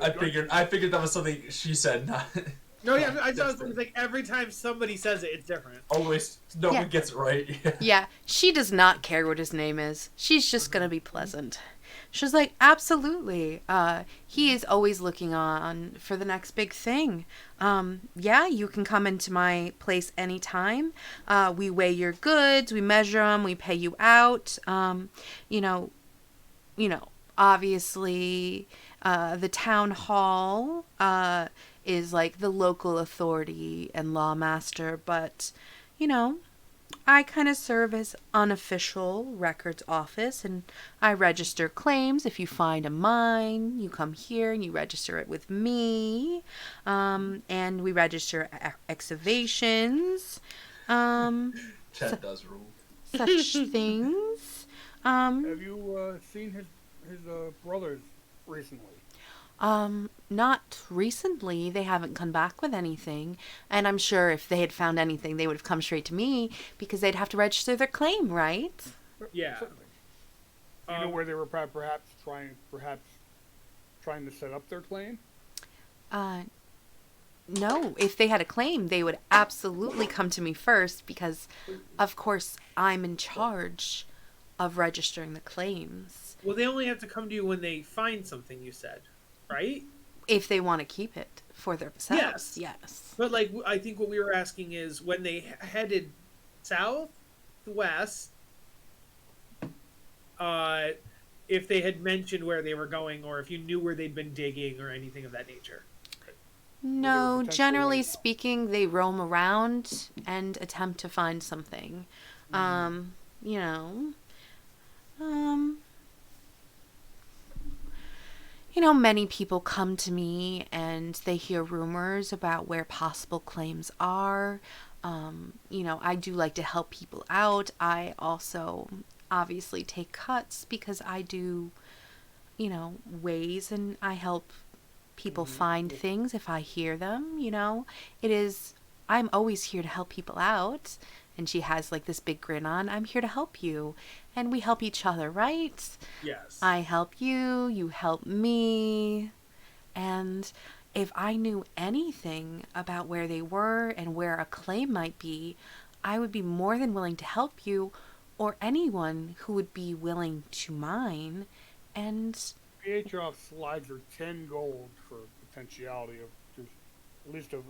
I figured that was something she said, not. No, yeah, I thought it was like every time somebody says it, it's different. Always, no one gets it right. Yeah, she does not care what his name is. She's just gonna be pleasant. She's like, absolutely. He is always looking on for the next big thing. Yeah, you can come into my place anytime. We weigh your goods, we measure them, we pay you out. You know, obviously, the town hall, is like the local authority and lawmaster, but, I kind of serve as unofficial records office, and I register claims. If you find a mine, you come here and you register it with me, and we register excavations, Chat does rule. such things. Have you seen his brothers recently? Not recently. They haven't come back with anything. And I'm sure if they had found anything, they would have come straight to me because they'd have to register their claim, right? Yeah. Certainly. Do you know where they were perhaps trying to set up their claim? No. If they had a claim, they would absolutely come to me first because, of course, I'm in charge of registering the claims. Well, they only have to come to you when they find something, you said, right? If they want to keep it for themselves, yes. But, like, I think what we were asking is when they headed southwest, if they had mentioned where they were going or if you knew where they'd been digging or anything of that nature. No, generally speaking, they roam around and attempt to find something. Many people come to me and they hear rumors about where possible claims are. I do like to help people out. I also obviously take cuts because I do, ways, and I help people find things if I hear them, I'm always here to help people out. And she has like this big grin on. I'm here to help you. And we help each other, right? Yes. I help you, you help me. And if I knew anything about where they were and where a claim might be, I would be more than willing to help you or anyone who would be willing to mine. And PHR slides are 10 gold for potentiality of just at least of.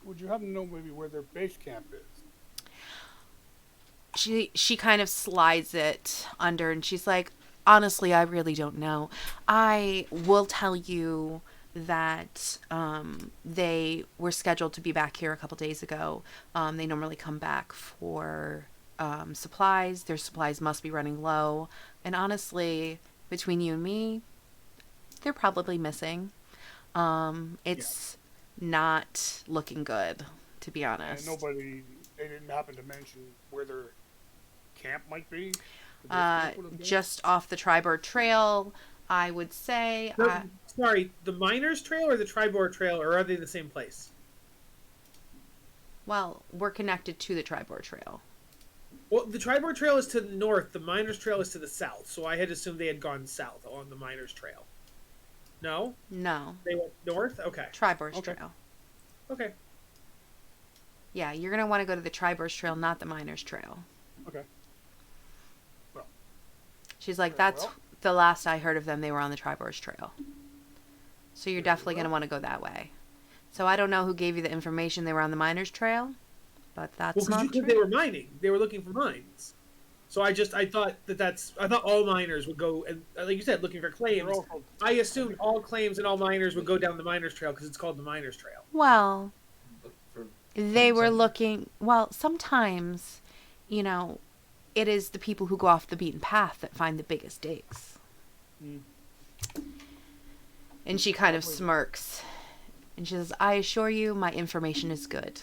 Would you happen to know maybe where their base camp is? She kind of slides it under and she's like, honestly, I really don't know. I will tell you that they were scheduled to be back here a couple days ago. They normally come back for supplies. Their supplies must be running low. And honestly, between you and me, they're probably missing. It's not looking good, to be honest. And they didn't happen to mention where their camp might be? Just off the Tribord Trail, I would say. Sorry, the Miners Trail or the Tribord Trail, or are they the same place? Well, we're connected to the Tribord Trail. Well, the Tribord Trail is to the north, the Miners Trail is to the south, so I had assumed they had gone south on the Miners Trail. No? No. They went north? Okay. Tribord Trail. Okay. Yeah, you're going to want to go to the Tribord Trail, not the Miners Trail. Okay. Well. She's like, that's the last I heard of them, they were on the Tribord Trail. So you're definitely going to want to go that way. So I don't know who gave you the information they were on the Miners Trail, but that's not true. They were mining. They were looking for mines. So I thought I thought all miners would go, and like you said, looking for claims. I assumed all claims and all miners would go down the Miners Trail because it's called the Miners Trail. Well, they were looking, sometimes, it is the people who go off the beaten path that find the biggest digs. And she kind of smirks. And she says, I assure you, my information is good.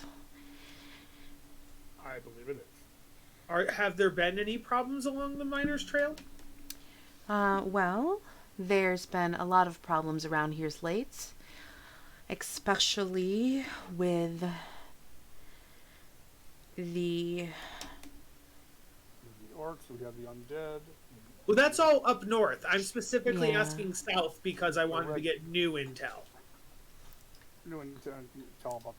I believe it is. Have there been any problems along the Miners Trail? Well, there's been a lot of problems around here late. Especially with the orcs, we have the undead. Well, that's all up north. I'm specifically Yeah. asking south because I wanted to get new intel. New intel about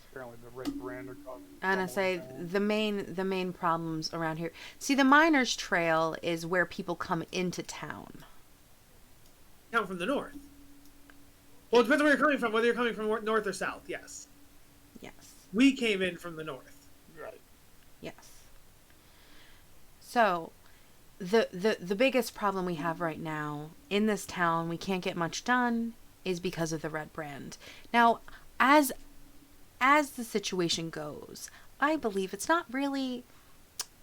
apparently the red brand are causing. and I trouble say in town. the main problems around here. See, the miners' trail is where people come into town. Come from the north. Well, it depends where you're coming from. Whether you're coming from north or south. Yes. Yes. We came in from the north. Right. Yes. So, the biggest problem we have right now in this town, we can't get much done, is because of the red brand. Now, as the situation goes, I believe it's not really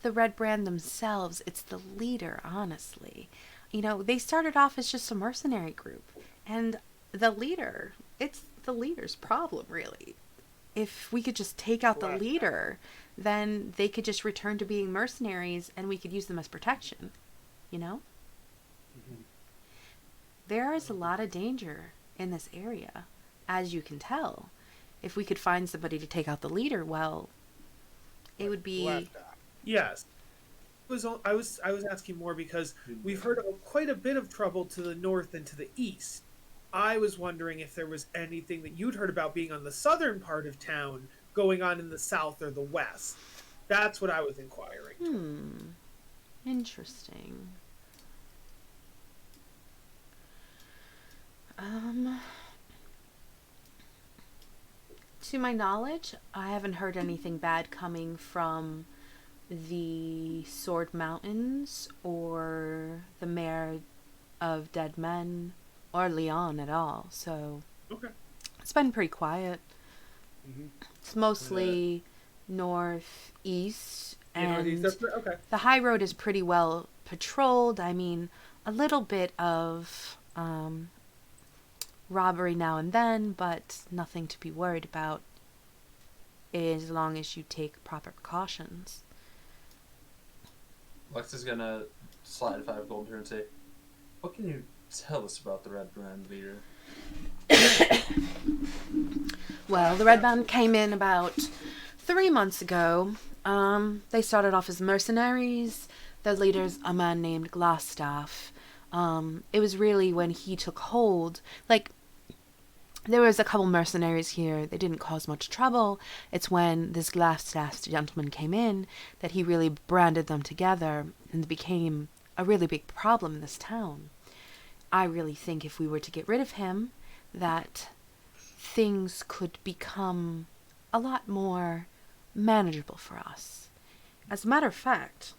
the red brand themselves, it's the leader, honestly. You know, they started off as just a mercenary group, and the leader, it's the leader's problem, really. If we could just take out the leader, then they could just return to being mercenaries and we could use them as protection, you know? Mm-hmm. There is a lot of danger in this area, as you can tell. If we could find somebody to take out the leader, well, it would be... Yes. I was asking more because we've heard of quite a bit of trouble to the north and to the east. I was wondering if there was anything that you'd heard about being on the southern part of town going on in the south or the west. That's what I was inquiring. Interesting. To my knowledge, I haven't heard anything bad coming from the Sword Mountains or the Mare of Dead Men or Leon at all. So Okay. It's been pretty quiet. Mm-hmm. It's mostly northeast, and Okay. the high road is pretty well patrolled. I mean, a little bit of robbery now and then, but nothing to be worried about as long as you take proper precautions. Lex is gonna slide 5 gold here and say, "What can you tell us about the Red Brand leader?" Well, the Red Band came in about 3 months ago. They started off as mercenaries. Their leader's a man named Glassstaff. It was really when he took hold, like, there was a couple mercenaries here. They didn't cause much trouble. It's when this Glassstaff gentleman came in that he really branded them together and became a really big problem in this town. I really think if we were to get rid of him, that things could become a lot more manageable for us. As a matter of fact,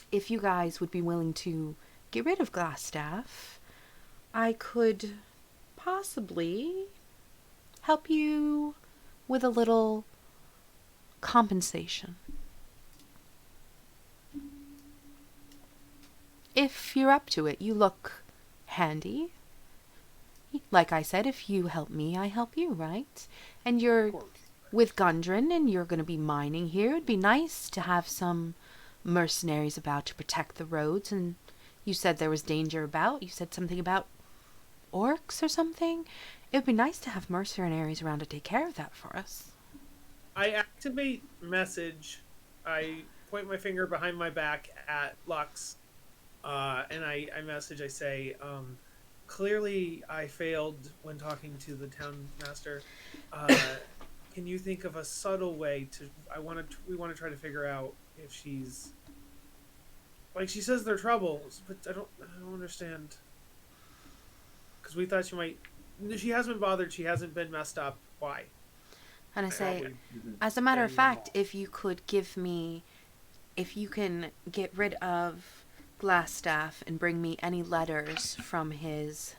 if you guys would be willing to get rid of Glassstaff, I could possibly help you with a little compensation. If you're up to it, you look handy. Like I said, if you help me, I help you, right? And you're with Gundren, and you're going to be mining here. It'd be nice to have some mercenaries about to protect the roads. And you said there was danger about. You said something about orcs or something. It would be nice to have mercenaries around to take care of that for us. I activate message. I point my finger behind my back at Lux, and I message. I say, clearly I failed when talking to the town master. Can you think of a subtle way to? We want to try to figure out if she's like she says there are troubles, but I don't understand. Because we thought she might. She hasn't been bothered. She hasn't been messed up. Why? And I say, as a matter of fact, if you can get rid of Glassstaff and bring me any letters from his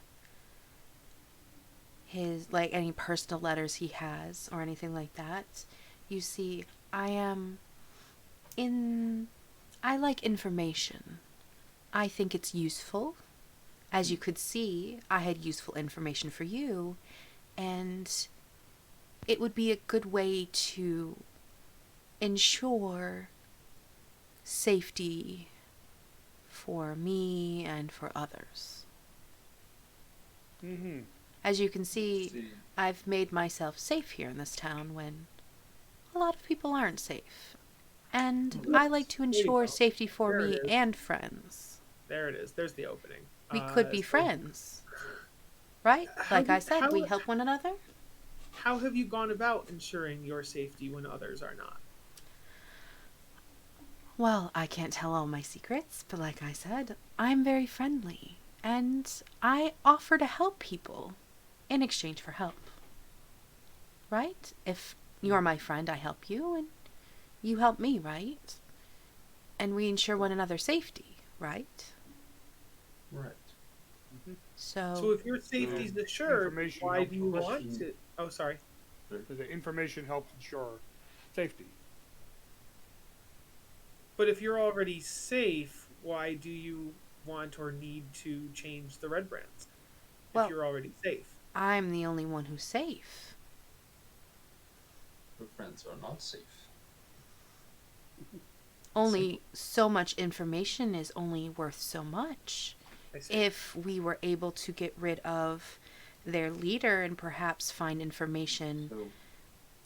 like any personal letters he has or anything like that, you see, I like information. I think it's useful. As you could see, I had useful information for you, and it would be a good way to ensure safety for me and for others. Mm-hmm. As you can see, I've made myself safe here in this town when a lot of people aren't safe. And Yes, I like to there you ensure go. safety for There it me is. and friends. There it is. There's the opening. We could be So friends, right? how Like I do- said, we help one another. how have you gone about ensuring your safety when others are not? Well, I can't tell all my secrets, but like I said, I'm very friendly. And I offer to help people in exchange for help. Right? If you're my friend, I help you, and you help me, right? And we ensure one another's safety, right? Right. So if your safety's assured, information why helps do you with want questions. to? Oh, sorry. The information helps ensure safety. But if you're already safe, why do you want or need to change the red brands? Well- If you're already safe. I'm the only one who's safe. Your friends are not safe. Only so much information is only worth so much. I see. If we were able to get rid of their leader and perhaps find information So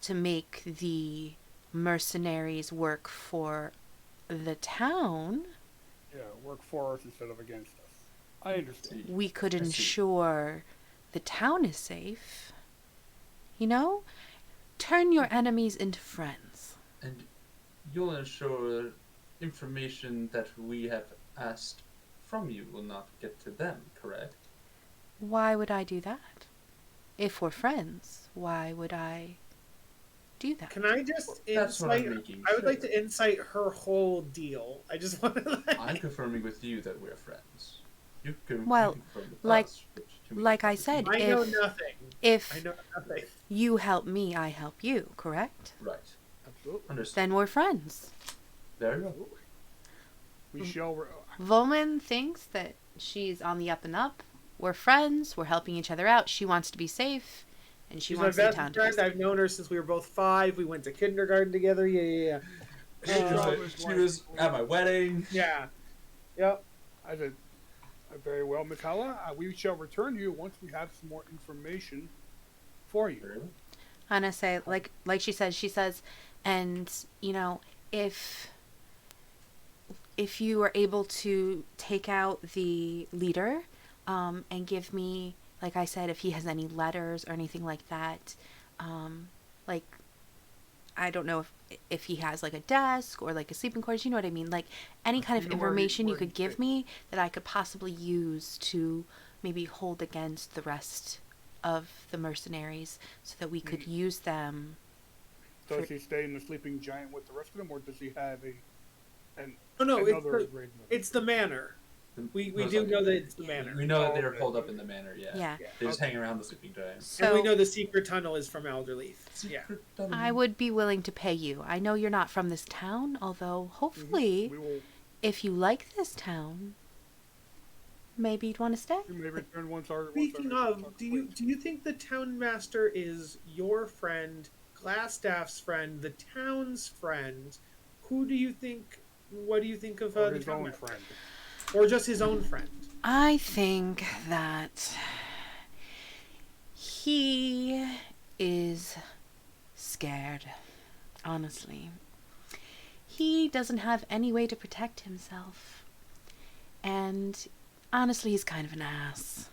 to make the mercenaries work for the town, Yeah, work for us instead of against us. I understand. we could I see. ensure the town is safe. You know? Turn your enemies into friends. and you'll ensure information that we have asked from you will not get to them, correct? Why would I do that? If we're friends, why would I do that? Can I just That's what I'm insight? making I would sure. like to insight her whole deal. I just want to. I'm confirming with you that we're friends. You can Well, you confirm with like- us, which can we like I confirm with said, you? I know if- nothing. I If know nothing. you help me, I help you, correct? Right. Absolutely. Understood. Then we're friends. Very well. Absolutely. We shall. Volman thinks that she's on the up and up. We're friends. We're helping each other out. She wants to be safe, and she She's my wants the best town to be friend. safe. I've known her since we were both 5. We went to kindergarten together. Yeah. She was at my wedding. Yeah. Yep. I said, very well, Miss Halla. We shall return to you once we have some more information for you. Very well. And I say, like she says, and you know, if you are able to take out the leader, and give me, like I said, if he has any letters or anything like that, like I don't know if he has like a desk or like a sleeping quarters, you know what I mean? Like any kind of You know where information you where could he's give safe. me that I could possibly use to maybe hold against the rest of the mercenaries so that we could use them. Does he stay in the sleeping giant with the rest of them, or does he have Oh no, another it's arrangement? it's the manor. We Most do likely. know that it's the Yeah. manor. We know that they were Okay. holed up in the manor, yeah. Yeah. They just hang around the sleeping giant. So And we know the secret tunnel is from Elderleaf. Yeah. I would be willing to pay you. I know you're not from this town, although hopefully, We will. if you like this town, maybe you'd want to stay. We may return once our. Speaking of, do you think the town master is your friend, Glassstaff's friend, the town's friend? Who do you think? What do you think of or the his town own master? friend? Or just his own friend? I think that he is scared, honestly. He doesn't have any way to protect himself. And honestly, he's kind of an ass.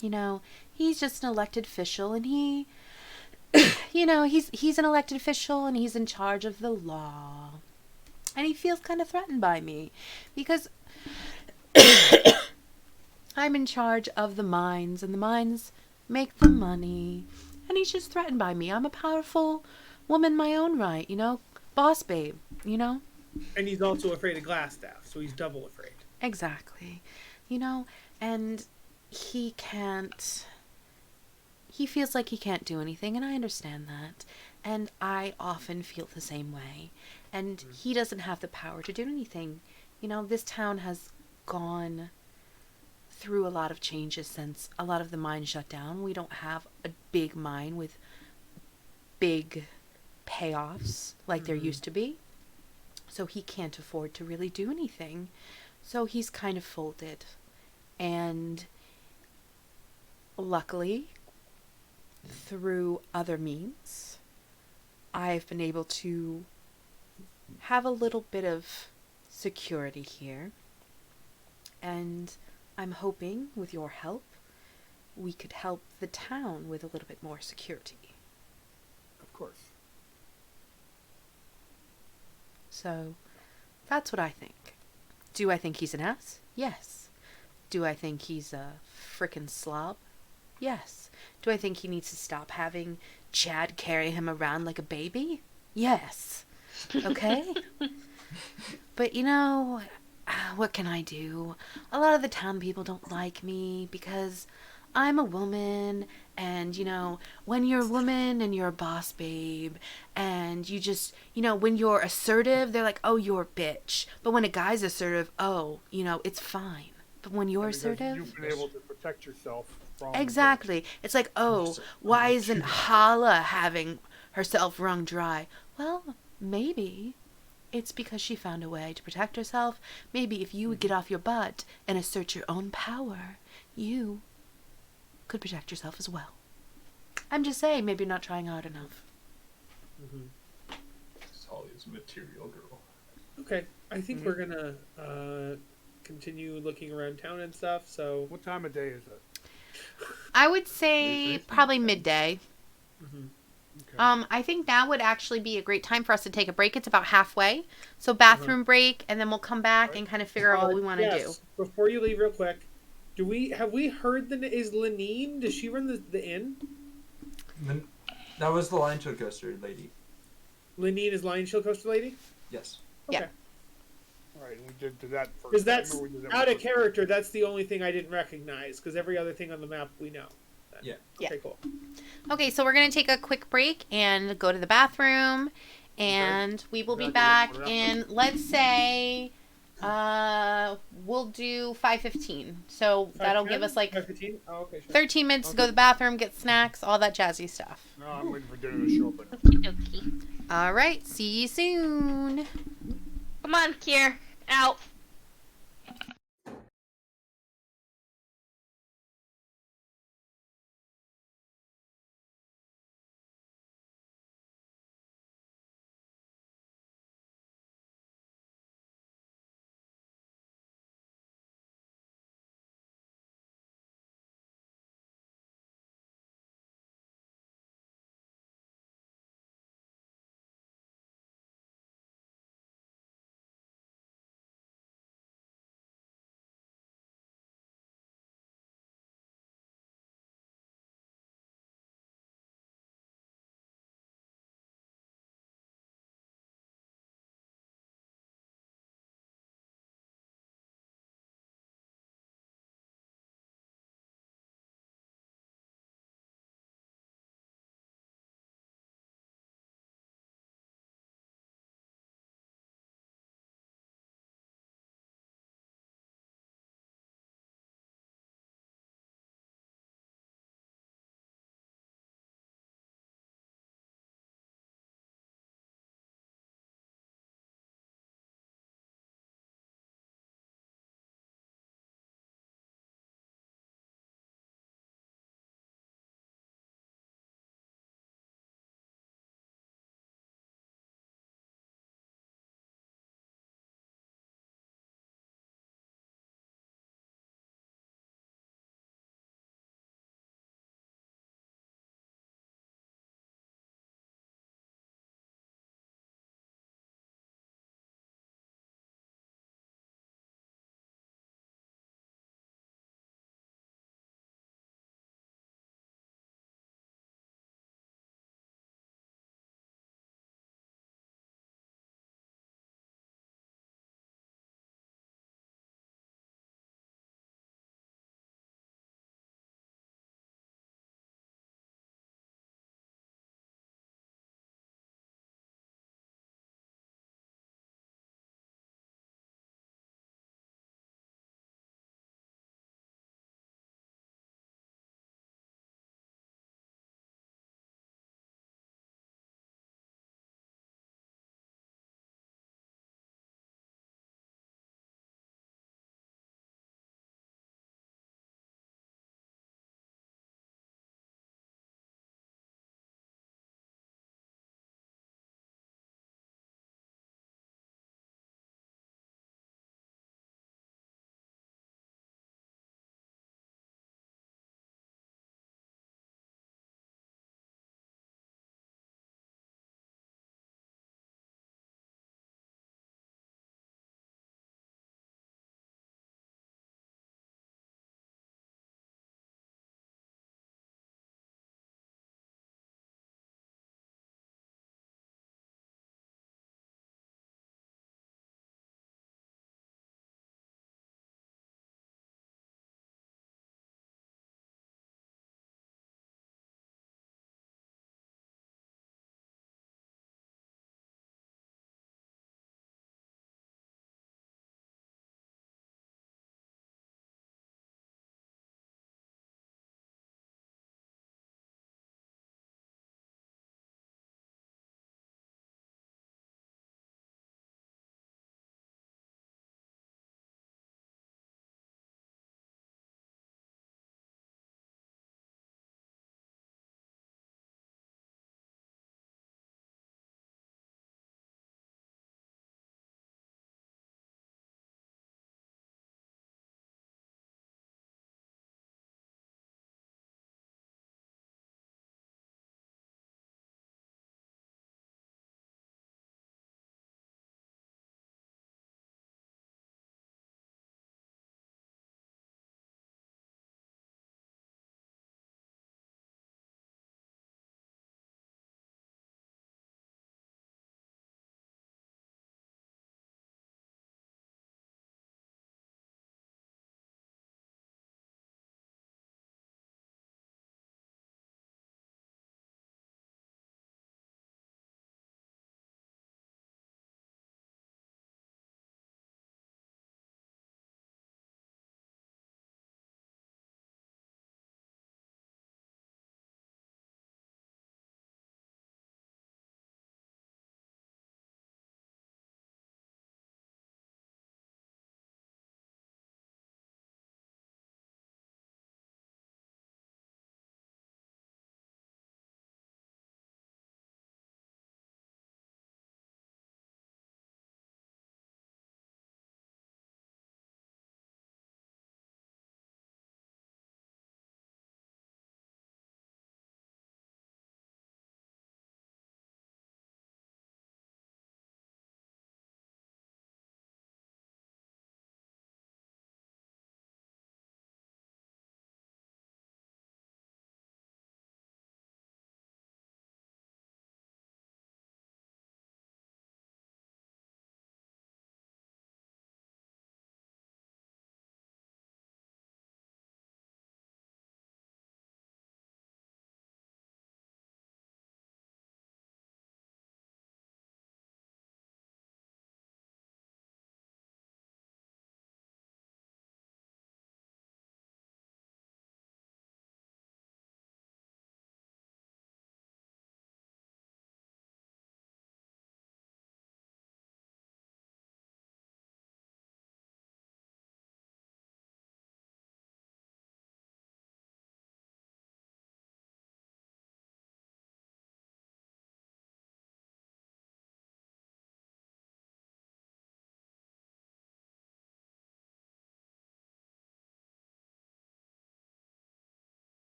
You know, he's just an elected official, and he, you know, he's an elected official, and he's in charge of the law. And he feels kind of threatened by me because I'm in charge of the mines, and the mines make the money. And he's just threatened by me. I'm a powerful woman in my own right, you know? Boss babe, you know? And he's also afraid of Glassstaff, so he's double afraid. Exactly. You know? And he can't... He feels like he can't do anything, and I understand that. And I often feel the same way. And he doesn't have the power to do anything. You know, this town has gone through a lot of changes since a lot of the mines shut down. We don't have a big mine with big payoffs like there used to be. So he can't afford to really do anything. So he's kind of folded. And luckily, through other means, I've been able to have a little bit of security here. And I'm hoping, with your help, we could help the town with a little bit more security. Of course. So, that's what I think. Do I think he's an ass? Yes. Do I think he's a frickin' slob? Yes. Do I think he needs to stop having Chad carry him around like a baby? Yes. Okay? But what can I do? A lot of the town people don't like me because I'm a woman, and when you're a woman and you're a boss babe, and you just, when you're assertive, they're like, oh, you're a bitch. But when a guy's assertive, oh, it's fine. But when you're assertive, you've been able to protect yourself from exactly. It's like, oh, why isn't Hala having herself wrung dry? Well, maybe it's because she found a way to protect herself. Maybe if you would get off your butt and assert your own power, you could protect yourself as well. I'm just saying, maybe you're not trying hard enough. Holly's material girl. Okay, I think we're gonna continue looking around town and stuff. So, what time of day is it? I would say probably midday. Okay. I think that would actually be a great time for us to take a break. It's about halfway, so bathroom break, and then we'll come back and kind of figure out what we want to do. Before you leave, real quick, have we heard is Lenine? Does she run the inn? That was the Lion Shield Coaster lady. Lenine is Lion Shield Coaster lady? Yes. Okay. Yeah. All right, we did that first. Because that's out of character. That's the only thing I didn't recognize. Because every other thing on the map we know. Yeah. Okay, cool. Okay, so we're gonna take a quick break and go to the bathroom, and we will be back in, let's say, we'll do 5:15. So that'll give us like 5:15? Oh, okay, sure. 13 minutes to go to the bathroom, get snacks, all that jazzy stuff. No, I'm waiting for dinner to show up. Okie dokie. All right, see you soon. Come on, Kier. Out.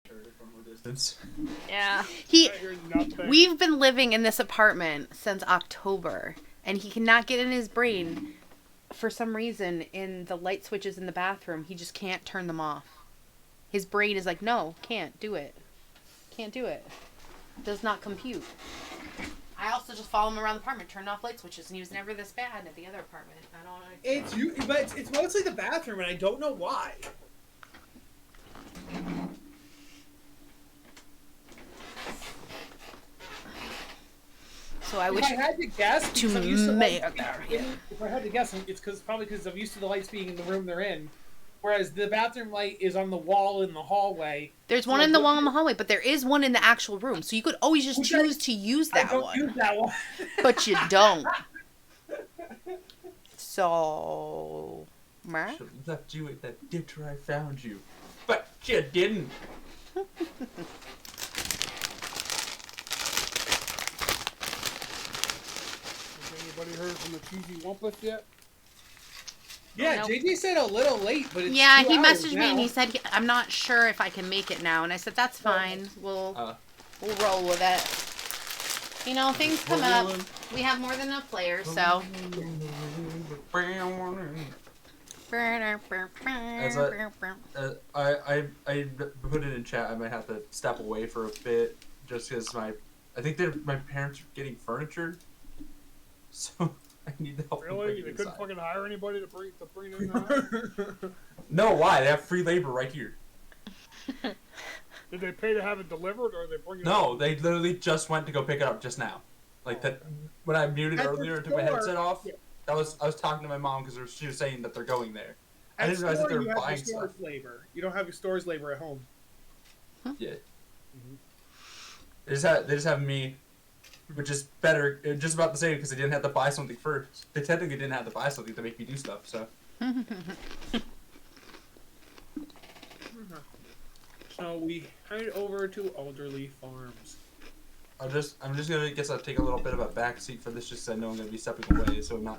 Heard it from a distance. Yeah. He, I hear nothing. we've been living in this apartment since October, and he cannot get in his brain, for some reason, in the light switches in the bathroom, he just can't turn them off. His brain is like, no, can't do it. Can't do it. Does not compute. I also just follow him around the apartment, turned off light switches, and he was never this bad at the other apartment. I don't know. But it's mostly the bathroom, and I don't know why. So I If wish I had to guess, to because I'm used to make lights being in, if I had to guess, it's probably because I'm used to the lights being in the room they're in, whereas the bathroom light is on the wall in the hallway. there's one in the wall in the hallway, but there is one in the actual room, so you could always just choose to use I that don't one. use that one. But you don't. So, Mar? Should have left you at that ditch where I found you. But you didn't. Has anybody heard from the cheesy Wumpus yet? Yeah, Nope. JJ said a little late, but it's Yeah, 2 he hours messaged me and now. he said, I'm not sure if I can make it now. And I said, that's fine. We'll roll with it. You know, things come up. We have more than enough players, so. I put it in chat. I might have to step away for a bit just because I think my parents are getting furniture, so I need to help. Really? They couldn't fucking hire anybody to bring in the house? No, why? They have free labor right here. Did they pay to have it delivered, or are they bringing it? No, they literally just went to go pick it up just now. Like that, when I muted At the earlier and took my store. headset off. Yeah. I was talking to my mom because she was saying that they're going there. I At didn't realize that store, they you were have buying your storage stuff. labor. You don't have your storage labor at home. Yeah. They just have me, which is better, just about the same because they didn't have to buy something first. They technically didn't have to buy something to make me do stuff. So So we head over to Alderley Farms. I'm just gonna I'll take a little bit of a back seat for this, just so I know I'm gonna be stepping away, so I'm not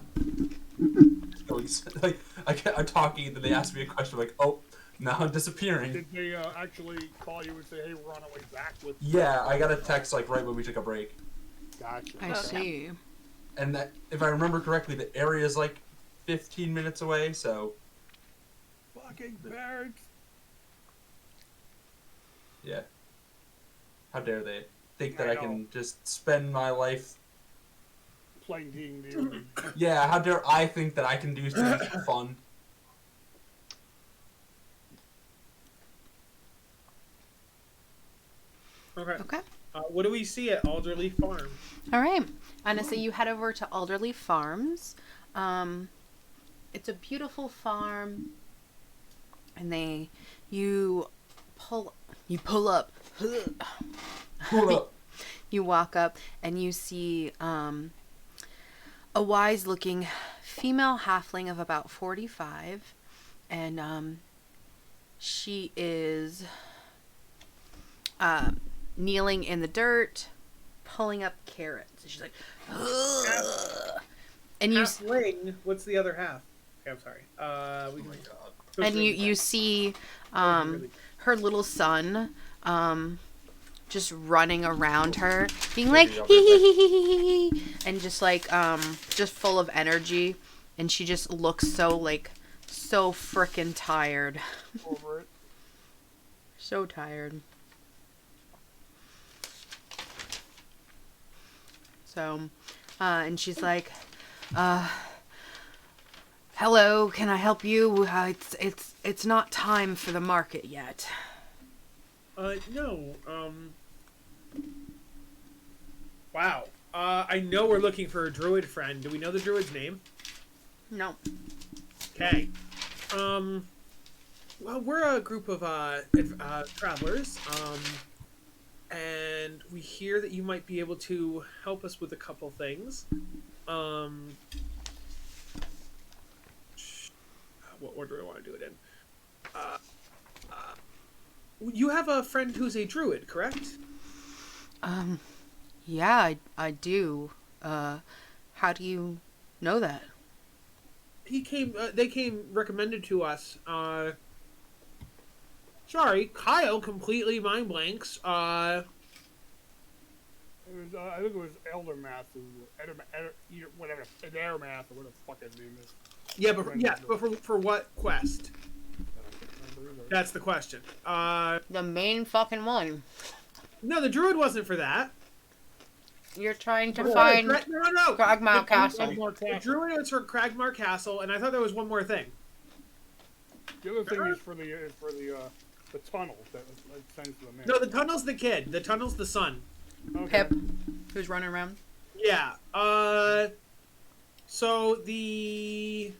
going like I'm talking and then they ask me a question like, oh, now I'm disappearing. Did they actually call you and say, hey, we're on our way back with... Yeah, I got a text like right when we took a break. Gotcha. I see. And that, if I remember correctly, the area is like 15 minutes away, so Fucking birds. yeah. How dare they think that I I know. can just spend my life? Playing D&D. Yeah, how dare I think that I can do things for fun? Okay. Okay. What do we see at Alderley Farm? All right. Honestly, you head over to Alderley Farms. It's a beautiful farm, and you pull up. Hold up. You walk up and you see a wise-looking female halfling of about 45, and she is kneeling in the dirt, pulling up carrots. She's like, ugh. And you Halfling. What's the other half? Okay, I'm sorry. We can and you see her little son just running around her, being like hee hee hee hee hee hee, and just like just full of energy, and she just looks so frickin' tired. Over it. So tired. So and she's like, hello, can I help you? It's not time for the market yet. No. Wow. I know we're looking for a druid friend. Do we know the druid's name? No. Okay. Well, we're a group of travelers. And we hear that you might be able to help us with a couple things. What order do I want to do it in? You have a friend who's a druid, correct? Yeah, I do. How do you know that? They came recommended to us. Sorry, Kyle completely mind blanks. It was, I think it was Eldermath whatever, Edermath or whatever the fuck his name is. Yeah, but for what quest? That's the question. The main fucking one. No, the druid wasn't for that. You're trying to find No. Cragmire Castle. The druid was for Cragmire Castle, and I thought there was one more thing. The other thing is for the tunnels that sends to the man. No, the tunnel's the kid. The tunnel's the son. Okay. Pip, who's running around. Yeah. So the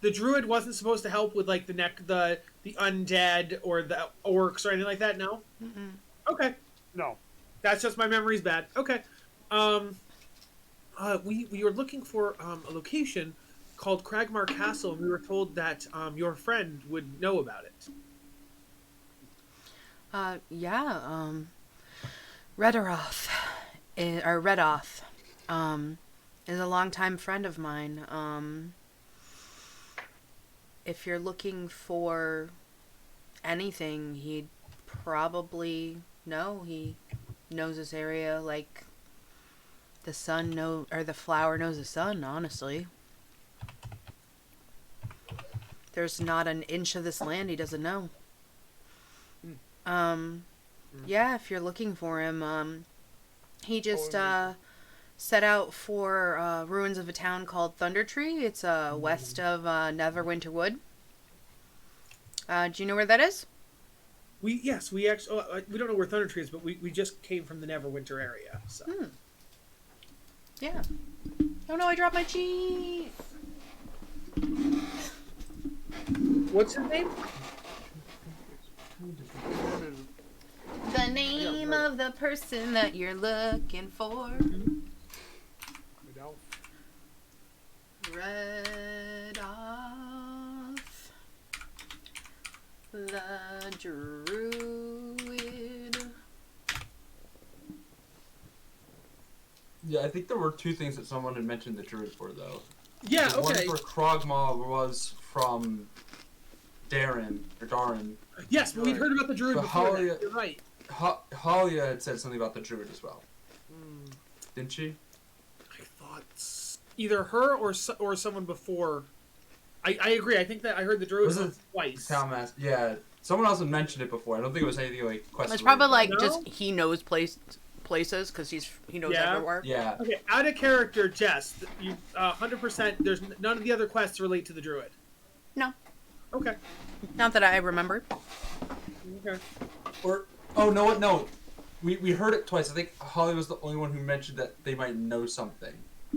druid wasn't supposed to help with like the undead or the orcs or anything like that. No. Mm-mm. Okay. No. That's just my memory's bad. Okay. We were looking for a location called Cragmire Castle, and we were told that your friend would know about it. Redaroth, is a longtime friend of mine. If you're looking for anything, he'd probably know. He knows this area like the flower knows the sun, honestly. There's not an inch of this land he doesn't know. Yeah, if you're looking for him, he just set out for ruins of a town called Thundertree. It's west of Neverwinter Wood. Do you know where that is? We actually we don't know where Thundertree is, but we just came from the Neverwinter area. So. Yeah. Oh no, I dropped my cheese. What's his name? The name of the person that you're looking for. Read off the druid. Yeah, I think there were two things that someone had mentioned the druid for, though. Yeah, the okay. One for Krogmaw was from Darren. Yes, but we'd heard about the druid before. Halia, You're right. Halia had said something about the druid as well. Didn't she? I thought either her or someone before. I agree. I think that I heard the druid twice. Town master. Yeah, someone else had mentioned it before. I don't think it was anything like quest. It's probably like just he knows places because he knows everywhere. Yeah. Okay, out of character, Jess. You 100%. There's none of the other quests relate to the druid. No. Okay. Not that I remember. Okay. No. We heard it twice. I think Holly was the only one who mentioned that they might know something.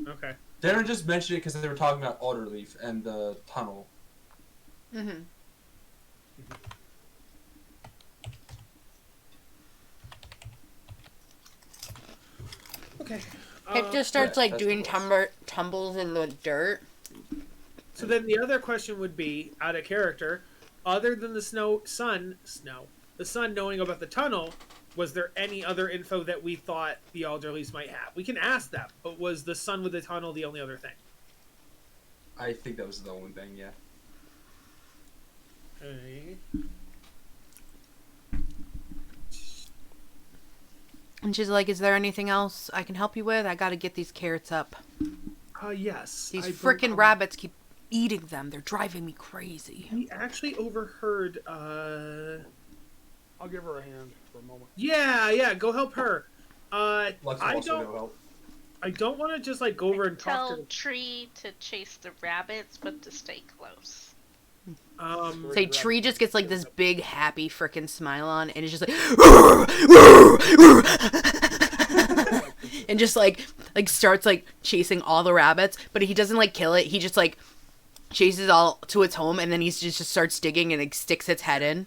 Okay. Darren just mentioned it because they were talking about Alderleaf and the tunnel. Mm-hmm. Okay. It just starts doing tumbles in the dirt. So then the other question would be, out of character, other than the sun knowing about the tunnel, was there any other info that we thought the Alderleafs might have? We can ask them, but was the sun with the tunnel the only other thing? I think that was the only thing, yeah. Okay. And she's like, is there anything else I can help you with? I gotta get these carrots up. Yes. These frickin' rabbits keep eating them. They're driving me crazy. We actually overheard, I'll give her a hand for a moment. Yeah, go help her. I don't want to just go over and talk to Tell Tree to chase the rabbits, but to stay close. Say Tree just gets this big happy frickin' smile on, and it's just and just starts chasing all the rabbits, but he doesn't kill it. He just chases all to its home, and then he just starts digging and sticks its head in.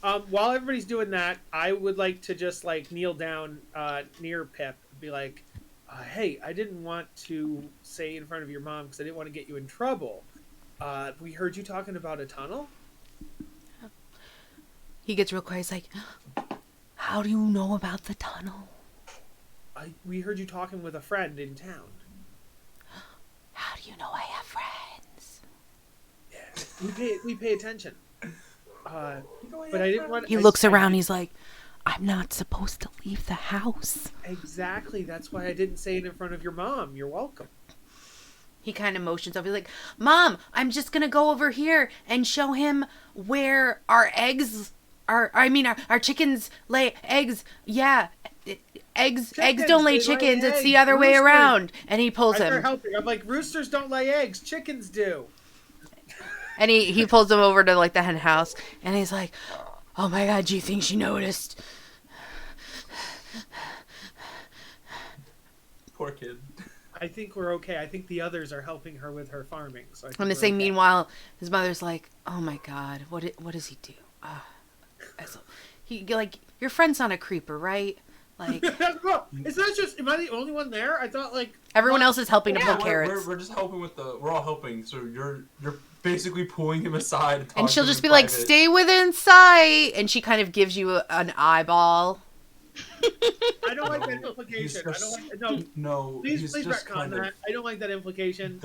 While everybody's doing that, I would like to just kneel down near Pip and be like, hey, I didn't want to say in front of your mom because I didn't want to get you in trouble. We heard you talking about a tunnel? He gets real quiet. He's like, how do you know about the tunnel? We heard you talking with a friend in town. How do you know I have friends? Yeah, we pay attention. But I didn't want. He looks around. He's like, I'm not supposed to leave the house. Exactly. That's why I didn't say it in front of your mom. You're welcome. He kind of motions over. He's like, Mom, I'm just going to go over here and show him where our eggs are. I mean, our chickens lay eggs. Yeah. Eggs don't lay chickens. It's the other way around. And he pulls him. Helping. I'm like, roosters don't lay eggs. Chickens do. And he pulls him over to like the hen house. And he's like, oh my God, do you think she noticed? Poor kid. I think we're okay. I think the others are helping her with her farming. So I'm saying, meanwhile, his mother's like, oh my God, what does he do? He like, your friend's not a creeper, right? Like, it's not just. Am I the only one there? I thought like everyone else is helping to pull carrots. We're just helping with we're all helping. So you're basically pulling him aside. And she'll just be like, stay within sight, and she kind of gives you an eyeball. I don't like that implication. I don't like. No. Please retcon that. I don't like that implication.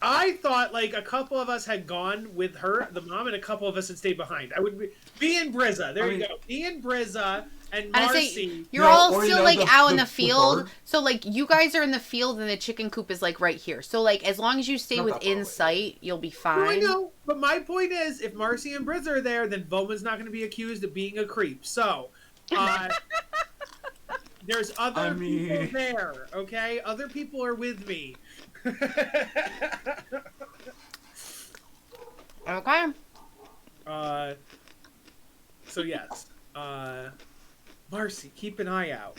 I thought like a couple of us had gone with her, the mom, and a couple of us had stayed behind. I would be and Brizza. There you go. Me and Brizza and Marcy. You're all still like out in the field. So like you guys are in the field and the chicken coop is like right here. So like as long as you stay within sight, you'll be fine. I know. But my point is, if Marcy and Brizza are there, then Bowman's not going to be accused of being a creep. So there's other people there, okay? Other people are with me. Okay. So yes. Marcy, keep an eye out.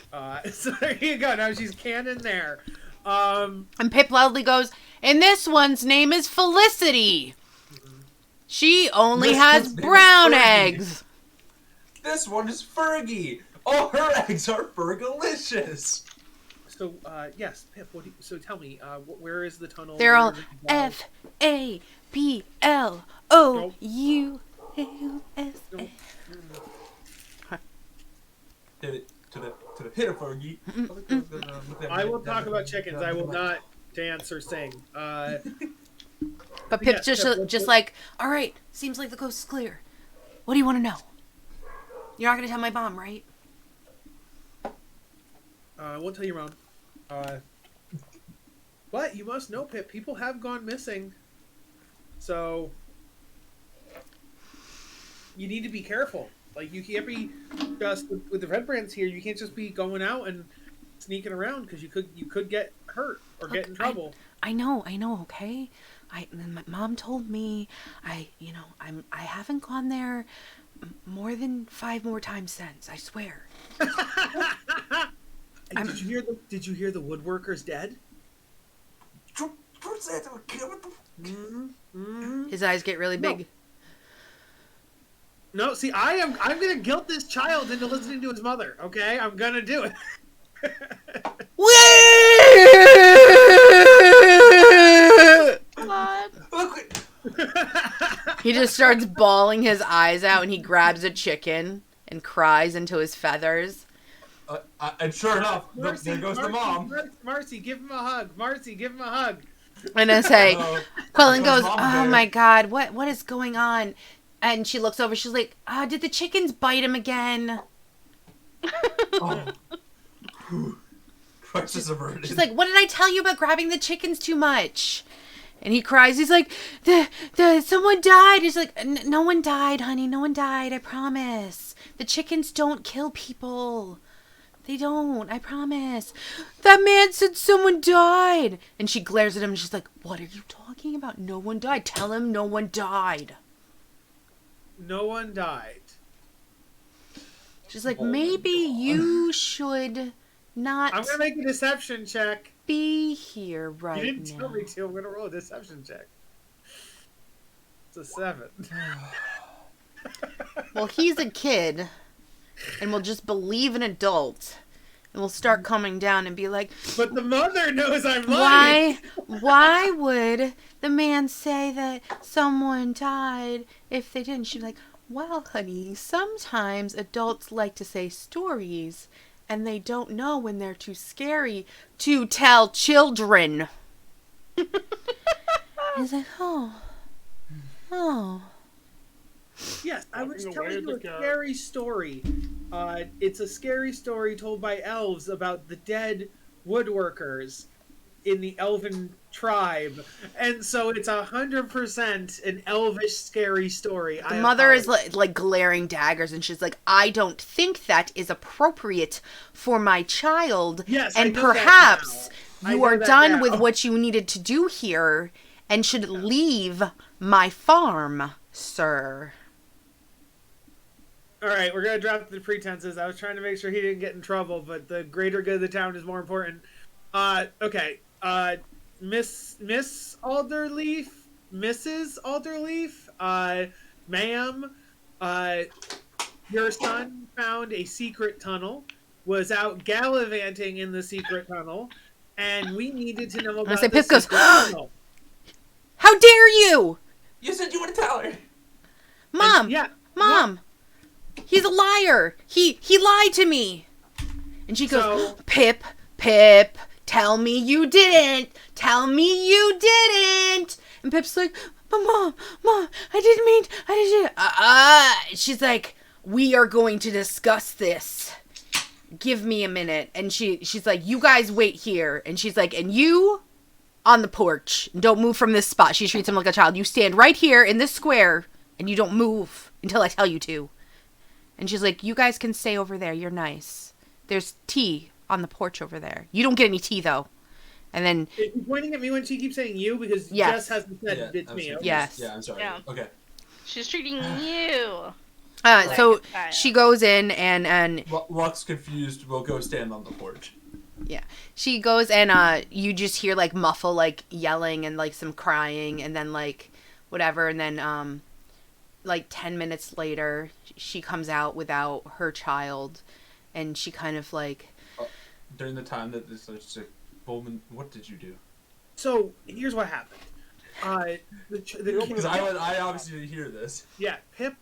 So there you go. Now she's canon there. And Pip loudly goes, and this one's name is Felicity. She only has brown eggs. This one is Fergie. All her eggs are Fergalicious. So, yes, Pip, so tell me, where is the tunnel? They're all FABLOUS. Hit it to the hit it, Fergie. I will talk about chickens. I will not dance or sing. But Pip's just like, all right, seems like the coast is clear. What do you want to know? You're not going to tell my mom, right? I won't tell your mom. But you must know, Pip, people have gone missing. So you need to be careful. Like, you can't be just with the red brands here. You can't just be going out and sneaking around because you could get hurt or get in trouble. I know. Okay. My mom told me. I haven't gone there more than 5 more times since. I swear. Did you hear the woodworker's dead? His eyes get really big. No, see, I'm gonna guilt this child into listening to his mother. Okay, I'm gonna do it. He just starts bawling his eyes out, and he grabs a chicken and cries into his feathers. And sure enough, there goes the mom. Marcy, give him a hug. Marcy, give him a hug. And I say, Quillen goes, oh my God, what is going on? And she looks over, she's like, did the chickens bite him again? Crisis averted. She's like, what did I tell you about grabbing the chickens too much? And he cries, he's like, someone died. He's like, no one died, honey, no one died, I promise. The chickens don't kill people. They don't, I promise. That man said someone died. And she glares at him and she's like, what are you talking about? No one died. Tell him no one died. No one died. She's like, maybe you should not. I'm going to make a deception check. Be here right now. You didn't tell me to. I'm going to roll a deception check. It's a 7. Well, he's a kid. And we'll just believe an adult. And we'll start coming down and be like, but the mother knows I'm lying. Why would the man say that someone died if they didn't? She'd be like, well, honey, sometimes adults like to say stories and they don't know when they're too scary to tell children. He's like, oh. Yes, I was Walking telling away you a the cat. scary story. It's a scary story told by elves about the dead woodworkers in the elven tribe, and so it's 100% an elvish scary story. The mother is like glaring daggers, and she's like, I don't think that is appropriate for my child. Yes, I and know that perhaps now. I you know are that done now. with what you needed to do here and should leave my farm, sir. All right, we're gonna drop the pretenses. I was trying to make sure he didn't get in trouble, but the greater good of the town is more important. Okay. Miss Alderleaf, Mrs. Alderleaf, ma'am, your son found a secret tunnel, was out gallivanting in the secret tunnel, and we needed to know about say the Pip goes, secret tunnel. How dare you? You said you want to tell her. Mom, Yeah, Mom, he's a liar. He lied to me. And she goes, So- Pip, tell me you didn't. Tell me you didn't. And Pip's like, but Mom, I didn't. She's like, we are going to discuss this. Give me a minute. And she's like, you guys wait here. And she's like, and you on the porch. Don't move from this spot. She treats him like a child. You stand right here in this square and you don't move until I tell you to. And she's like, you guys can stay over there. You're nice. There's tea on the porch over there. You don't get any tea, though. And then... Is she pointing at me when she keeps saying you? Because Yes. Jess hasn't said it's me. Okay. Yes. Yeah, I'm sorry. Yeah. Okay. She's treating you. So Like a child. she goes in and Lux confused. We'll go stand on the porch. yeah, she goes and you just hear like muffle like yelling and like some crying and then like whatever and then like 10 minutes later she comes out without her child and she kind of like During the time that this was like, Bowman, what did you do? So here's what happened. Because I obviously didn't hear this. Yeah, Pip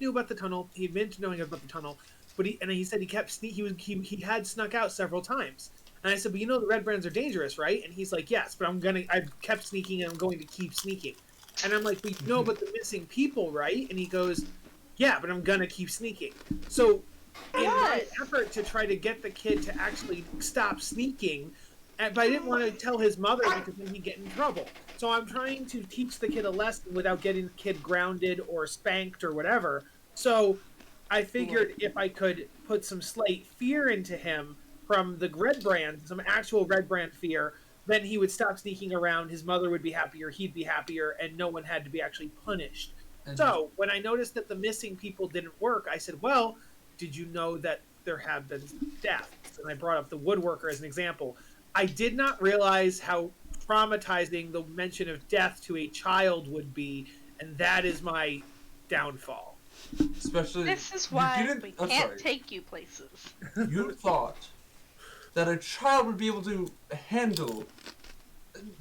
knew about the tunnel. He admitted to knowing about the tunnel, but he said he kept he had snuck out several times. And I said, but you know the red brands are dangerous, right? And he's like, yes, but I've kept sneaking and I'm going to keep sneaking. And I'm like, but you know about the missing people, right? And he goes, yeah, but I'm gonna keep sneaking. So in my effort to try to get the kid to actually stop sneaking, but I didn't want to tell his mother because then he'd get in trouble. So I'm trying to teach the kid a lesson without getting the kid grounded or spanked or whatever. So I figured if I could put some slight fear into him from the red brand, some actual red brand fear, then he would stop sneaking around, his mother would be happier, he'd be happier, and no one had to be actually punished. So when I noticed that the missing people didn't work, I said, well, did you know that there have been deaths? And I brought up the woodworker as an example. I did not realize how traumatizing the mention of death to a child would be, and that is my downfall. Especially, This is why we can't take you places. You thought that a child would be able to handle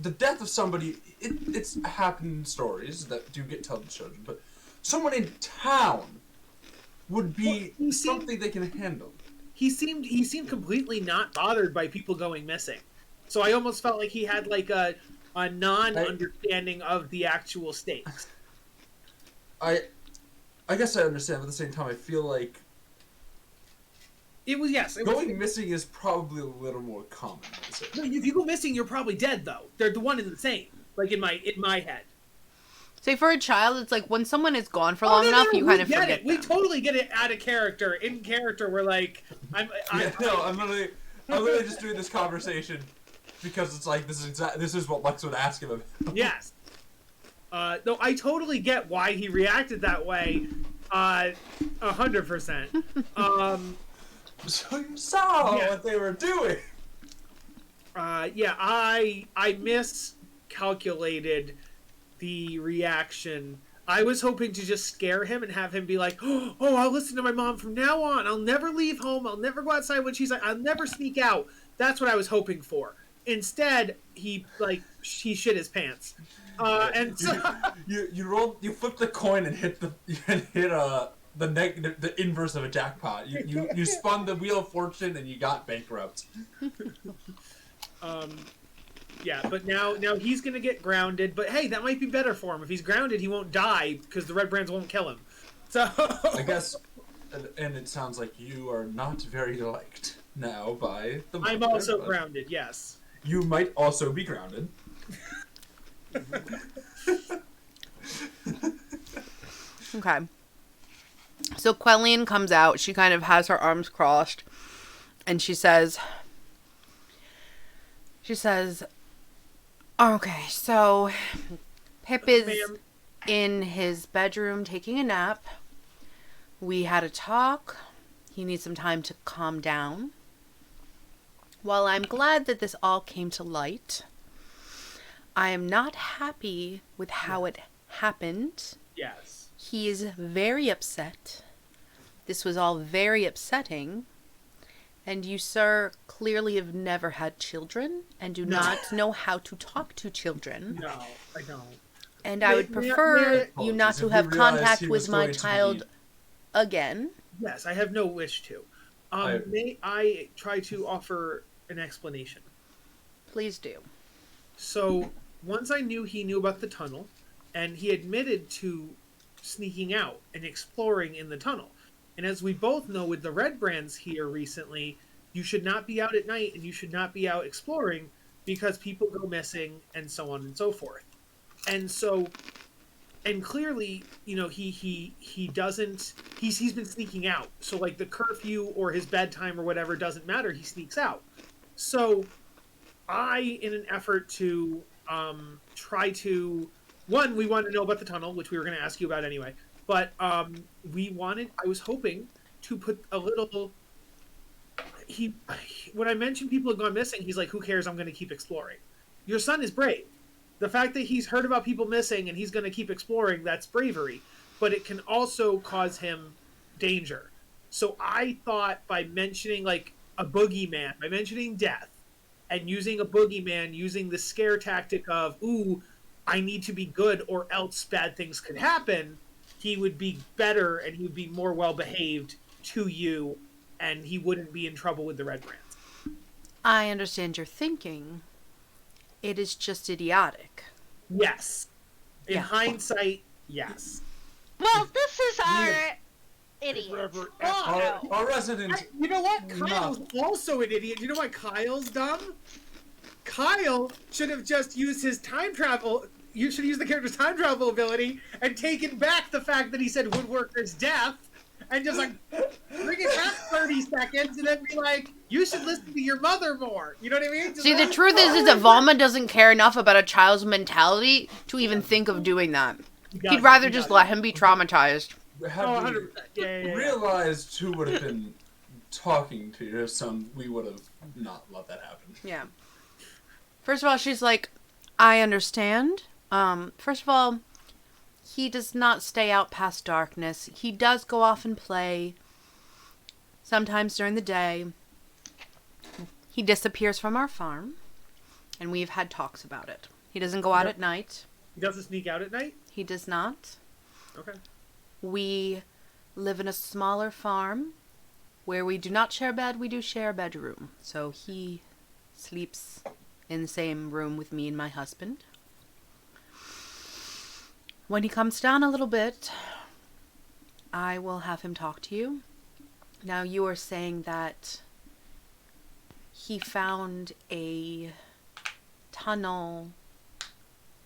the death of somebody. It's happened in stories that do get told to children, but someone in town would be something they can handle. He seemed completely not bothered by people going missing. So I almost felt like he had like a non-understanding of the actual stakes. I guess I understand, but at the same time, I feel like going missing is probably a little more common. No, if you go missing, you're probably dead though. They're the one and the same. Like in my head. say for a child it's like when someone is gone for long enough you kind of forget them. We totally get it out of character. In character we're like I'm literally just doing this conversation because it's like this is what Lex would ask him. Yes. No, I totally get why he reacted that way. 100%. So you saw what they were doing. Yeah, I miscalculated the reaction. I was hoping to just scare him and have him be like, "Oh, I'll listen to my mom from now on. I'll never leave home. I'll never go outside when she's like, I'll never sneak out." That's what I was hoping for. Instead, he shit his pants. And so you flipped the coin and hit the inverse of a jackpot. You spun the wheel of fortune and you got bankrupt. Yeah, but now he's gonna get grounded. But hey, that might be better for him. If he's grounded, he won't die because the Red Brands won't kill him. So I guess, and it sounds like you are not very liked now by the. I'm also grounded. Yes. You might also be grounded. Okay. So Quelline comes out. She kind of has her arms crossed. And she says, okay, so Pip is in his bedroom taking a nap. We had a talk. He needs some time to calm down. While I'm glad that this all came to light, I am not happy with how it happened. Yes. He is very upset. This was all very upsetting. And you, sir, clearly have never had children and do not know how to talk to children. No, I don't. And I would prefer you not to have contact with my child again. Yes, I have no wish to. May I try to offer an explanation? Please do. So, once I knew he knew about the tunnel, and he admitted to sneaking out and exploring in the tunnel. And as we both know with the Red Brands here recently, you should not be out at night and you should not be out exploring because people go missing and so on and so forth. And so, and clearly, you know, he doesn't, he's been sneaking out. So like the curfew or his bedtime or whatever doesn't matter. He sneaks out. So I, in an effort to try to, one, we wanted to know about the tunnel, which we were going to ask you about anyway. But I was hoping to put a little, when I mentioned people have gone missing, he's like, who cares? I'm going to keep exploring. Your son is brave. The fact that he's heard about people missing and he's going to keep exploring, that's bravery. But it can also cause him danger. So I thought by mentioning like a boogeyman, by mentioning death, and using a boogeyman, using the scare tactic of, ooh, I need to be good or else bad things could happen, he would be better and he would be more well-behaved to you and he wouldn't be in trouble with the Red Brands. I understand your thinking. It is just idiotic. Yes. In hindsight, yes. Well, this is our idiot. Our resident. You know what? Kyle's also an idiot. You know why Kyle's dumb? Kyle should have just used his time travel. You should use the character's time travel ability and taken back the fact that he said woodworker's death and just like bring it back 30 seconds and then be like, you should listen to your mother more. You know what I mean? See, the truth is that Valma doesn't care enough about a child's mentality to even think of doing that. He'd rather just let him be traumatized. Had we realized who would have been talking to your son, we would have not let that happen. Yeah. First of all, she's like, I understand. First of all, he does not stay out past darkness. He does go off and play. Sometimes during the day. He disappears from our farm. And we've had talks about it. He doesn't go out at night. He doesn't sneak out at night? He does not. Okay. We live in a smaller farm where we do not share a bed, we do share a bedroom. So he sleeps in the same room with me and my husband. When he comes down a little bit, I will have him talk to you. Now, you are saying that he found a tunnel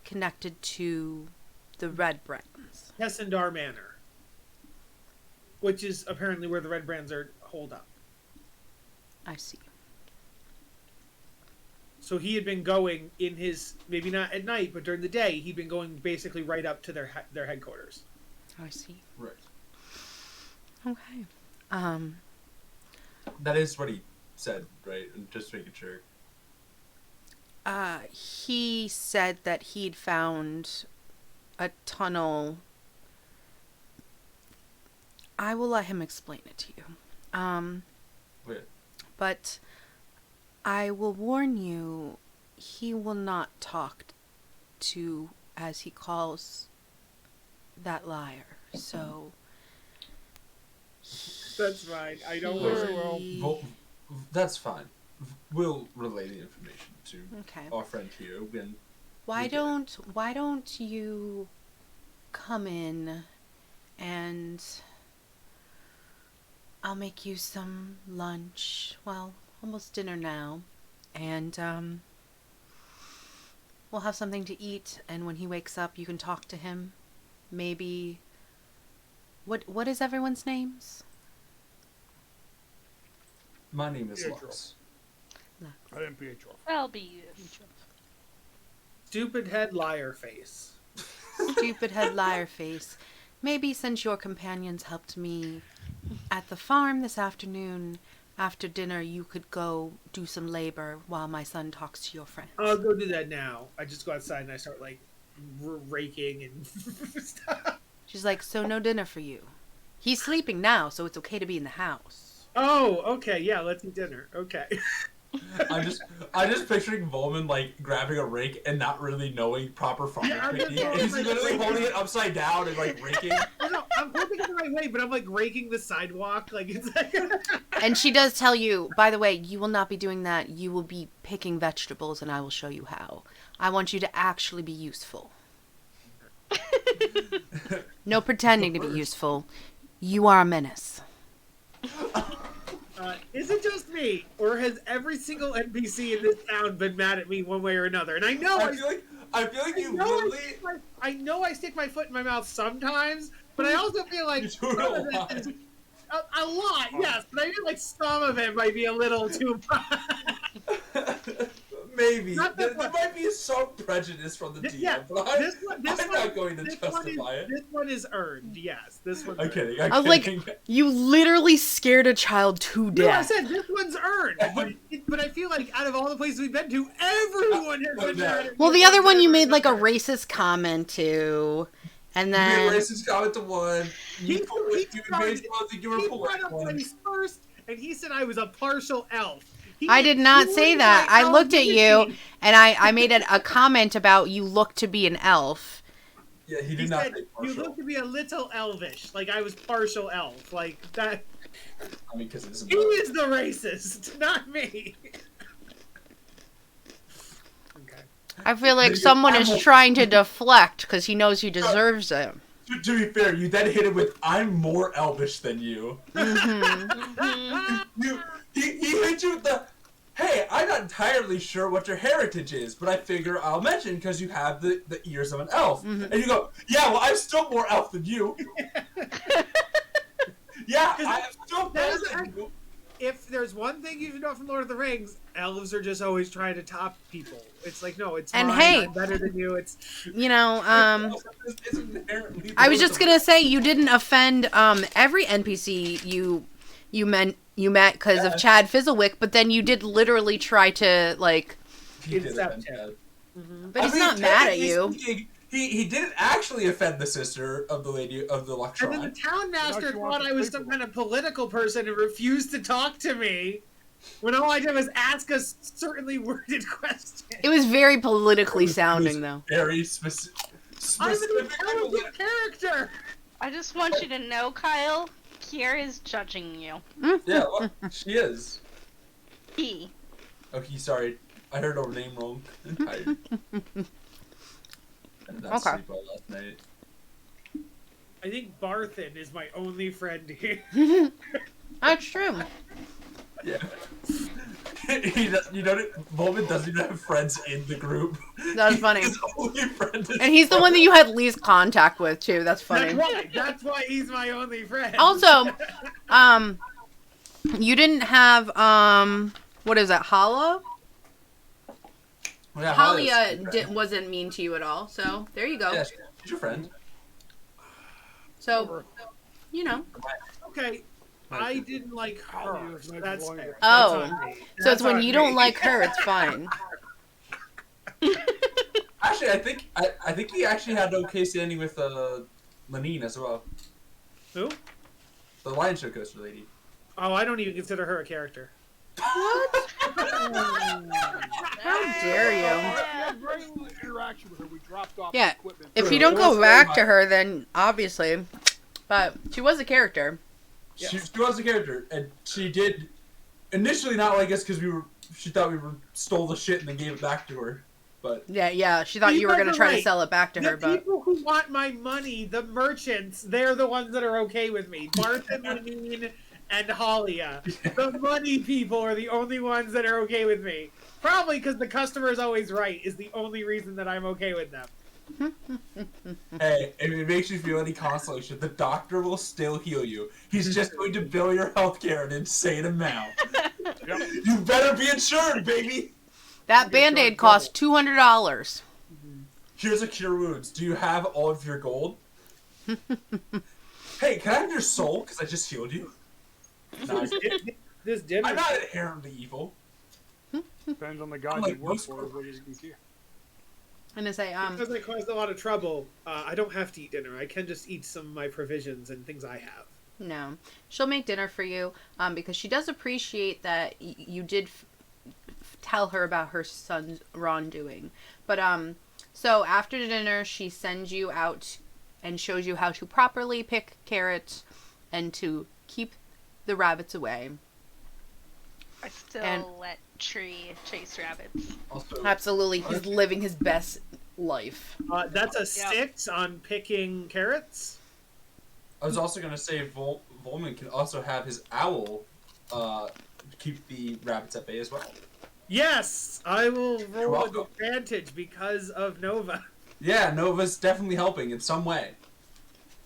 connected to the Red Brands. Tessendar Manor. Which is apparently where the Red Brands are holed up. I see. So he had been going in his, maybe not at night, but during the day, he'd been going basically right up to their headquarters. I see. Right. Okay. That is what he said, right? Just making sure. He said that he'd found a tunnel. I will let him explain it to you. Wait. But I will warn you, he will not talk to, as he calls, that liar. So That's fine. I don't worry. That's fine. we'll relay the information to Okay. our friend here. When Why don't you come in and I'll make you some lunch. Well, almost dinner now. And we'll have something to eat, and when he wakes up you can talk to him. Maybe what is everyone's names? my name is Pietro. Lux. I am Pietro. I'll be Stupid head liar face. Stupid head liar face. Maybe since your companions helped me at the farm this afternoon, after dinner you could go do some labor while my son talks to your friends. I'll go do that now. I just go outside and I start like raking and stuff. She's like, so no dinner for you. He's sleeping now, so it's okay to be in the house. Oh, okay, yeah, let's eat dinner. Okay. I'm just picturing Volman like grabbing a rake and not really knowing proper farming Yeah, I'm just technique. going, He's like, literally raking. holding it upside down and like raking. No, I'm holding it the right way, but I'm like raking the sidewalk. Like it's like. And she does tell you, by the way, you will not be doing that. You will be picking vegetables, and I will show you how. I want you to actually be useful. No pretending to be useful. You are a menace. Is it just me, or has every single NPC in this town been mad at me one way or another? And I know I feel like you literally. I know I stick my foot in my mouth sometimes, but I also feel like You do some it of a it lot. is a lot, yes. But I feel like some of it might be a little too much. Maybe Not there that much. might be some prejudice from the DM, Yeah, but I'm this one, not going to this justify it. This one is earned. Yes, this one's I'm earned. kidding. I was like, you literally scared a child to No, I death. said this one's earned, but I feel like out of all the places we've been to, everyone has been mad at me Well, the other one you way or made like a another. racist comment to, and You then made racist comment to one. You He made started- someone think you were He brought polite up one. race first, and he said I was a partial elf. I did not say that. I looked at you and I made a comment about you look to be an elf. Yeah, he He did not said say you partial. look to be a little elvish, like I was partial elf, like that. I mean, because it isn't. He is the racist, not me. Okay. I feel like someone is trying to deflect because he knows he deserves it. To be fair, you then hit it with, "I'm more elvish than you." He hit you with the, "Hey, I'm not entirely sure what your heritage is, but I figure I'll mention because you have the ears of an elf." And you go, "Yeah, well, I'm still more elf than you." Yeah, I'm still better than you. If there's one thing you should know from Lord of the Rings, elves are just always trying to top people. It's like, no, it's And mine, hey- I'm better than you. It's You know, It's inherently I was just gonna say you didn't offend every NPC you met because of Chad Fizzlewick, but then you did literally try to like. He did Accept offend him. Ted. But he's I mean, not mad at technically you. speaking, He didn't actually offend the sister of the lady of the And Luxron. then the town master Now she wants thought to I was sleep some with kind of political person and refused to talk to me. When all I did was ask a certainly worded question. It was very politically sounding, though. Very specific. I'm an intelligent character. I just want you to know, Kyle, Kiera is judging you. Yeah, well, she is. He. Okay, sorry. I heard her name wrong. I'm tired. I did not Okay. sleep well last night. I think Barthen is my only friend here. That's true. Yeah. He does, you know, Bowman doesn't even have friends in the group. That was funny. His only friend is And he's the one that you had least contact with, too. That's funny. That's why he's my only friend. Also, you didn't have, what is it, Hala? Yeah, Halia wasn't mean to you at all, so there you go. Yeah, she's your friend. So, you know. Okay, I didn't like her. So that's fair. Oh. That's on me. So it's That's when on you me. don't like her, it's fine. Actually, I think he actually had okay standing with Lanine as well. Who? The Lion Show coaster lady. Oh, I don't even consider her a character. What? How dare you? We had very little interaction with her. We dropped off Yeah, equipment. If you don't go back to her, then obviously. But she was a character. She was a character, and she did initially not like us because we were she thought we stole the shit and then gave it back to her. But Yeah. She thought you were going to try to sell it back to her, but... The people who want my money, the merchants, they're the ones that are okay with me. Martha, Lenine, and Halia. The money people are the only ones that are okay with me. Probably because the customer is always right is the only reason that I'm okay with them. Hey, if it makes you feel any consolation, the doctor will still heal you. He's just going to bill your healthcare an insane amount. You better be insured, baby! That Band-Aid cost $200. Here's a cure wounds. Do you have all of your gold? Hey, can I have your soul? Because I just healed you. No, This dinner. I'm not inherently evil. Depends on the guy like you work most for. What you can get. I'm going to say, Because I caused a lot of trouble, I don't have to eat dinner. I can just eat some of my provisions and things I have. no. She'll make dinner for you, because she does appreciate that you did tell her about her son's wrongdoing. But, so after dinner, she sends you out and shows you how to properly pick carrots and to keep the rabbits away. I still let Tree chase rabbits. Also, Absolutely. He's living his best life. That's a 6 on picking carrots. I was also going to say Volman can also have his owl keep the rabbits at bay as well. Yes, I will You're roll welcome. with advantage because of Nova. Yeah, Nova's definitely helping in some way.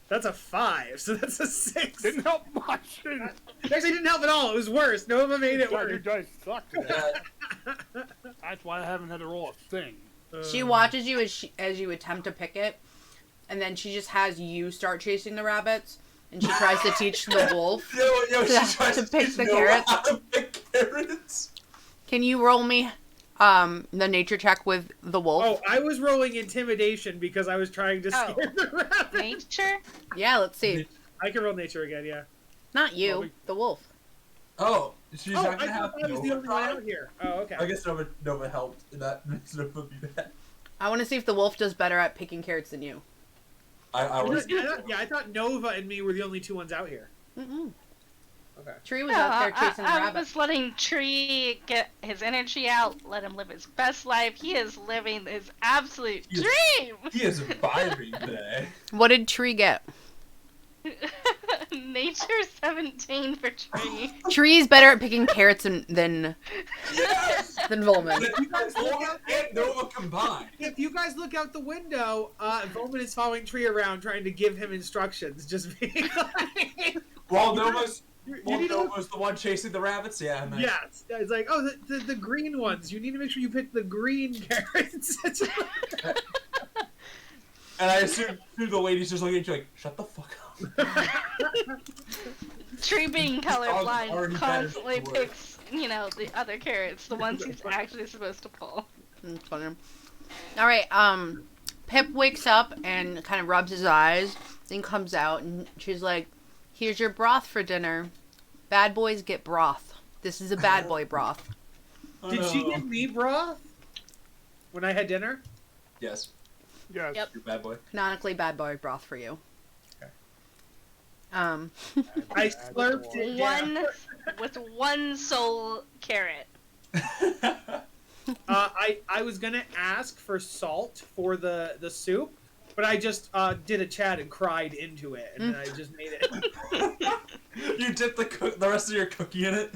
That's a 5, so that's a 6. Didn't help much. It actually didn't help at all. It was worse. Nova made it God, you worse. guys suck today. That's why I haven't had to roll a thing. She watches you as you attempt to pick it, and then she just has you start chasing the rabbits, and she tries to teach the wolf Yo, she tries to pick teach the Nova carrots. how to pick carrots. Can you roll me the nature check with the wolf? Oh, I was rolling intimidation because I was trying to scare the rabbit. Nature? Yeah, let's see. I can roll nature again, yeah. Not you, the wolf. Oh, she's Oh, not I gonna have thought I was the Nova only one try? out here. Oh, okay. I guess Nova helped, and that makes Nova be bad. I want to see if the wolf does better at picking carrots than you. I was. I thought Nova and me were the only two ones out here. Mm-mm. Okay. Tree was out there chasing the I rabbit. was letting Tree get his energy out, let him live his best life. He is living his absolute dream! He is vibing today. What did Tree get? Nature 17 for Tree. Tree's better at picking carrots than Yes! Volman. Volman and Nova combined. If you guys look out the window, Volman is following Tree around trying to give him instructions. Just being like... While Nova's You need to look- Nova's the one chasing the rabbits, yeah. Nice. Yes. It's like, oh, the green ones. You need to make sure you pick the green carrots. And I assume the lady's just looking at you like, shut the fuck up. Tree being dog's colorblind already constantly better than picks, the other carrots, the ones he's actually supposed to pull. That's funny. All right. Pip wakes up and kind of rubs his eyes, then comes out, and she's like, "Here's your broth for dinner. Bad boys get broth. This is a bad boy broth." Did she give me broth when I had dinner? Yes, Yes. Yep. you're a bad boy. Canonically, bad boy broth for you. Okay. I slurped it down. With one soul carrot. I was gonna ask for salt for the soup, but I just did a chat and cried into it, and then I just made it. You dipped the rest of your cookie in it?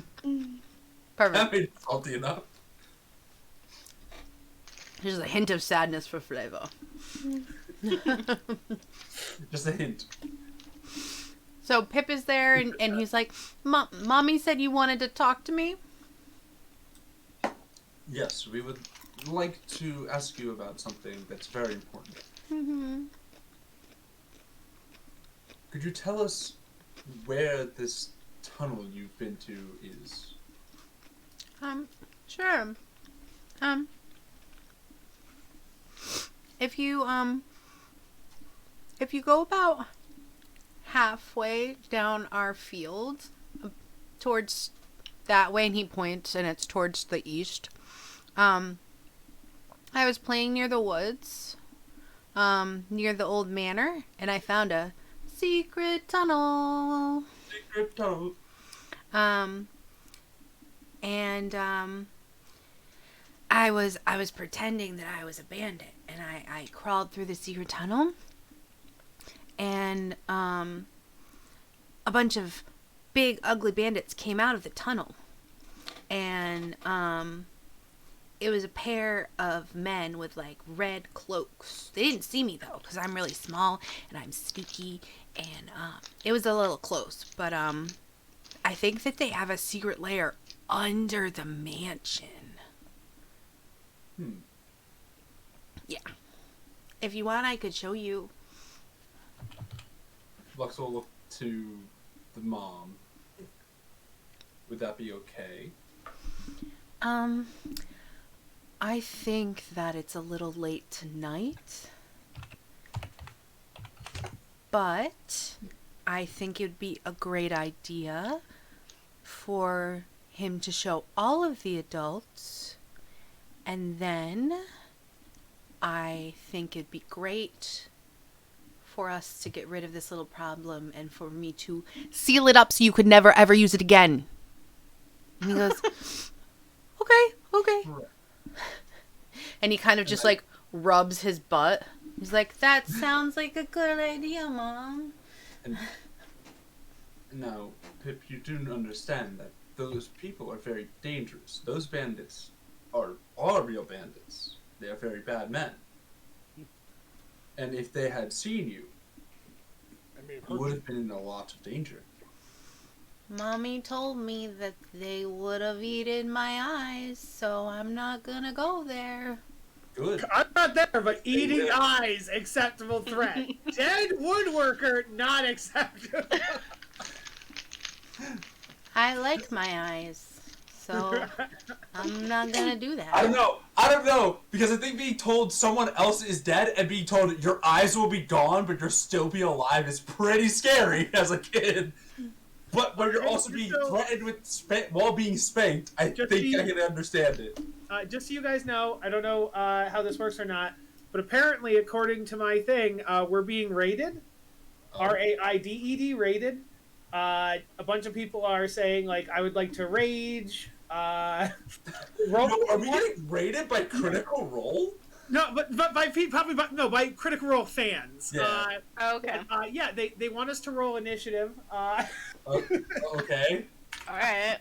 Perfect. That made it salty enough. There's a hint of sadness for flavor. Just a hint. So Pip is there, and he's like, "Mommy said you wanted to talk to me." Yes, we would like to ask you about something that's very important. Mm-hmm. Could you tell us where this tunnel you've been to is? Sure. If you go about halfway down our field, towards that way, and he points, and it's towards the east. I was playing near the woods, near the old manor, and I found a secret tunnel. Secret tunnel. I was pretending that I was a bandit, and I crawled through the secret tunnel, and a bunch of big ugly bandits came out of the tunnel, and it was a pair of men with like red cloaks. They didn't see me though, because I'm really small and I'm sneaky, and it was a little close, but I think that they have a secret lair under the mansion. Yeah. If you want, I could show you. Lux will look to the mom. Would that be okay? I think that it's a little late tonight, but I think it'd be a great idea for him to show all of the adults, and then I think it'd be great for us to get rid of this little problem and for me to seal it up so you could never ever use it again. And he goes, okay. And he kind of just like rubs his butt. He's like, that sounds like a good idea, Mom. And now, Pip, you do understand that those people are very dangerous. Those bandits are real bandits. They are very bad men. And if they had seen you, you would have been in a lot of danger. Mommy told me that they would have eaten my eyes, so I'm not gonna go there. Good. I'm not there, but eating eyes, acceptable threat. Dead woodworker, not acceptable. I like my eyes, so I'm not gonna do that. I don't know, because I think being told someone else is dead and being told your eyes will be gone, but you'll still be alive is pretty scary as a kid. But when you're also being threatened with while being spanked, I think I can understand it. Just so you guys know, I don't know how this works or not, but apparently, according to my thing, we're being raided. RAIDED, raided. A bunch of people are saying, like, I would like to rage. Are we getting raided by Critical Role? No, but by by Critical Role fans. Yeah. Okay. Yeah, they want us to roll initiative. Okay. All right.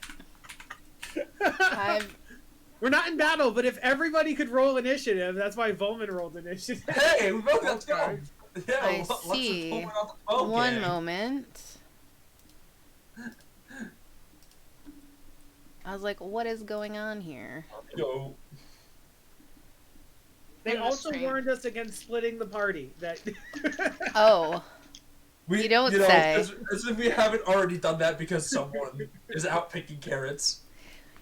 We're not in battle, but if everybody could roll initiative, that's why Volman rolled initiative. Hey, we both got to go. Yeah, I let's see. pull it out the 12 One gang. moment. I was like, what is going on here? Go. They also warned us against splitting the party. That Oh. You don't say. As if we haven't already done that because someone is out picking carrots.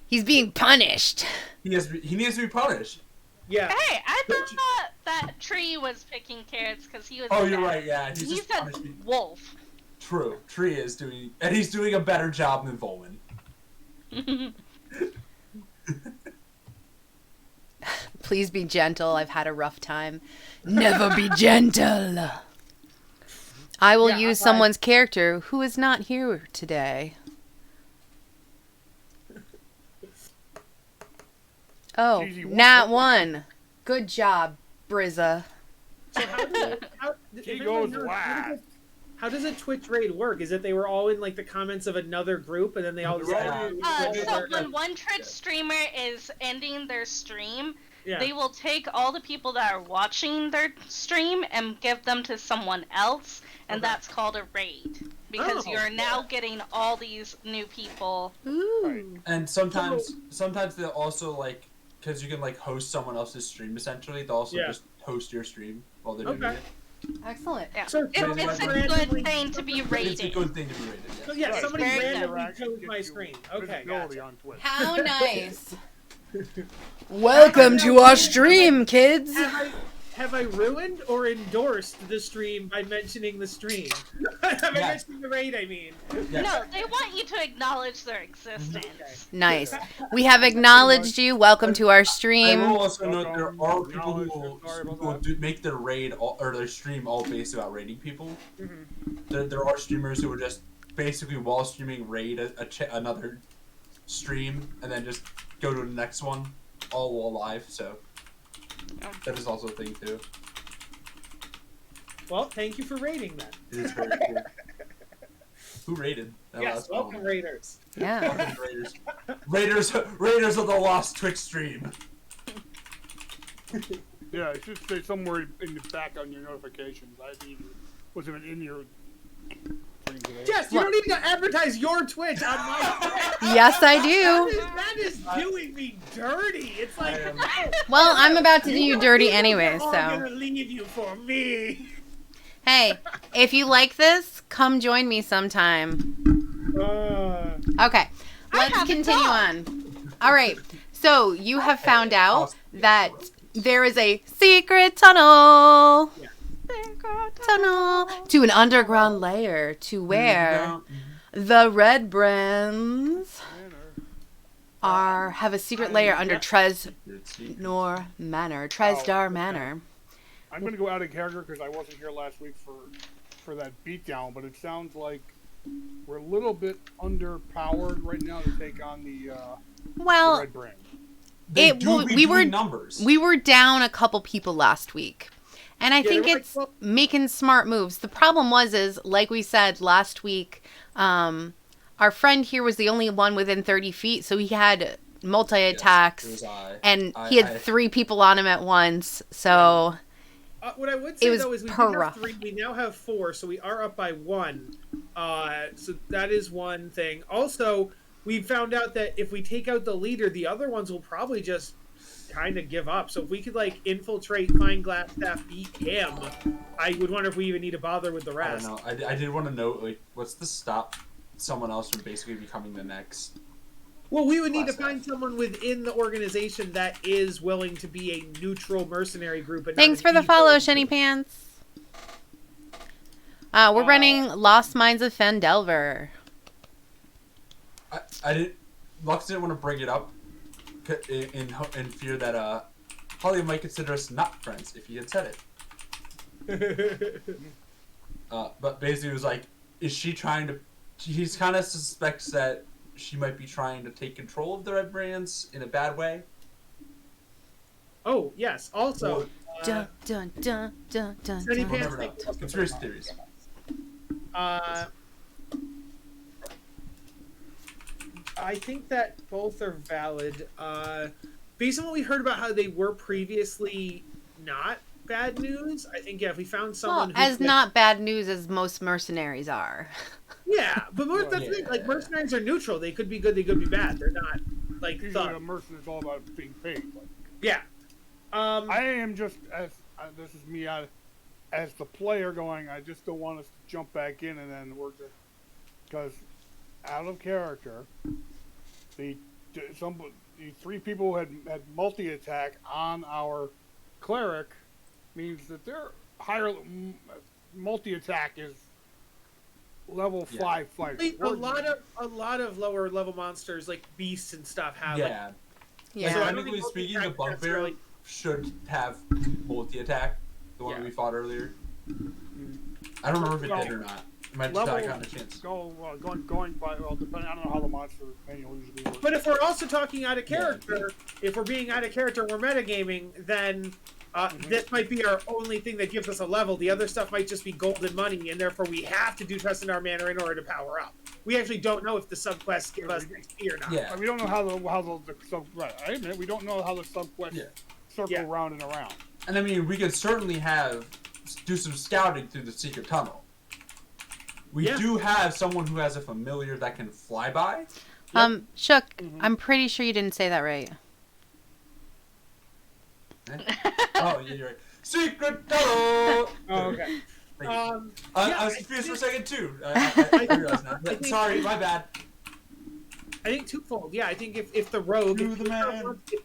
He's being punished. He needs to be punished. Yeah. Hey, I thought that Tree was picking carrots because he was. Oh, you're right. Yeah, he's He's just a punishing. wolf. True. Tree is doing, and he's doing a better job than Volman. Please be gentle. I've had a rough time. Never be gentle. I will use someone's character who is not here today. Oh, nat 1. Good job, Brizza. So how does a Twitch raid work? Is it they were all in like the comments of another group and then they all decided So when one Twitch streamer is ending their stream, Yeah. they will take all the people that are watching their stream and give them to someone else, and that's called a raid. Because you're now getting all these new people. Ooh. And sometimes they'll also like, because you can like host someone else's stream essentially, they'll also just host your stream while they're doing it. Excellent. Yeah. So It's a good thing to be raided. It's a good thing to be rated. So Yes. yeah, somebody Very randomly good. chose my screen. Okay, Visibility gotcha. on Twitch. How nice. Welcome to our stream, kids. Have I ruined or endorsed the stream by mentioning the stream? Have I mentioned the raid, I mean? Yes. No, they want you to acknowledge their existence. Nice. We have acknowledged you. Welcome to our I stream. will also note there are people who Sorry about will that. make their raid or their stream all based about raiding people. Mm-hmm. There are streamers who are just basically while streaming raid another stream and then just go to the next one. all alive, so that is also a thing too. Well, thank you for rating that. It is very cool. Who rated? Yes, welcome Raiders. Yeah. Welcome Raiders of the Lost Twitch stream. Yeah, it should say somewhere in the back on your notifications. I mean, wasn't it in your thing today? Jess, you don't need to advertise your Twitch on my Yes, I do. That is doing me dirty. It's like, Well, I'm about to do you dirty anyway, I'm so. gonna leave you for me. Hey, if you like this, come join me sometime. Okay, let's continue on. All right, so you have found out that there is a secret tunnel. Tunnel to an underground layer to where the Red Brands have a secret layer under Tresdar Manor. I'm going to go out of character because I wasn't here last week for that beatdown, but it sounds like we're a little bit underpowered right now to take on the Red Brand. We were down a couple people last week. And I think it's making smart moves. The problem is like we said last week, our friend here was the only one within 30 feet, so he had multi-attacks, and he had 3 people on him at once, so... what I would say, though, is we did have 3, we now have 4, so we are up by 1. So that is one thing. Also, we found out that if we take out the leader, the other ones will probably just kind of give up. So if we could, like, infiltrate, find Glassstaff, beat him, I would wonder if we even need to bother with the rest. I don't know. I did want to know, like, what's to stop someone else from basically becoming the next... Well, we would need to find someone within the organization that is willing to be a neutral mercenary group. And thanks for the follow, Shenny Pants. We're running Lost Mines of Phandelver. Lux didn't want to bring it up in fear that Holly might consider us not friends if he had said it. But basically it was like, is she trying to... He's kind of suspects that she might be trying to take control of the Red Brands in a bad way. Oh, yes. Also... dun, dun, dun, dun, dun, dun. Never know. Conspiracy theories. I think that both are valid. Based on what we heard about how they were previously not bad news, I think, if we found someone not bad news as most mercenaries are. Yeah, but that's the thing. Like, mercenaries are neutral. They could be good, they could be bad. They're not, like, usually a mercenary is all about being paid. Like, yeah. I am just, this is me as the player going, I just don't want us to jump back in and then we're just... Because out of character, the 3 people had multi-attack on our cleric means that their higher multi-attack is level 5 fighter. A lot of lower level monsters like beasts and stuff have Yeah. So technically speaking, the bugbear should have multi-attack, the one we fought earlier. I don't remember if it did or not. It might just not gotten a chance. Going by, depending, I don't know how the monster manual usually works. But if we're also talking out of character, if we're being out of character and we're metagaming, then this might be our only thing that gives us a level. The other stuff might just be golden money, and therefore we have to do Trust in Our Manor in order to power up. We actually don't know if the subquests give us XP or not. Yeah. We don't know how the sub. Right, I admit we don't know how the subquests circle round and around. And I mean, we could certainly do some scouting through the secret tunnel. We do have someone who has a familiar that can fly by. Shook, I'm pretty sure you didn't say that right. Oh, yeah, you're right. Secret tunnel! Oh, okay. I was confused for a second, too. I realized now. Sorry, my bad. I think twofold. Yeah, I think if the rogue, if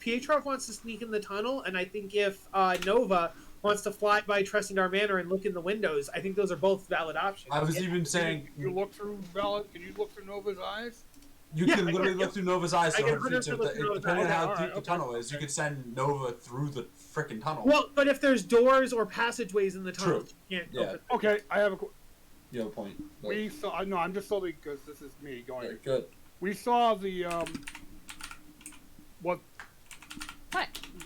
Pietrov wants to sneak in the tunnel, and I think if Nova wants to fly by Trust Our Manor and look in the windows, I think those are both valid options. I was even saying... Can you look through Nova's eyes? You can literally look through Nova's eyes to 100 feet. Depending on how deep the tunnel is, you could send Nova through the frickin' tunnel. Well, but if there's doors or passageways in the tunnel, you can't go for... Okay, I have a... You have a point. We saw... No, I'm just solely because this is me going... Yeah, good. We saw the... What?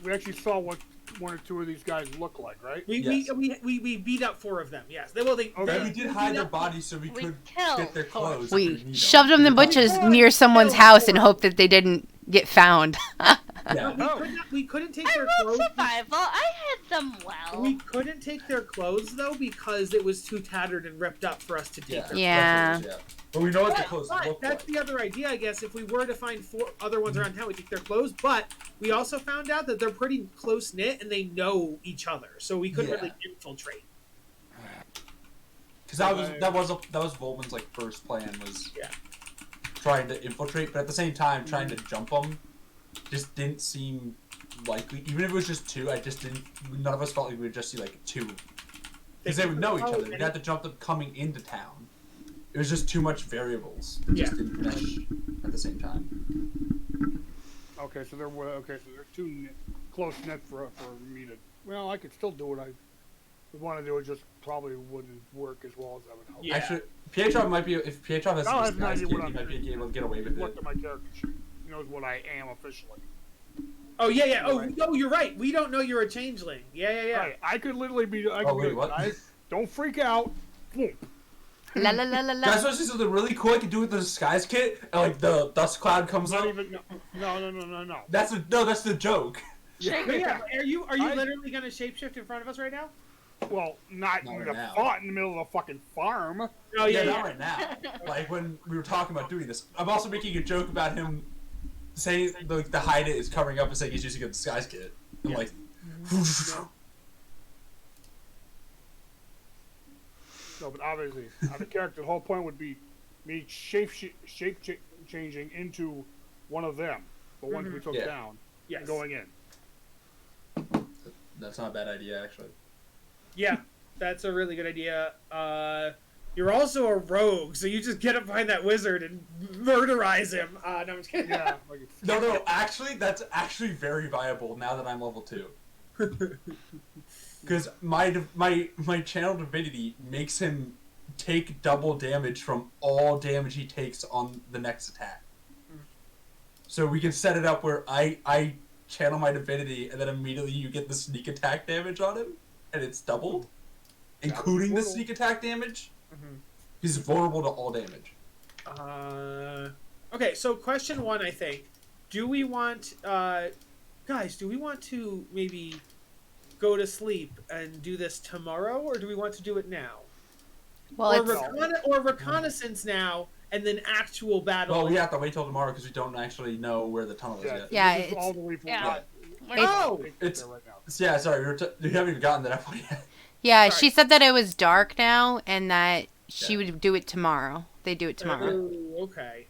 we actually saw what one or two of these guys look like, right? We beat up 4 of them. Yes. We did hide their bodies so we could get their clothes. We shoved them in the bushes near someone's house and hoped that they didn't get found. We couldn't take their clothes. Survival. I hid them well. We couldn't take their clothes though because it was too tattered and ripped up for us to take. Yeah. But we know what the clothes look like. That's the other idea, I guess. If we were to find 4 other ones around town, we take their clothes. But we also found out that they're pretty close knit and they know each other, so we couldn't really infiltrate. Because that was Volman's like first plan was trying to infiltrate, but at the same time trying to jump them just didn't seem likely. Even if it was just 2, none of us felt like we would just see like 2. Because they would know each other. We'd have to jump them coming into town. It was just too much variables that just didn't mesh at the same time. Okay, so they're too close knit for me to. Well, I could still do what I would want to do. It just probably wouldn't work as well as I would hope. Yeah. Actually, Pietro might be if Pietro has this guy's kid, he might be able to get away with it. What my character should, he knows what I am officially. Oh yeah. Oh no, you're right. We don't know you're a changeling. Yeah. Right. I could literally be. What? Guys, don't freak out. Boom. La la la la la. Guys, want to see something really cool I can do with the disguise kit? And like the dust cloud comes up. No. That's the joke. Yeah. Are you literally gonna shapeshift in front of us right now? Well, not in the middle of the fucking farm. Oh yeah, not right now. Like when we were talking about doing this. I'm also making a joke about him saying the hide it is covering up and saying he's using a disguise kit. I'm like. No, but obviously, the character, the whole point would be me shape changing into one of them, the ones we took down, and going in. That's not a bad idea, actually. Yeah, that's a really good idea. You're also a rogue, so you just get up behind that wizard and murderize him. No, I'm just kidding. Yeah. No, actually, that's actually very viable now that I'm level 2. Because my channel divinity makes him take double damage from all damage he takes on the next attack. So we can set it up where I channel my divinity and then immediately you get the sneak attack damage on him, and it's doubled, including the sneak attack damage. He's vulnerable to all damage. Okay, so question 1, I think. Do we want, guys? Do we want to maybe go to sleep and do this tomorrow, or do we want to do it now? Well, or reconnaissance now, and then actual battle. Well, we have to wait till tomorrow because we don't actually know where the tunnel is yet. Yeah, it's all the way from sorry, we haven't even gotten to that point yet. Yeah, she said that it was dark now and that she would do it tomorrow. They do it tomorrow. Oh, okay.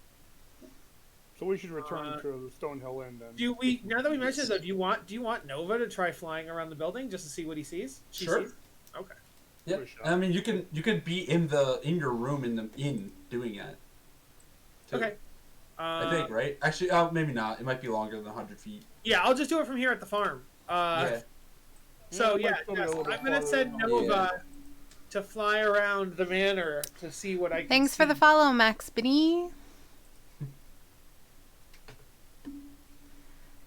So we should return to the Stonehill Inn then. Do we? Now that we mentioned it, though, do you want Nova to try flying around the building just to see what he sees? Sure. Okay. Yeah. I mean, you could be in your room in the inn doing it. Too. Okay. I think, right? Actually, maybe not. It might be longer than 100 feet. Yeah, I'll just do it from here at the farm. So yes, I'm gonna send Nova to fly around the manor to see what I can Thanks see. for the follow, Max Benny.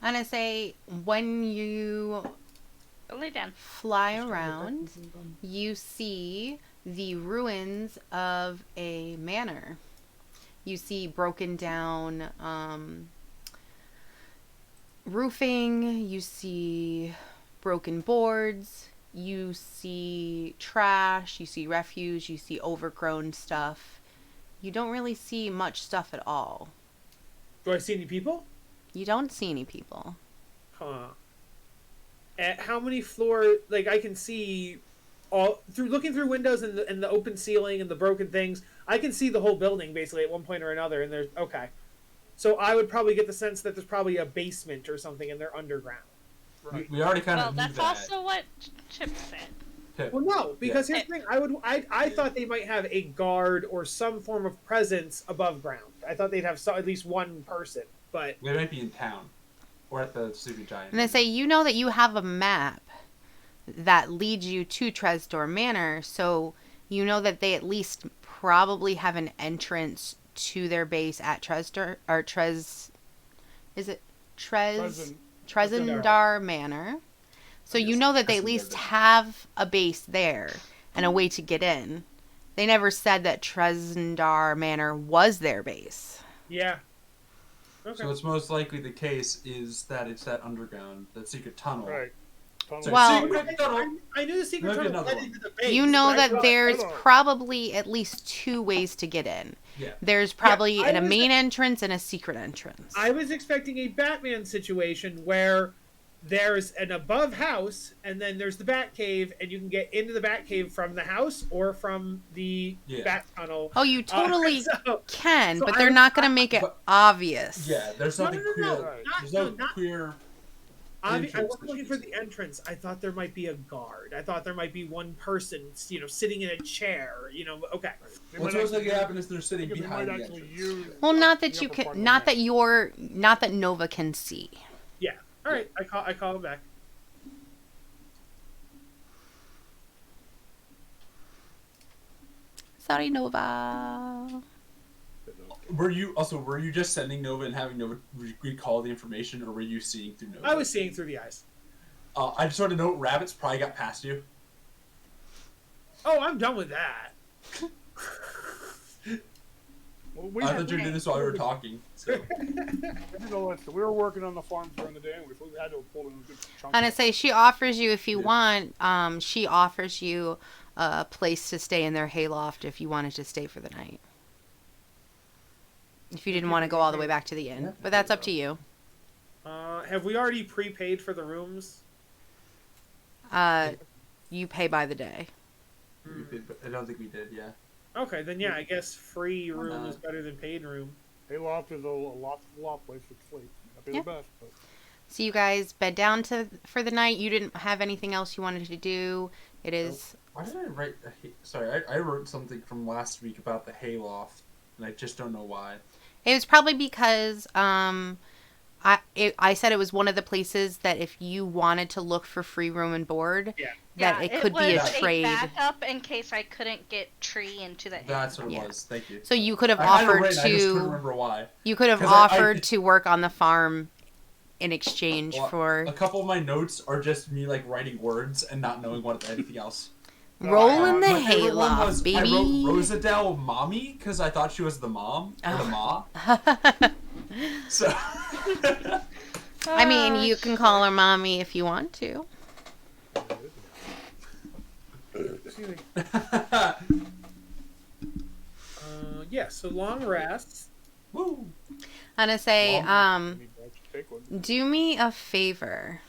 I'm gonna say when you fly around, you see the ruins of a manor. You see broken down roofing, you see broken boards, you see trash, you see refuse, you see overgrown stuff. You don't really see much stuff at all. Do I see any people? You don't see any people. Huh. At how many floors? Like I can see all through looking through windows and the open ceiling and the broken things. I can see the whole building basically at one point or another. And there's so I would probably get the sense that there's probably a basement or something and they're underground. Right. We already kind of knew that's that. also what Chip said. Well, no, because here's the thing. I thought they might have a guard or some form of presence above ground. I thought they'd have at least one person, but they might be in town or at the Sleeping Giant. And they say you know that you have a map that leads you to Tresdor Manor, so you know that they at least probably have an entrance to their base at Tresdor or Trez. Is it Trez? Trezendar Manor. So you know that they at least have a base there and a way to get in. They never said that Trezendar Manor was their base. Yeah. Okay. So it's most likely the case is that it's that underground, that secret tunnel. Right. So Well, I knew the secret tunnel led into the base. You know that there's probably at least 2 ways to get in. Yeah. There's probably a main entrance and a secret entrance. I was expecting a Batman situation where there's an above house, and then there's the Batcave, and you can get into the Batcave from the house or from the Bat Tunnel. Oh, you totally can, so but they're not going to make it obvious. Yeah, there's nothing clear. There's no clear. I wasn't looking for the entrance. I thought there might be a guard. I thought there might be one person, sitting in a chair. Okay. What's most likely to happen is they're sitting behind the entrance. Well, not that you can, not that Nova can see. Yeah. All right. I call him back. Sorry, Nova. Were you just sending Nova and having Nova recall the information, or were you seeing through Nova? I was seeing through the eyes. I just want to note, rabbits probably got past you. Oh, I'm done with that. I thought you did this while we were talking. So. We were working on the farms during the day, and we had to pull in a good chunk. And I say she offers you, if you want, she offers you a place to stay in their hayloft if you wanted to stay for the night. If you didn't want to go all the way back to the inn. But that's up to you. Have we already prepaid for the rooms? You pay by the day. I don't think we did, yeah. Okay, then I guess free room is better than paid room. Hayloft is a lot place to sleep. That'd be the best. But... So you guys bed down for the night. You didn't have anything else you wanted to do. It is... Why did I write... Sorry, I wrote something from last week about the hayloft, and I just don't know why. It was probably because I said it was one of the places that if you wanted to look for free room and board, that it could be a trade. Backup in case I couldn't get Tree into the. That's what it was. Thank you. So you could have offered to. I just couldn't remember why. You could have offered to work on the farm in exchange for. A couple of my notes are just me writing words and not knowing anything else. Roll in the hayloft, baby. I wrote Rosadell Mommy because I thought she was the mom or the ma. So. I mean, you can call her mommy if you want to. So long rests. Woo. I'm gonna say, do me a favor.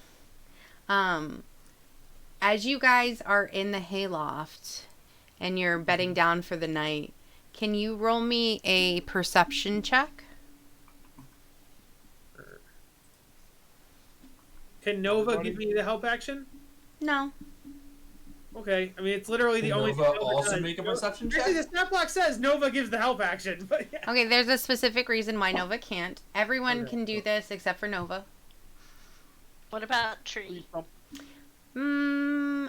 As you guys are in the hayloft and you're bedding down for the night, can you roll me a perception check? Can Nova give me the help action? No. Okay, I mean it's literally the only. Nova also make a perception check. Actually, the stat block says Nova gives the help action. But yeah. Okay, there's a specific reason why Nova can't. Everyone can do this except for Nova. What about Tree?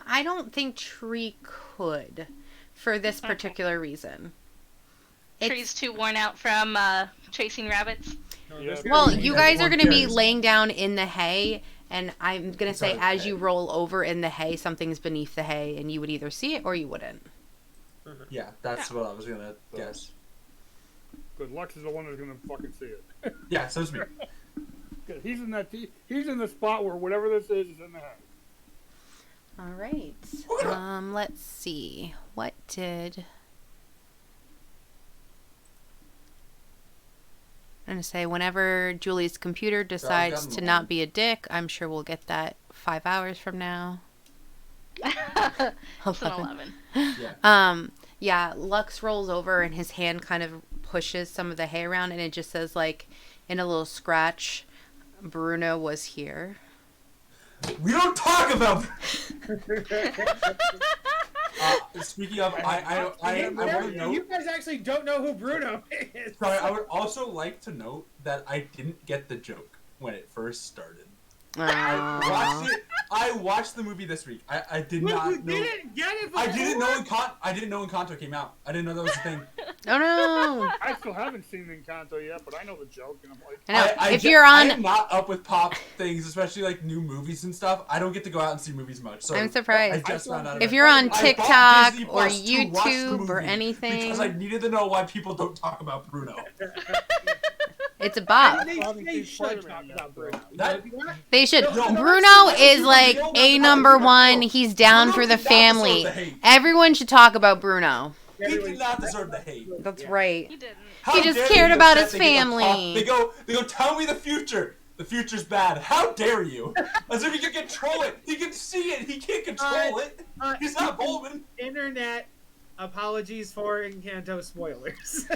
I don't think Tree could for this particular reason. Tree's too worn out from chasing rabbits. Well, you guys are going to be laying down in the hay, and I'm going to say as you roll over in the hay, something's beneath the hay, and you would either see it or you wouldn't. Yeah, that's what I was going to guess. Good. Lux is the one that's going to fucking see it. Yeah, so's me. Good. He's in the spot where whatever this is in the hay. All right. Let's see. What did... I'm going to say whenever Julie's computer decides to not be a dick, I'm sure we'll get that 5 hours from now. 11. Yeah, Lux rolls over and his hand kind of pushes some of the hay around and it just says in a little scratch, Bruno was here. We don't talk about. Speaking of, I want to note. You guys actually don't know who Bruno is. Sorry, I would also like to note that I didn't get the joke when it first started. I watched the movie this week. I did not know. Didn't get it. I didn't know when Kanto came out. I didn't know that was a thing. Oh no! I still haven't seen Encanto yet, but I know the joke, and I'm like, I know. If I you're on, am not up with pop things, especially like new movies and stuff. I don't get to go out and see movies much. So I'm surprised. I just found out. If you're on I bought TikTok Disney or Plus to watch the YouTube or movie anything, because I needed to know why people don't talk about Bruno. it's a bop. They should talk about Bruno. They should. No, Bruno that's is the like real a one. number No. one. He's down Bruno for the did not deserve family. the hate. Everyone should talk about Bruno. He did not deserve the hate. That's right. He didn't. How He just dare cared you about upset his they get to family. talk- They go, tell me the future. The future's bad. How dare you? As if he could control it. He can see it. He can't control it. He's not Bowman. Internet, apologies for Encanto spoilers.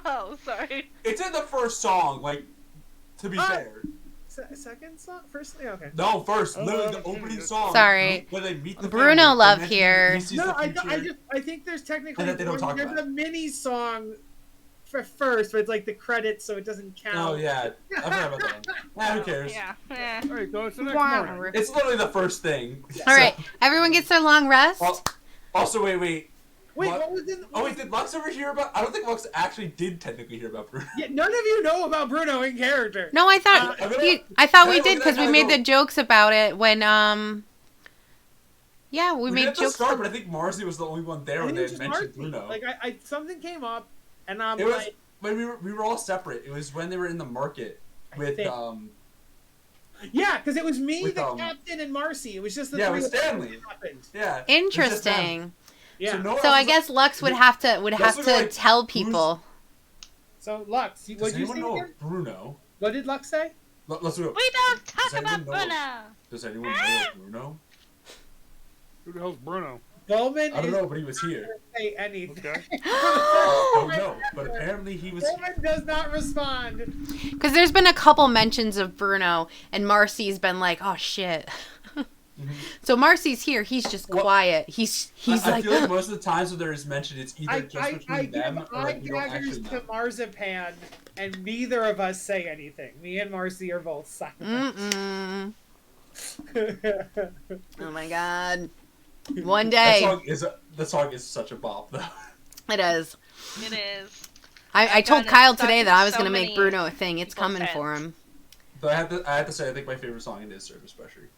Oh, sorry. It's in the first song, like, to be fair. Second song? First? Yeah, okay. No, first. Oh, Literally I the haven't seen opening it. song. Sorry. When they meet the Bruno family, love they mention here. he sees No, the I future. think there's technically And that they don't talk there's about a mini song for first, but it's like the credits, so it doesn't count. Oh, yeah. I forgot about that one. Who cares? Yeah. alright, so it's the next Wow. morning. It's literally the first thing. All right, everyone gets their long rest. Also, wait. Wait, What? what was in? Oh, wait, did Lux ever hear about... I don't think Lux actually did technically hear about Bruno. Yeah, none of you know about Bruno in character. No, I thought I'm gonna- I thought can we I did look at because that? we Can I made go- the jokes about it when yeah, we We made did at the jokes. start, but I think Marcy was the only one there I when think they it had was mentioned just Bruno. Marcy. Like I something came up, and I'm It was like, when we were all separate. It was when they were in the market with think. Yeah, because it was me, With, the captain, and Marcy. It was just the yeah, three with of us Stanley. that happened. yeah. Interesting. Yeah. So I guess Lux would have to like, tell people. So Lux, Does what did you anyone say know again? Bruno? What did Lux say? Let's do it. We don't Does talk anyone about know- Bruno. Does anyone know Bruno? Who the hell's Bruno? Bowman I don't is know, but he was here. not say anything. Okay. Don't know, but apparently he was here. Bowman does not respond. Because there's been a couple mentions of Bruno, and Marcy's been like, "Oh shit." So Marcy's here. He's just Well, quiet. He's I like, feel like most of the times when there is mention, it's either just I between give them or eye like we don't daggers actually to know. Marzipan, and neither of us say anything. Me and Marcy are both silent. mm-mm. Oh my god. One That day. song is such a bop though. It is. It is. I told done it Kyle stuck today in that I was so going to make many Bruno a thing. It's people's coming for heads. him. But I have to say, I think my favorite song in is Surface Pressure.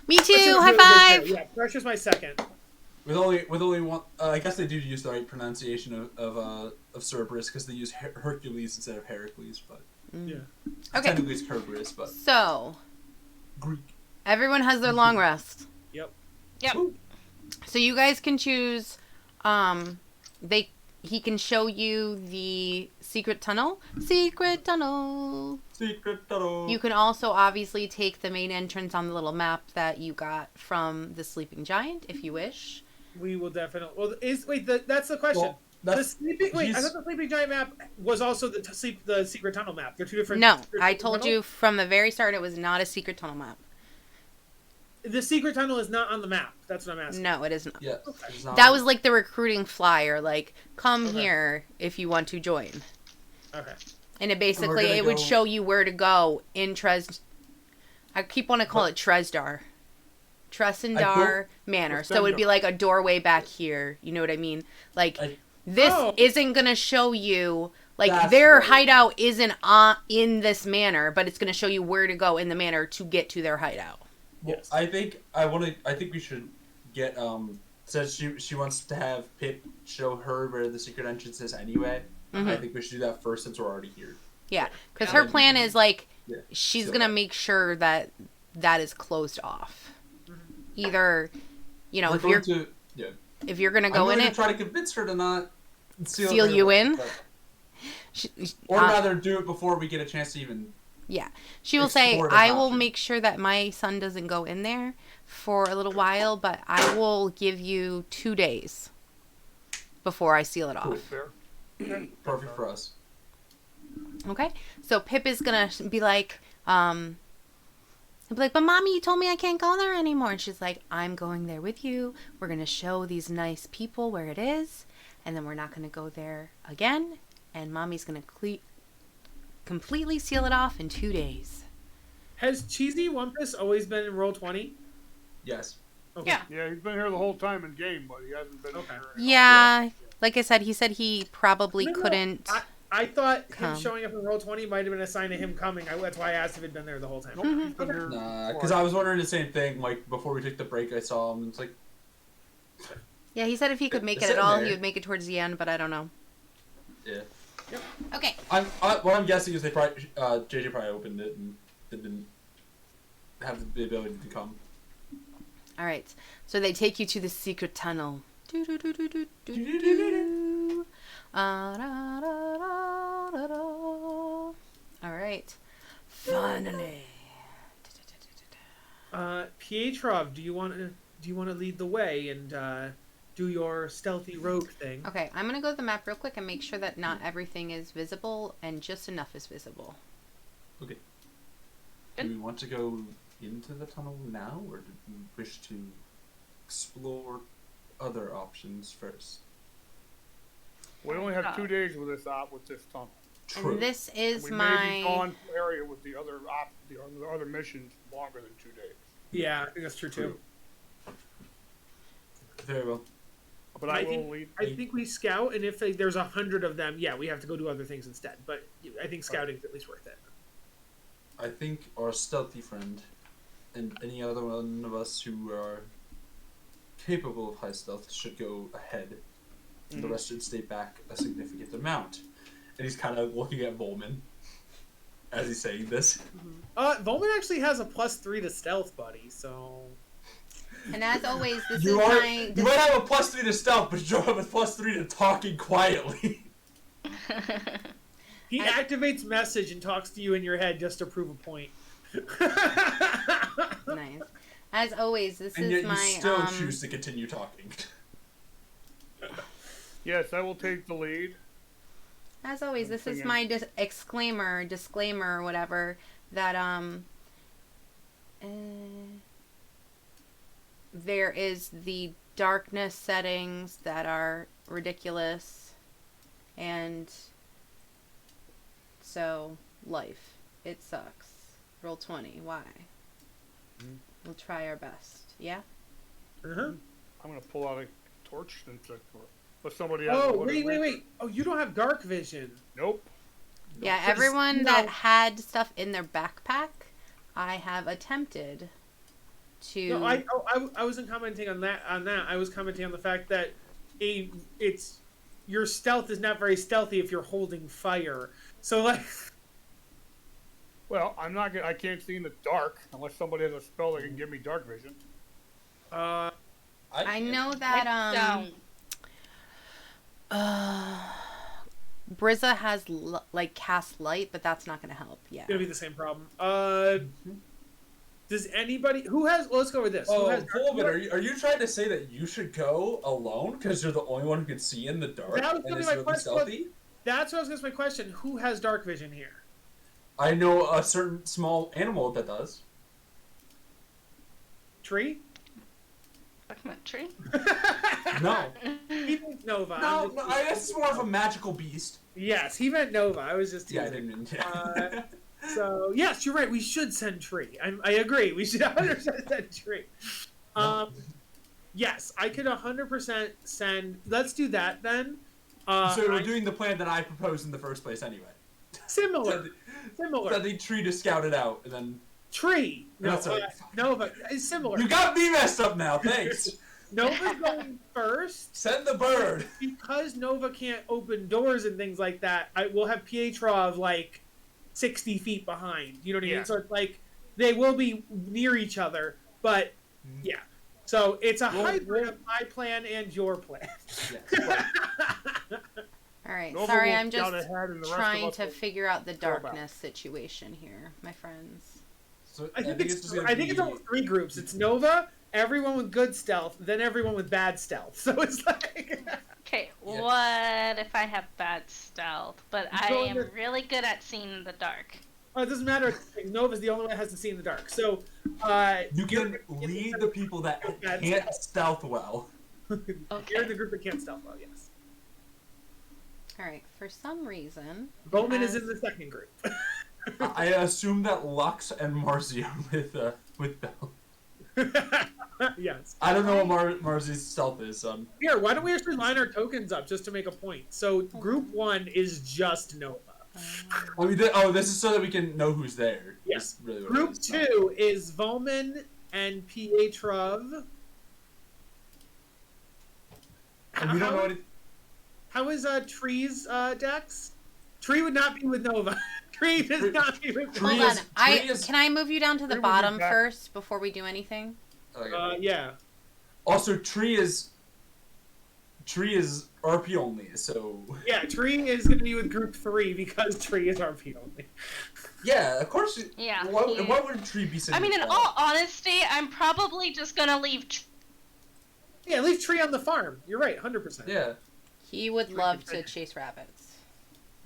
Me too. Pressure's High really good, five. too. Yeah, Pressure's my second. With only one, I guess they do use the right pronunciation of Cerberus because they use Hercules instead of Heracles, but Yeah. Okay. technically it's Cerberus, but So, Greek. everyone has their long rest. Yep. Yep. Ooh. So you guys can choose. He can show you the secret tunnel. Secret tunnel. Secret tunnel. You can also obviously take the main entrance on the little map that you got from the Sleeping Giant, if you wish. We will definitely. Well, that's the question. Well, that's- I he's- thought the Sleeping Giant map was also the secret tunnel map. They're two different. No, secret I told tunnels? you from the very start it was not a secret tunnel map. The secret tunnel is not on the map. That's what I'm asking. No, it is not. Yeah. it's not- That was like the recruiting flyer, like, come Okay. here if you want to join. Okay. And it basically, gonna it would go- show you where to go in I keep wanting to call it Tresdar. Tresendar Manor. So it would be like a doorway back here. You know what I mean? Like, this Oh. isn't going to show you, like, That's their right. hideout isn't in this manor, but it's going to show you where to go in the manor to get to their hideout. Well, Yes. I think we should get since she wants to have Pip show her where the secret entrance is anyway. Mhm. I think we should do that first since we're already here. Yeah, because Yeah. her plan is, like, Yeah. she's So- going to make sure that that is closed off. Either, you know, We're if going you're to if you're going to I'm go going in to it, try to convince her to not Seal you in? or uh, rather do it before we get a chance to even. yeah, she will say, explore the I will option. make sure that my son doesn't go in there for a little while, but I will give you 2 days before I seal it off. Fair. Perfect for us. Okay? So Pip is going to be like, he'll be like, but mommy, you told me I can't go there anymore. And she's like, I'm going there with you. We're going to show these nice people where it is. And then we're not going to go there again. And mommy's going to completely seal it off in 2 days. Has Cheesy Wumpus always been in Roll20? Yes. Okay. Yeah. Yeah, he's been here the whole time in game, but he hasn't been Okay. here. Yeah, Like I said, he said he probably No, no, couldn't. I thought him Come. showing up in Roll20 might have been a sign of him coming. That's why I asked if he'd been there the whole time. Nope, he's been here Nah, before. because I was wondering the same thing. Like before we took the break, I saw him. And it's like, Yeah, he said if he could make it It's at in all, there. he would make it towards the end, but I don't know. yeah. Okay. What I'm guessing is they probably JJ probably opened it and they didn't have the ability to come. All right. So they take you to the secret tunnel. All right. Finally. Pietrov, do you want to lead the way and do your stealthy rogue thing? Okay, I'm gonna go to the map real quick and make sure that not everything is visible and just enough is visible. Okay. Good. Do we want to go into the tunnel now, or do we wish to explore other options first? We only have 2 days with this tunnel. True. And this is We may be my. gone area with the other missions longer than 2 days. Yeah, I think that's true too. Very well. But I I will think- lead. I think we scout, and if there's 100 of them, yeah, we have to go do other things instead. But I think scouting's at least worth it. I think our stealthy friend and any other one of us who are capable of high stealth should go ahead. And the rest should stay back a significant amount. And he's kind of looking at Volman as he's saying this. Volman actually has a +3 to stealth, buddy. So And as always, this You is are my. you might have a +3 to stealth, but you don't have a +3 to talking quietly. he activates message and talks to you in your head just to prove a point. Nice. As always, this And is yet my. you still choose to continue talking. Yes, I will take the lead. As always, this is Singing. my disclaimer, whatever, that there is the darkness settings that are ridiculous, and so life, it sucks. Roll 20. Why? We'll try our best. Yeah. Uh-huh. I'm gonna pull out a torch and check for it. But somebody else. Oh, wait. Oh, you don't have dark vision. Nope. Yeah, Because, everyone you that know- had stuff in their backpack, I have attempted to. No, I wasn't commenting on that. I was commenting on the fact that it's your stealth is not very stealthy if you're holding fire. So like, Well, I'm not. I can't see in the dark unless somebody has a spell that can give me dark vision. I know that Brizza has cast light, but that's not going to help. Yeah. gonna be the same problem. Does anybody who has? Well, let's go with this. Who Oh, has Volman, are you trying to say that you should go alone because you're the only one who can see in the dark That was and gonna is be my really question. stealthy? That's what I was gonna say. My question: who has dark vision here? I know a certain small animal that does. Tree? Documentary? No. He meant Nova. No, I guess it's more of a magical beast. Yes, he meant Nova. I was just Yeah, I teasing. didn't. Yeah. So yes, you're right. We should send Tree. I agree. We should 100% send Tree. Yes, I could 100% send. Let's do that then. So we're doing the plan that I proposed in the first place anyway. Similar. That the tree to scout it out, and then Tree. No, That's right. Nova is similar. you got me messed up now. Thanks. Nova's going first Send the bird. because Nova can't open doors and things like that. We'll have Pietrov like 60 feet behind. You know what I mean? Yeah. So it's like they will be near each other, but yeah. So it's a hybrid of my plan and your plan. Yes. All right. Nova Sorry, will I'm scout just ahead and the rest of trying us to will figure out the go about. darkness situation here, my friends. So I think it's just gonna it's almost 3 groups. It's Nova, everyone with good stealth, then everyone with bad stealth. So it's like Okay, Yeah. what if I have bad stealth, but I Go am with- really good at seeing in the dark? oh, it doesn't matter. Nova's the only one that has to see in the dark. So you can lead the people that can't stealth well. You're Okay. the group that can't stealth well, yes. All right. For some reason, Bowman has- is in the second group. I assume that Lux and Marcy are with Belle. Yes. I don't know what Marzi's stealth is, son. Here, why don't we actually line our tokens up just to make a point? So group 1 is just Nova. I mean, this is so that we can know who's there. Yes. Really Group 2 is Volman and Pietrov. And we don't know anything. How is Tree's Dex? Tree would not be with Nova. Tree does not be with Hold Nova. on. Can I move you down to the Tree would be bottom back. first before we do anything? Okay. Yeah. Also, Tree is RP only, so Yeah, Tree is going to be with Group 3 because Tree is RP only. yeah, of course. Yeah, Why would Tree be sitting? I mean, in all honesty, I'm probably just gonna leave. Yeah, leave Tree on the farm. You're right, 100%. Yeah, He would love to chase rabbits.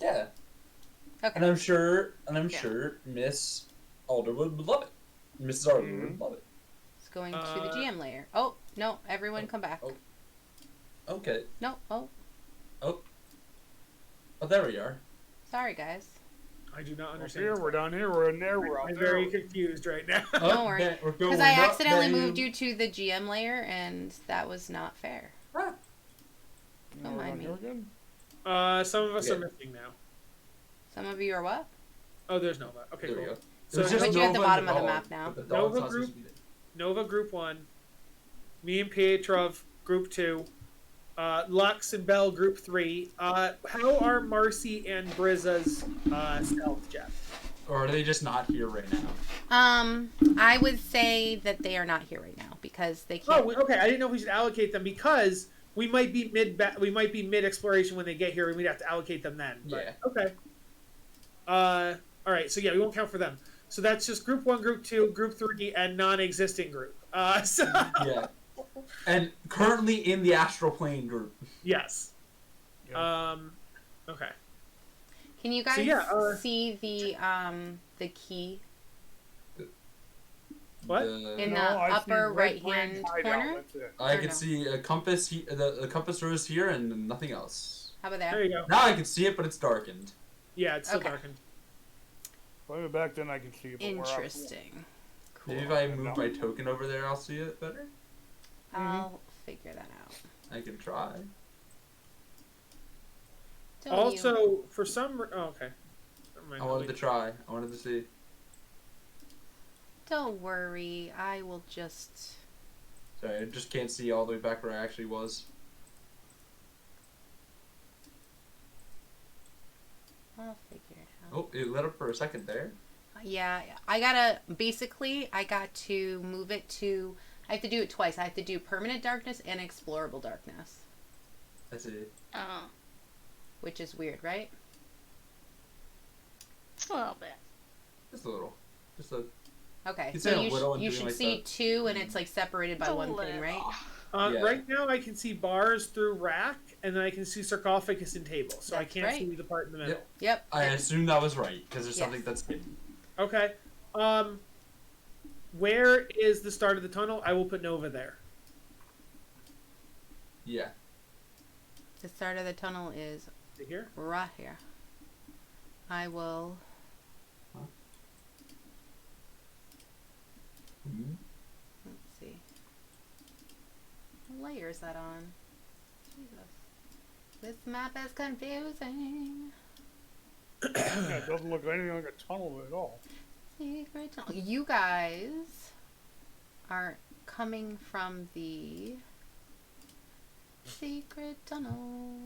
yeah. Okay. And I'm sure Yeah. Miss Alderwood would love it. Mrs. Alderwood would love it. It's going to the GM layer. Oh, no. Everyone come back. oh. Okay. No. Oh, Oh, there we are. sorry, guys. I do not Up understand. here, we're down here, we're in there, we're out I'm there. very confused right now. Don't worry. Okay, we're going Because I up, accidentally then- moved you to the GM layer, and that was not fair. Ah, Don't We're mind down me. here again. Some of us Okay. are missing now. Some of you are what? Oh, there's Nova. Okay, there we cool. go. So It was just Put you at the Nova and bottom of the dog, map now. but the dog's Nova not supposed group- to be there. Nova Group 1. Me and Pietrov Group 2. Lux and Bell Group 3. How are Marcy and Brizza's stealth, Jeff? Or are they just not here right now? I would say that they are not here right now because they can't. Oh, okay. I didn't know if we should allocate them because we might be mid exploration when they get here, and we'd have to allocate them then. But, Yeah. Okay. All right. So yeah, we won't count for them. So that's just Group 1, Group 2, Group 3, and non-existent group. So Yeah. And currently in the astral plane group. yes. Yeah. Okay. Can you guys yeah, see the key What? in No, the I see upper red right-hand brain hideout, corner? that's it. I Or can no? see a compass. The compass rose here and nothing else. How about There that? you go. Now I can see it, but it's darkened. Yeah, it's still Okay. darkened. Way back then I can see it. but we're out. Interesting. Cool. Maybe if I move my token over there, I'll see it better. I'll figure that out. I can try. Don't Also, you? for some okay. Never mind, I I'll wanted to leave. try. I wanted to see. Don't worry. I will just. Sorry, I just can't see all the way back where I actually was. I'll figure it out. Oh, it lit up for a second there. Yeah, I got to move it to. I have to do it twice. I have to do permanent darkness and explorable darkness, I see. Oh, which is weird, right? it's a little bit. Just a little. Just a. Okay, You so say a you, little and you doing should like see that. two, and it's like separated by It's a one thing, right? little. Yeah. Right now, I can see bars through rack, and then I can see sarcophagus and table. So I That's can't right. see the part in the middle. Yep. I assume that was right because there's Yes. something that's hidden. Okay. Where is the start of the tunnel? I will put Nova there. Yeah. The start of the tunnel is Right here. right here. I will. Mhm. Let's see. What layer is that on? Jesus. This map is confusing. Yeah, it doesn't look anything like a tunnel at all. Secret tunnel. You guys are coming from the secret tunnel.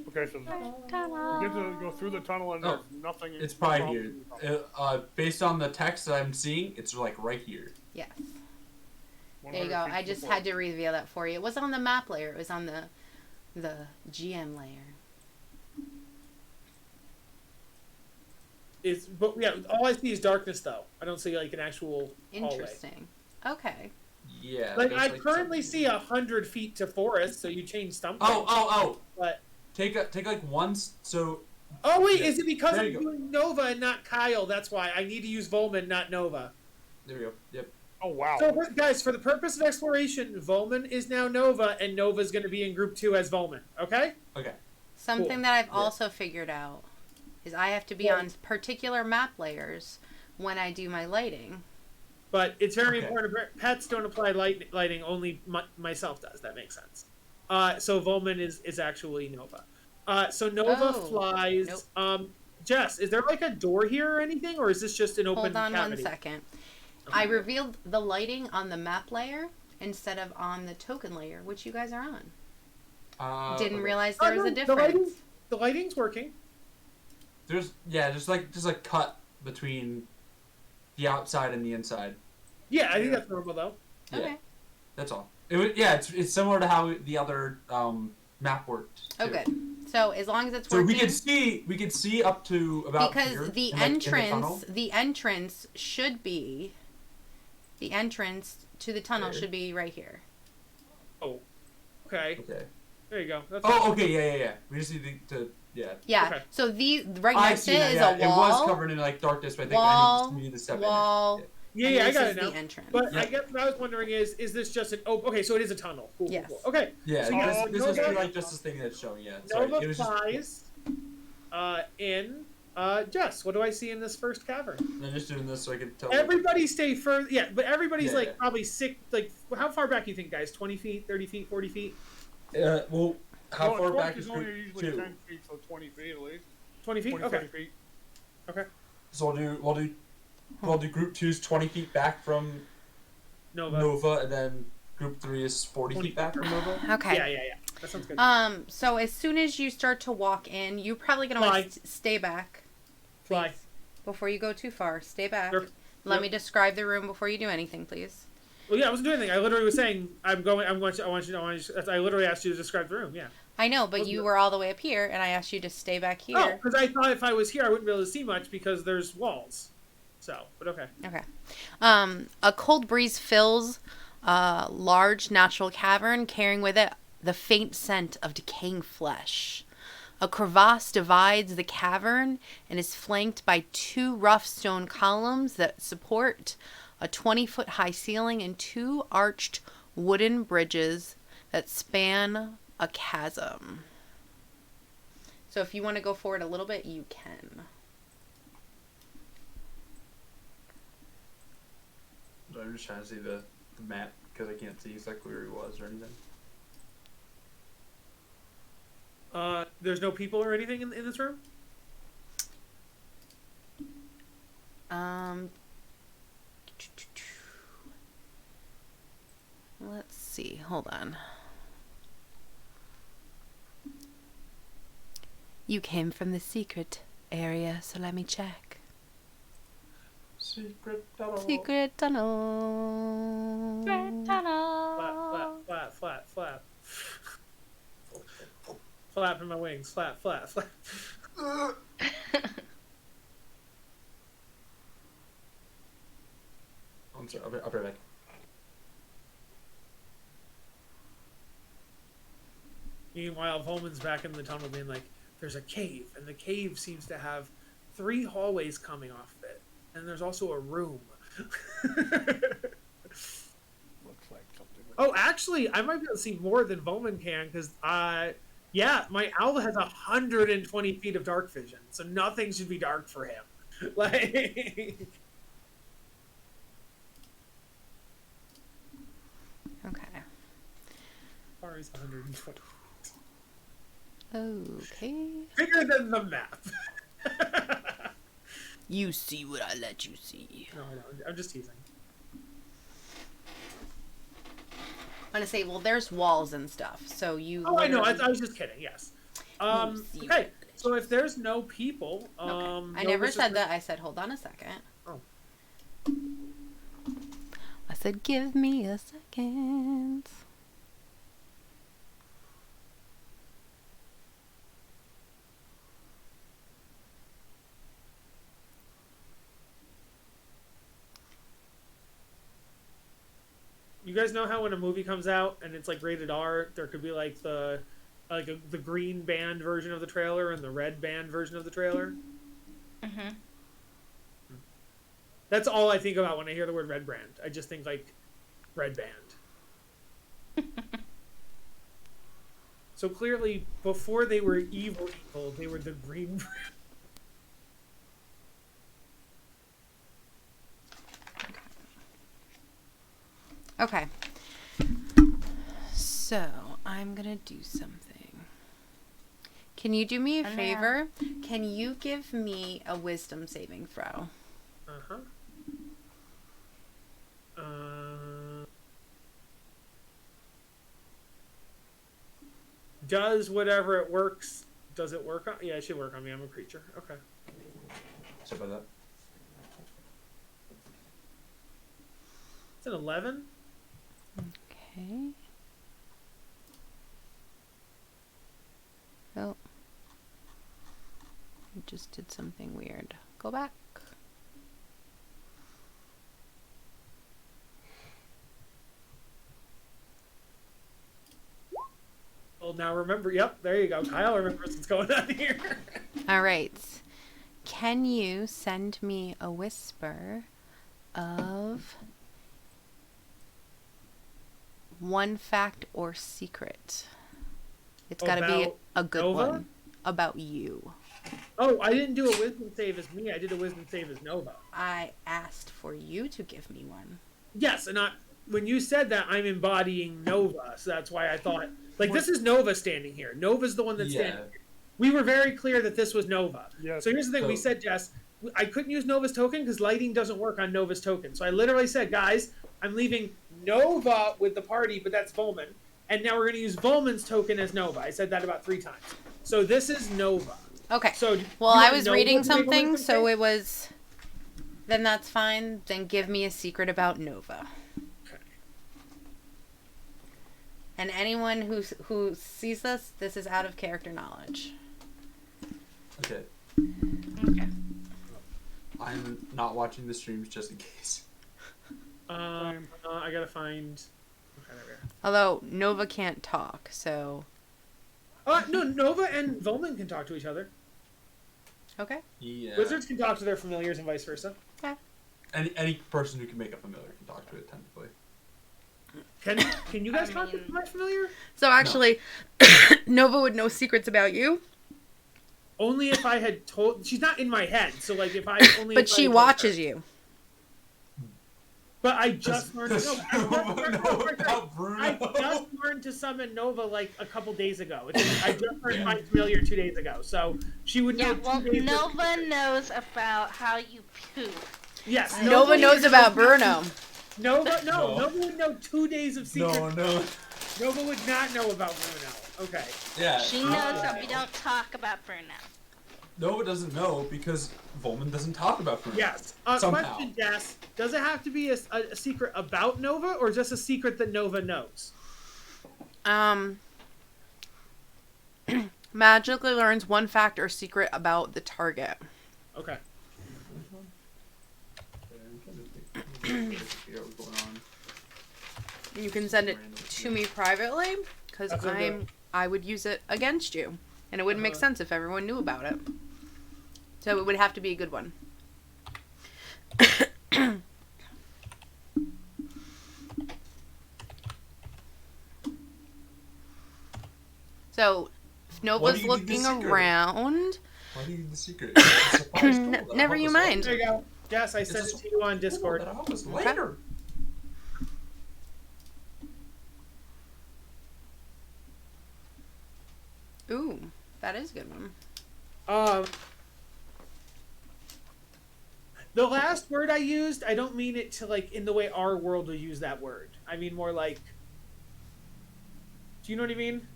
Okay, so we get to go through the tunnel and Oh, there's nothing. It's probably here. Based on the text that I'm seeing, it's like right here. Yes. There you go. I just had to reveal that for you. It was on the map layer. It was on the GM layer. But yeah, all I see is darkness though. I don't see like an actual hallway. Interesting. Okay. Yeah. Like there's, I currently something- see 100 feet to forest, so you change something. Oh! But Take like one. So oh wait, Yeah, is it because there I'm you go. doing Nova and not Kyle? That's why I need to use Volman, not Nova. there we go. Yep. Oh wow. So guys, for the purpose of exploration, Volman is now Nova, and Nova's going to be in Group 2 as Volman. Okay? Okay. Something Cool. that I've Yeah. also figured out is I have to be Yeah. on particular map layers when I do my lighting. But it's very Okay. important. Pets don't apply lighting. Only myself does. That makes sense. So Volman is actually Nova. So Nova Oh, flies. nope. Jess, is there like a door here or anything, or is this just an open Hold on cavity? 1 second. Okay. I revealed the lighting on the map layer instead of on the token layer, which you guys are on. Didn't Okay. realize there was a difference. The lighting's working. There's just a cut between the outside and the inside. Yeah, I think that's normal though. Yeah, Okay. that's all. It's similar to how the other map worked. Too. Oh, good. So as long as it's So working. we could see up to about because here, the in, like, in entrance, the the entrance should be, the entrance to the tunnel Okay. should be right here. Oh, okay. Okay. There you go. That's Okay. Yeah. We just need to yeah. Yeah. Okay. So right I next see to that, it is yeah. a wall. It was covered in like darkness, but I think wall, I need to step wall. in it. Yeah, I and got this it is now. the entrance. But Yeah. I guess what I was wondering is this just an okay? So it is a tunnel. Cool. Yes. Cool. Okay. Yeah, So this was Nova- like just this thing that's showing. Yeah. Sorry, Nova it was just. flies in. Jess, what do I see in this first cavern? I'm just doing this so I can tell. Everybody stay further. Yeah, but everybody's Yeah. like probably sick. Like, how far back you think, guys? 20 feet, 30 feet, 40 feet? Well, how Well, far torch back is only group usually 2? 10 feet, so 20 feet at least. 20 feet. 20, Okay. 30 feet. Okay. So we'll do group 2's 20 feet back from Nova, and then group 3 is 40 feet back from Nova. Okay. Yeah. That sounds good. So as soon as you start to walk in, you're probably gonna want to stay back. Fly. Please. Before you go too far, stay back. Sure. Let Yep. me describe the room before you do anything, please. Well, yeah, I wasn't doing anything. I literally was saying, I literally asked you to describe the room. Yeah. I know, but you were all the way up here, and I asked you to stay back here. Oh, because I thought if I was here, I wouldn't be able to see much because there's walls. So, but okay. Okay. A cold breeze fills a large natural cavern, carrying with it the faint scent of decaying flesh. A crevasse divides the cavern and is flanked by 2 rough stone columns that support a 20-foot high ceiling and 2 arched wooden bridges that span a chasm. So if you want to go forward a little bit, you can. I'm just trying to see the map because I can't see exactly where he was or anything. There's no people or anything in this room? Let's see. Hold on. You came from the secret area, so let me check. Secret tunnel. Secret tunnel. Red tunnel. Flap. Flapping my wings. Flap. I'm sorry, I'll be right back. Meanwhile, Volman's back in the tunnel being like, there's a cave, and the cave seems to have 3 hallways coming off of it. And there's also a room. Looks like something. Oh, actually, I might be able to see more than Volman can, because, yeah, my owl has 120 feet of dark vision, so nothing should be dark for him. Like... Okay. Far is 120. Okay. Bigger than the map. You see what I let you see. No, I don't. I'm just teasing. I'm gonna say, well, there's walls and stuff, so you. Oh, I know. I literally- was just kidding. Yes. You see Okay. what So if there's no people, Okay. I no never visitors- said that. I said, hold on a second. Oh. I said, give me a second. You guys know how when a movie comes out and it's like rated R, there could be like the green band version of the trailer and the red band version of the trailer. Mm-hmm. That's all I think about when I hear the word red brand. I just think like red band. So clearly, before they were evil, they were the green brand. Okay. So, I'm gonna do something. Can you do me a favor? Can you give me a wisdom saving throw? Uh-huh. Does whatever it works, does it work on? Yeah, it should work on me. I'm a creature. Okay. So about that. It's an 11. Okay. Oh. I just did something weird. Go back. Well, now remember. Yep, there you go. Kyle remembers what's going on here. All right. Can you send me a whisper of one fact or secret? It's got to be a good Nova? one about you. Oh, I didn't do a wisdom save as me. I did a wisdom save as Nova. I asked for you to give me one. Yes, and when you said that, I'm embodying Nova, so that's why I thought this is Nova standing here. Nova's the one that's standing here. We were very clear that this was Nova. Yes. So here's the thing: we said, Jess, I couldn't use Nova's token because lighting doesn't work on Nova's token. So I literally said, guys, I'm leaving Nova with the party, but that's Volman, and now we're going to use Volman's token as Nova. I said that about 3 times. So this is Nova. Okay. So well, I was reading something, so it was. Then that's fine. Then give me a secret about Nova. Okay. And anyone who sees this is out of character knowledge. Okay. Okay. I'm not watching the streams just in case. I gotta find. Okay, there we are. Although Nova can't talk, so. No, Nova and Volman can talk to each other. Okay. Yeah. Wizards can talk to their familiars and vice versa. Okay. Any person who can make a familiar can talk to it technically. Can you guys talk to my familiar? So actually, Nova would know secrets about you. Only if I had told. She's not in my head, so like if I only. But she watches you. But I just learned. About Bruno. I just learned to summon Nova like a couple days ago. I just learned my familiar 2 days ago, so she would know. Yeah, well, 2 days Nova knows about how you poop. Yes, Nova knows about Bruno. Nova would know 2 days of secret. No. Nova would not know about Bruno. Okay. Yeah. She knows that we don't talk about Bruno. Nova doesn't know because Volman doesn't talk about Bruno. Yes. Somehow. Question, Jess. Does it have to be a secret about Nova, or just a secret that Nova knows? Magically learns one fact or secret about the target. Okay. You can send it to me privately, because I would use it against you. And it wouldn't make sense if everyone knew about it. So it would have to be a good one. So, if Nova's looking around... Why do you need the secret? Never you mind. There you go. Jess, I sent it to you on Discord. That was later. Ooh, that is a good one. The last word I used, I don't mean it to like in the way our world will use that word. I mean more like. Do you know what I mean?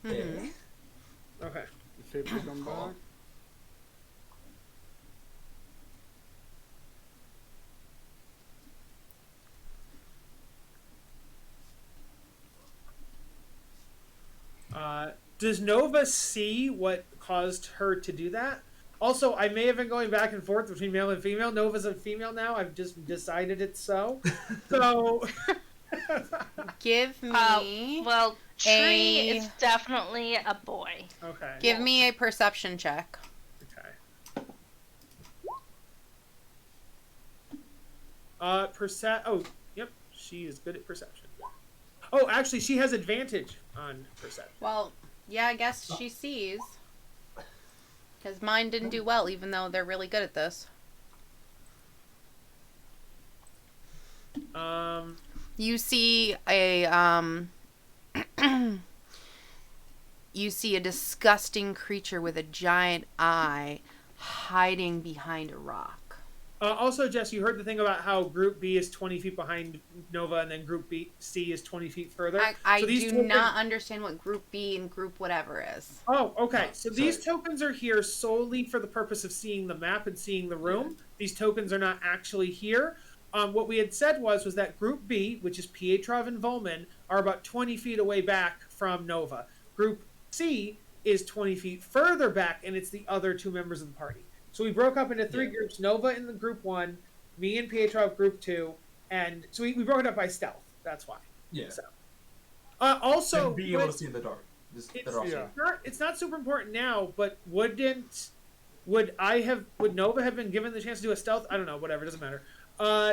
Mm-hmm. Okay. See if we come back. Does Nova see what caused her to do that? Also, I may have been going back and forth between male and female. Nova's a female now. I've just decided it's so. So. Give me. Well, Tree is definitely a boy. Okay. Give me a perception check. Okay. Oh, yep. She is good at perception. Oh, actually, she has advantage on perception. Well, yeah, I guess she sees. Because mine didn't do well, even though they're really good at this. You see you see a disgusting creature with a giant eye hiding behind a rock. Also, Jess, you heard the thing about how Group B is 20 feet behind Nova, and then Group C is 20 feet further. I do not understand what Group B and Group whatever is. Oh, okay. So these tokens are here solely for the purpose of seeing the map and seeing the room. Yeah. These tokens are not actually here. What we had said was that Group B, which is Pietrov and Volman, are about 20 feet away back from Nova. Group C is 20 feet further back, and it's the other two members of the party. So we broke up into three groups: Nova in the Group 1, me and Pietrov Group 2, and so we broke it up by stealth. That's why. Yeah. So, also, and being able to see in the dark. It's not super important now, but would Nova have been given the chance to do a stealth? I don't know. Whatever, it doesn't matter.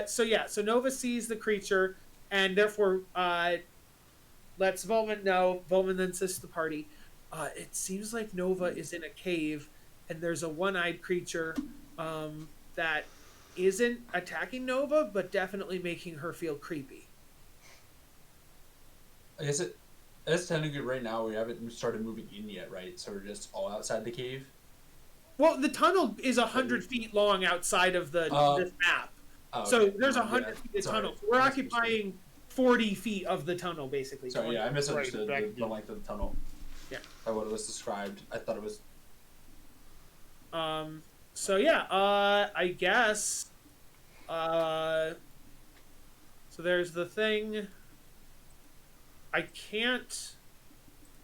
So Nova sees the creature, and therefore lets Volman know. Volman then says to the party, "It seems like Nova is in a cave." And there's a one-eyed creature that isn't attacking Nova, but definitely making her feel creepy. I guess it's technically right now we haven't started moving in yet, right? So we're just all outside the cave. Well, the tunnel is 100 feet long outside of this map. So there's 100 feet of tunnel. So we're occupying 40 feet of the tunnel, basically. Sorry, I misunderstood the length of the tunnel. Yeah. By what it was described. I thought it was... I guess. So there's the thing. I can't.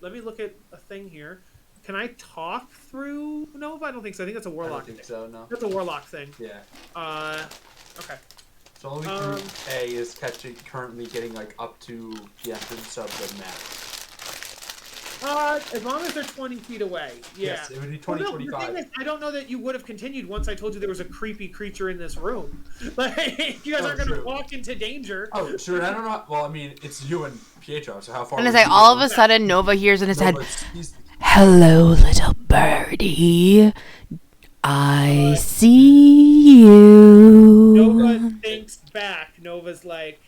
Let me look at a thing here. Can I talk through Nova? I don't think so. I think that's a warlock. I don't think so. No. That's a warlock thing. Yeah. Okay. So only Group A is currently getting up to the entrance of the map. As long as they're 20 feet away. Yeah. Yes, it would be 20, 25. The thing is, I don't know that you would have continued once I told you there was a creepy creature in this room. Like, you guys aren't going to walk into danger. Oh, sure. I don't know. Well, I mean, it's you and Pietro, so how far... And it's like all of a sudden Nova hears in his head, "Hello, little birdie. I see you." Nova thinks back. Nova's like,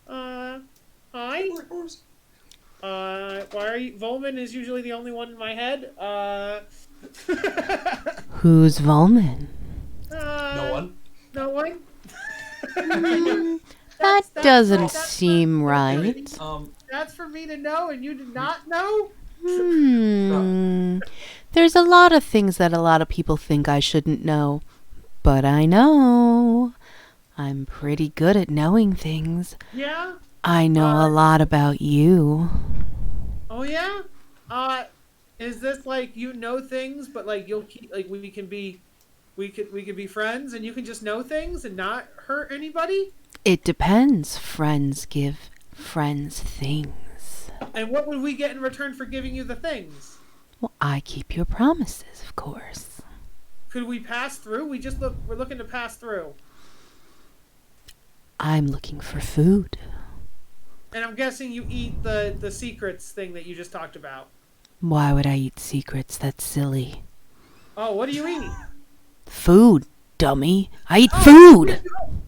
hi? Why are you... Volman is usually the only one in my head. Who's Volman? No one. No one? That doesn't seem right. That's for me to know, and you did not know? There's a lot of things that a lot of people think I shouldn't know. But I know. I'm pretty good at knowing things. Yeah? I know a lot about you. Oh yeah? Is this like you know things, but like you'll keep we could be friends and you can just know things and not hurt anybody? It depends. Friends give friends things. And what would we get in return for giving you the things? Well, I keep your promises, of course. Could we pass through? We're looking to pass through. I'm looking for food. And I'm guessing you eat the secrets thing that you just talked about. Why would I eat secrets? That's silly. Oh, what do you eat? Food, dummy. I eat food!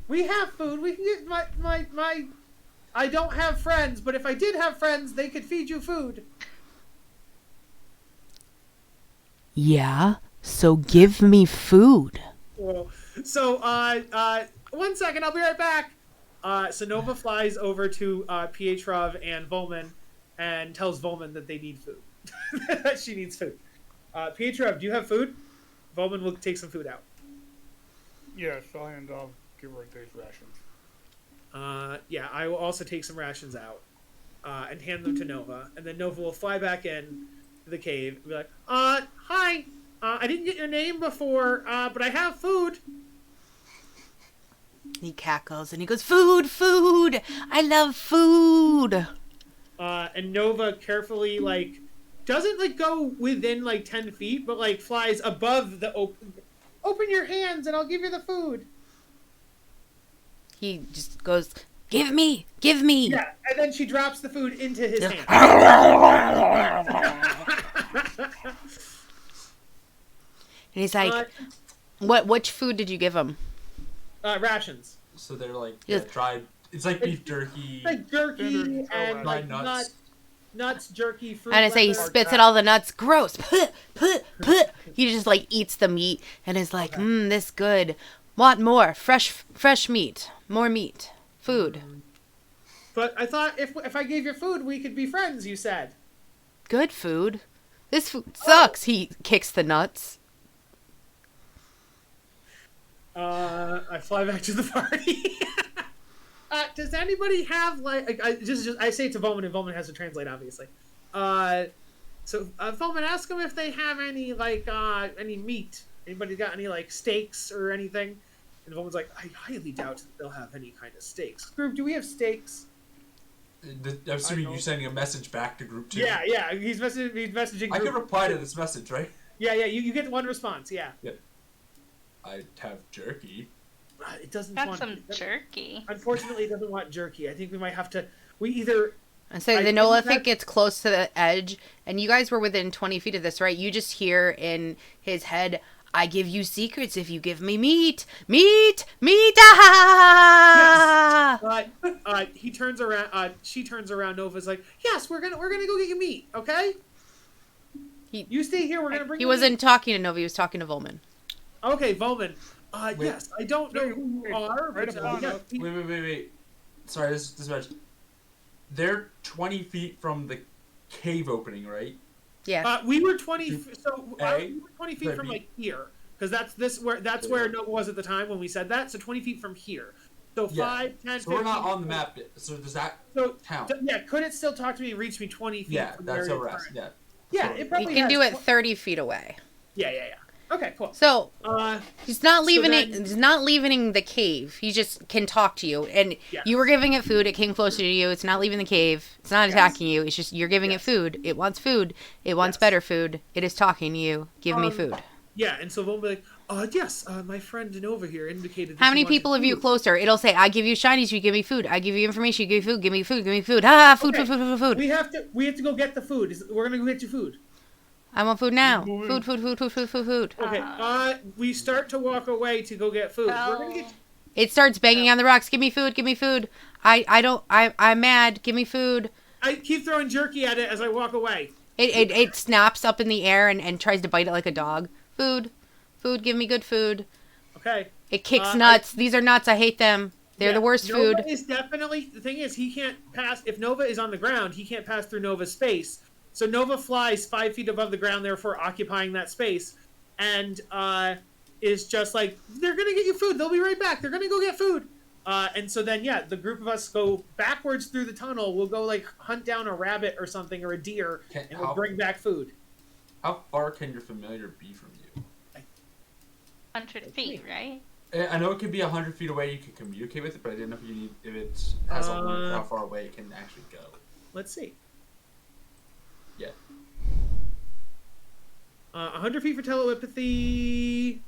We have food. We can get my... I don't have friends, but if I did have friends, they could feed you food. Yeah, so give me food. Well, so, 1 second, I'll be right back. So Nova flies over to Pietrov and Volman and tells Volman that they need food. That she needs food. Pietrov, do you have food? Volman will take some food out. Yes, and I'll give her a day's rations. Yeah, I will also take some rations out and hand them to Nova. And then Nova will fly back in to the cave and be like, hi, I didn't get your name before, but I have food. He cackles and he goes, "Food, food! I love food!" And Nova carefully, doesn't, go within, 10 feet, but, flies above the open your hands and I'll give you the food. He just goes, "Give me! Give me!" Yeah, and then she drops the food into his hand. And he's like, which food did you give him? Rations. So they're Yes. dried It's like beef jerky. Like jerky Standard and dried like nuts. nuts, jerky, fruit. And I say he leather. spits at all the nuts. Gross. He just like eats the meat and is like, this good. Want more. Fresh meat. More meat. Food. But I thought if I gave you food, we could be friends. You said. Good food. This food sucks. He kicks the nuts. I fly back to the party. Does anybody have like I say it to Volman, and Volman has to translate, obviously. So Volman, ask them if they have any like any meat. Anybody got any like steaks or anything? And Volman's like, I highly doubt that they'll have any kind of steaks. Group, do we have steaks? I'm assuming you're sending a message back to group 2. Yeah. He's messaging. I Group. could reply to this message, right? Yeah. You get one response. Yeah. I'd have jerky. It doesn't Got want some jerky. Unfortunately, it doesn't want jerky. I think we might have to. We either. And so the Nola, if it gets close to the edge, and you guys were within 20 feet of this, right? You just hear in his head, I give you secrets if you give me meat. Meat! Ah! Yes. He turns around. She turns around. Nova's like, "Yes, we're gonna go get you meat. Okay? You stay here. We're gonna bring." He wasn't talking to Nova. He was talking to Volman. Okay, Volman. Yes, I don't know who you are, Right but upon us. Wait. Sorry, this match. They're 20 feet from the cave opening, right? Yeah. we were 20. We were 20 feet Could from be. like here, because that's where Nova was at the time when we said that. So 20 feet from here. So 5, 10, So we're 15, not on the map. So does that count? Yeah, could it still talk to me and reach me 20 feet? Yeah, from that's where how we're it's asking. current? Yeah. Yeah, So- it probably You can do has it 30 feet away. Yeah. Okay, cool. So Uh, he's not leaving then- He's not leaving the cave. He just can talk to you. And Yes. you were giving it food. It came closer to you. It's not leaving the cave. It's not Yes. attacking you. It's just you're giving Yes. it food. It wants food. It wants Yes. better food. It is talking to you. Give me food. yeah, and so Volman will be like, yes, my friend Nova here indicated. That How she many wanted people have you food." closer? It'll say, I give you shinies, you give me food. I give you information, you give me food. Give me food, give me food. Ah, food, Okay. food. We have to go get the food. We're gonna go get you food. I want food now. Moving. Food. Okay. We start to walk away to go get food. We're gonna get. It starts banging on the rocks. Give me food, give me food. I'm mad. Give me food. I keep throwing jerky at it as I walk away. It snaps up in the air and tries to bite it like a dog. Food, give me good food. Okay. It kicks nuts. These are nuts. I hate them. They're the worst Nova food. is definitely the thing is he can't pass if Nova is on the ground. He can't pass through Nova's space. So Nova flies 5 feet above the ground, therefore occupying that space, and is just like, they're gonna get you food. They'll be right back. They're gonna go get food. And so then the group of us go backwards through the tunnel. We'll go like hunt down a rabbit or something or a deer, and we'll bring back food. How far can your familiar be from you? 100 feet, right? I know it could be 100 feet away. You can communicate with it, but I didn't know if it has a limit how far away it can actually go. Let's see. Yeah. 100 feet for telepathy.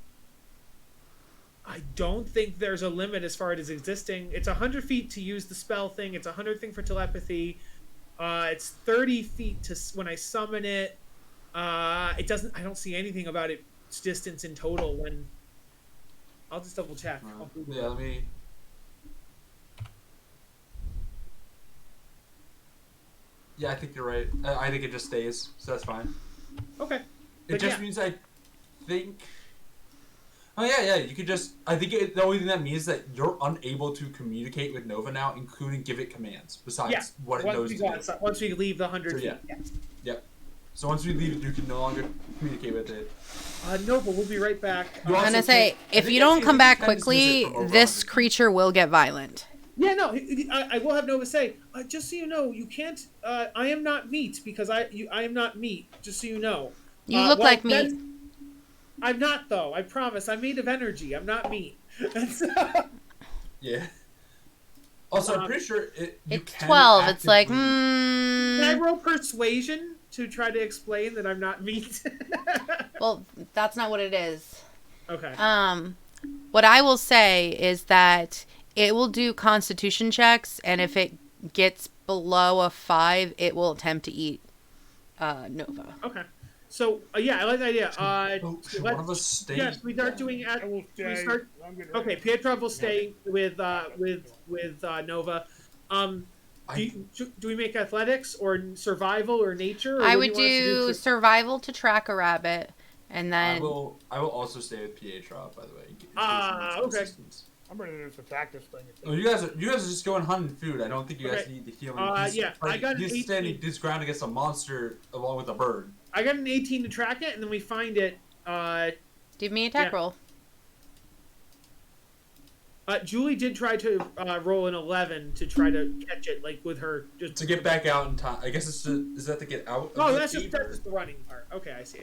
I don't think there's a limit as far as existing. It's 100 feet to use the spell thing. It's 100 thing for telepathy. It's 30 feet to when I summon it. It doesn't. I don't see anything about its distance in total. When I'll just double check. Yeah, let me. Yeah, I think you're right. I think it just stays, so that's fine. Okay. It But just means I think. Oh yeah. You could just. I think the only thing that means is that you're unable to communicate with Nova now, including give it commands. Besides what it knows to do. Once we leave the 100 So, feet. yeah. Yep. So once we leave, you can no longer communicate with it. Nova, we'll be right back. I'm gonna say, if you don't come back quickly, this creature will get violent. Yeah, no, I will have Nova say, just so you know, you can't. I am not meat because I am not meat. Just so you know. You look like meat. I'm not though. I promise. I'm made of energy. I'm not meat. Yeah. Also, I'm pretty sure It's 12. It's like, Can I roll persuasion to try to explain that I'm not meat? Well, that's not what it is. Okay. What I will say is that it will do constitution checks, and if it gets below a 5, it will attempt to eat Nova. Okay. So yeah, I like the idea. Should one of us stay? Yes, we start doing. I will We stay. start. I'm getting ready. Okay, Pietrov will stay with Nova. Do we make athletics or survival or nature? Or I what would do you want us to do for- survival to track a rabbit, and then I will also stay with Pietro, by the way. Okay. I'm ready to just attack this thing. Oh, you guys are just going hunting food. I don't think you guys need the healing. Yeah, I got an he's 18. standing his ground against a monster along with a bird. I got an 18 to track it, and then we find it. give me an attack roll. Julie did try to roll an 11 to try to catch it, like with her just To get back out in time. I guess is that to get out? Oh, that's just the running part. Okay, I see.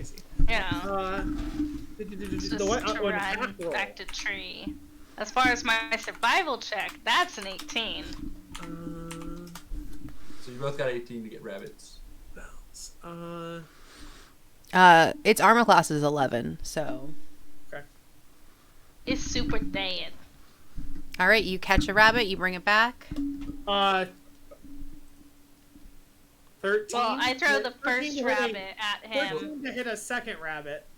Yeah. Just to run back to tree. As far as my survival check, that's an 18. So you both got 18 to get rabbits. Its armor class is 11, so. Okay. It's super dead. All right, you catch a rabbit, you bring it back. 13. Well, I throw the first rabbit at him. 13 to hit a second rabbit.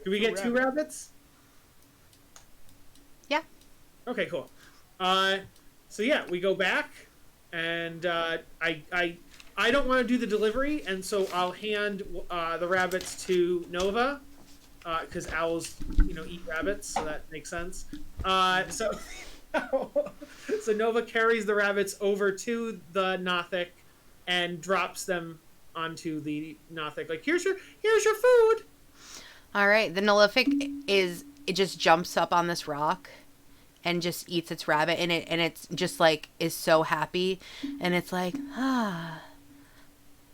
Do we get 2 rabbits? Yeah. Okay, cool. So yeah, we go back, and I don't want to do the delivery, and so I'll hand the rabbits to Nova, because owls, eat rabbits, so that makes sense. So Nova carries the rabbits over to the Nothic and drops them onto the Nothic. Like, here's your food. All right, the Nullific it just jumps up on this rock and just eats its rabbit, and it's just like is so happy, and it's like,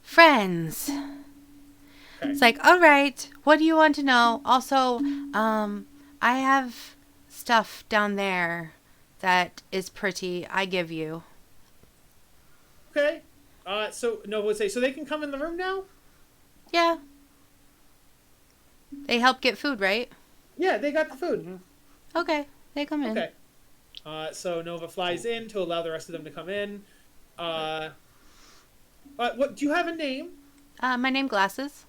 friends. Okay. It's like, all right, what do you want to know? Also, I have stuff down there that is pretty. I give you. Okay. So Nova would say, so they can come in the room now? Yeah. They help get food, right? Yeah, they got the food. Mm-hmm. Okay, they come in. Okay. So Nova flies in to allow the rest of them to come in. What do you have a name? My name Glasses.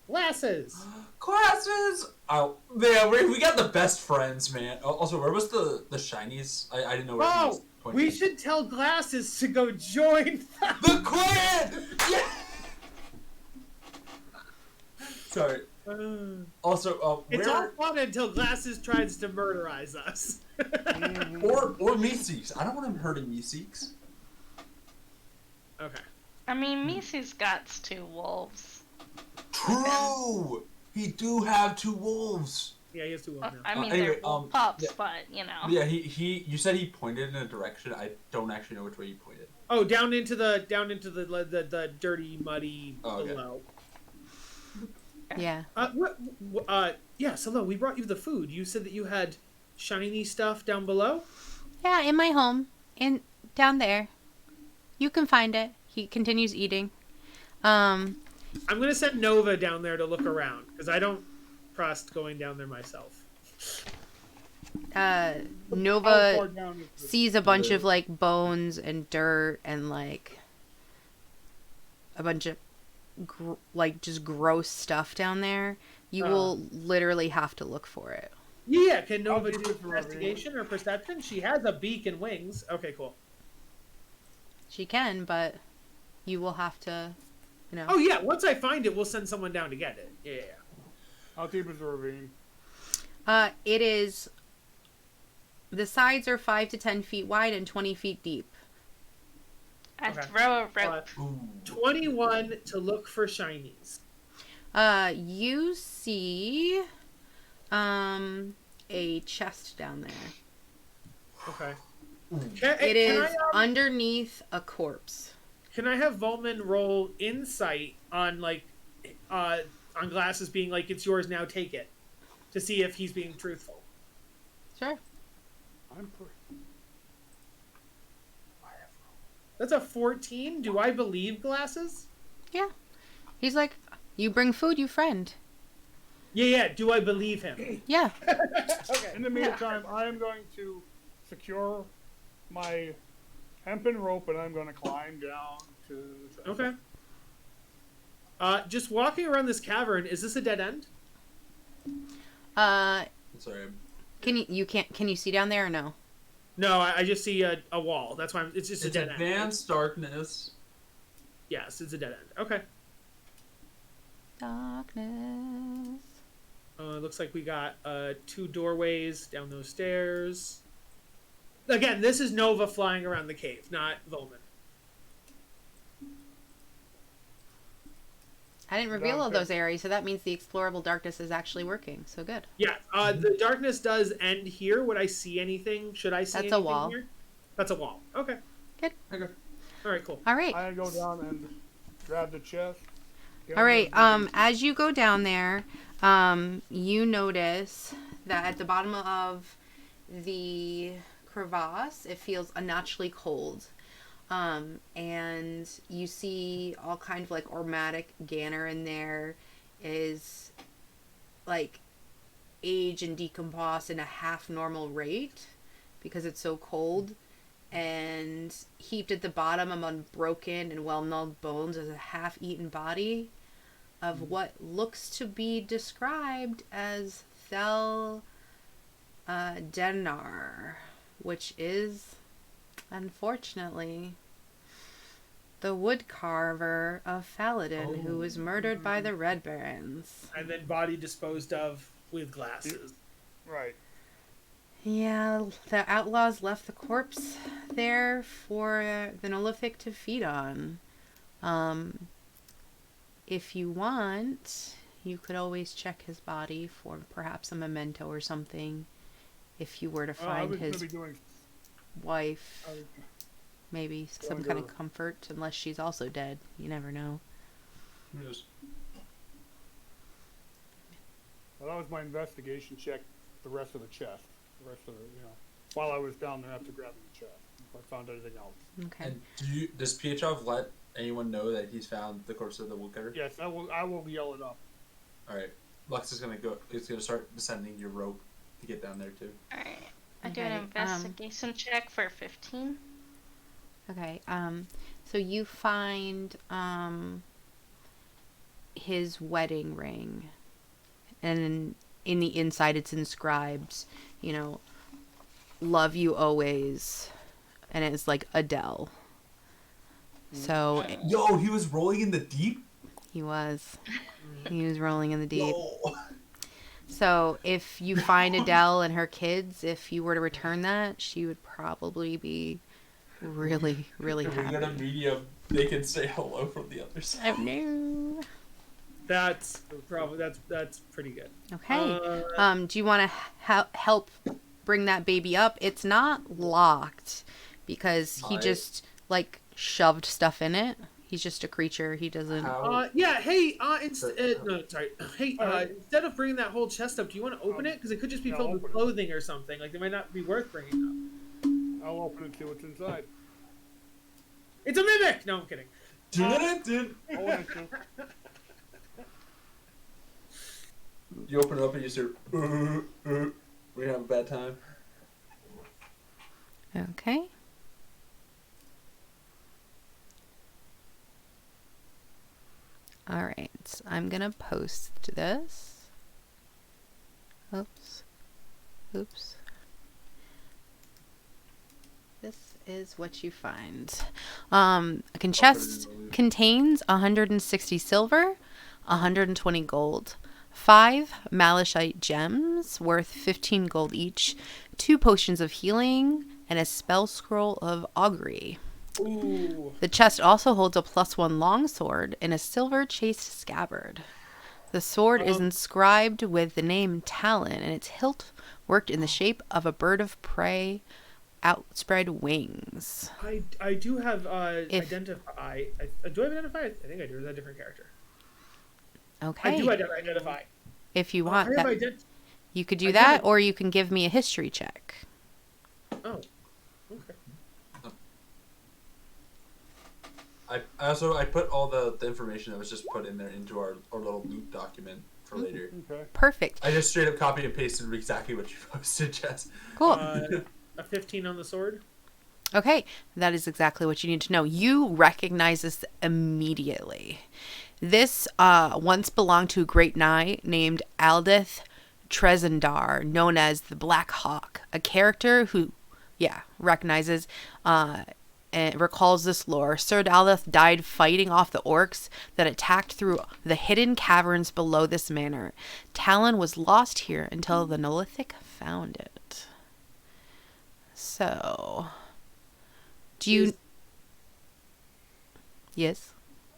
Glasses. Glasses. Oh man, we got the best friends, man. Also, where was the shinies? I didn't know where. Oh, we should tell Glasses to go join the clan. Yeah. Sorry. Also, it's all fun until Glasses tries to murderize us. or Meeseeks. I don't want him hurting Meeseeks. Okay. I mean, Meeseeks got 2 wolves. True. He do have 2 wolves. Yeah, he has 2 wolves now. I mean, they're pups, yeah. But Yeah, you said he pointed in a direction. I don't actually know which way he pointed. Oh, down into the dirty, muddy below. Yeah. Yeah, Solo, we brought you the food. You said that you had shiny stuff down below? Yeah, in my home. Down there. You can find it. He continues eating. I'm going to send Nova down there to look around, because I don't trust going down there myself. Nova sees a bunch of, like, bones and dirt and, like, a bunch of just gross stuff down there. You will literally have to look for it. Yeah, can Nova do investigation or perception? She has a beak and wings. Okay, cool. She can, but you will have to, Oh yeah, once I find it, we'll send someone down to get it. Yeah. How deep is the ravine? It is. The sides are 5 to 10 feet wide and 20 feet deep. I throw a rope. 21 to look for shinies. You see a chest down there. Okay. It is underneath a corpse. Can I have Volman roll insight on on Glasses being like, it's yours now, take it, to see if he's being truthful? Sure. That's a 14. Do I believe Glasses? Yeah. He's like, you bring food, you friend. Yeah. Do I believe him? Yeah. Okay. In the meantime, I am going to secure my hempen rope and I'm going to climb down to the trash. Okay. Just walking around this cavern, is this a dead end? Sorry. Can you see down there or no? No, I just see a wall. That's why it's just a dead end. Advanced darkness. Yes, it's a dead end. Okay. Darkness. It looks like we got 2 doorways down those stairs. Again, this is Nova flying around the cave, not Volman. I didn't reveal all those areas, so that means the explorable darkness is actually working. So good. Yeah, the darkness does end here. Would I see anything? Should I see That's anything a wall. here? That's a wall. Okay. Good. Okay. All right, cool. All right. I go down and grab the chest. All right. As you go down there, you notice that at the bottom of the crevasse, it feels unnaturally cold. And you see all kind of like aromatic ganner in there is like age and decompose in a half normal rate because it's so cold. And heaped at the bottom among broken and well-gnawed bones is a half-eaten body of what looks to be described as Thel Denar, which is, unfortunately, the woodcarver of Faladin, who was murdered by the Red Barons. And then body disposed of with glasses. Right. Yeah, the outlaws left the corpse there for the Nullific to feed on. If you want, you could always check his body for perhaps a memento or something. If you were to find his wife, maybe some kind of comfort, unless she's also dead. You never know. Yes. Well, that was my investigation check. The rest of the chest. The rest of the, while I was down there after grabbing the chest, if I found anything else. Okay. And does Pietrov let anyone know that he's found the corpse of the woodcutter? Yes, I will yell it up. All right. Lux is gonna start descending your rope to get down there too. All right. I do an investigation check for 15. Okay. So you find his wedding ring, and in the inside it's inscribed, love you always, and it's like Adele. So Yo, he was rolling in the deep? He was rolling in the deep. Yo. So if you find Adele and her kids, if you were to return that, she would probably be really, really If we happy. get a medium, they can say hello from the other side. Oh no. That's probably that's pretty good. Okay. Do you want to help bring that baby up? It's not locked because he just shoved stuff in it. He's just a creature. He doesn't. Yeah. Hey. No. Sorry. Hey. Instead of bringing that whole chest up, do you want to open it? Because it could just be filled with clothing or something. Like, they might not be worth bringing up. I'll open it and see what's inside. It's a mimic. No, I'm kidding. You open it up and you say, we have a bad time. Okay. All right. I'm going to post this. Oops. This is what you find. A chest contains 160 silver, 120 gold, 5 malachite gems worth 15 gold each, 2 potions of healing, and a spell scroll of augury. Ooh. The chest also holds a +1 longsword in a silver chased scabbard. The sword is inscribed with the name Talon, and its hilt worked in the shape of a bird of prey outspread wings. I do have identify. Do I have identify? I think I do. Is that a different character? Okay. I do identify. If you want that, you could do I that, did. or you can give me a history check. Oh. Okay. I put all the information that was just put in there into our little loot document for later. Okay. Perfect. I just straight up copy and pasted exactly what you posted, Jess. Cool. A 15 on the sword. Okay, that is exactly what you need to know. You recognize this immediately. This once belonged to a great knight named Aldith Trezendar, known as the Black Hawk, a character who, recognizes and recalls this lore. Sir Aldith died fighting off the orcs that attacked through the hidden caverns below this manor. Talon was lost here until the Neolithic found it. So, do you... Yes?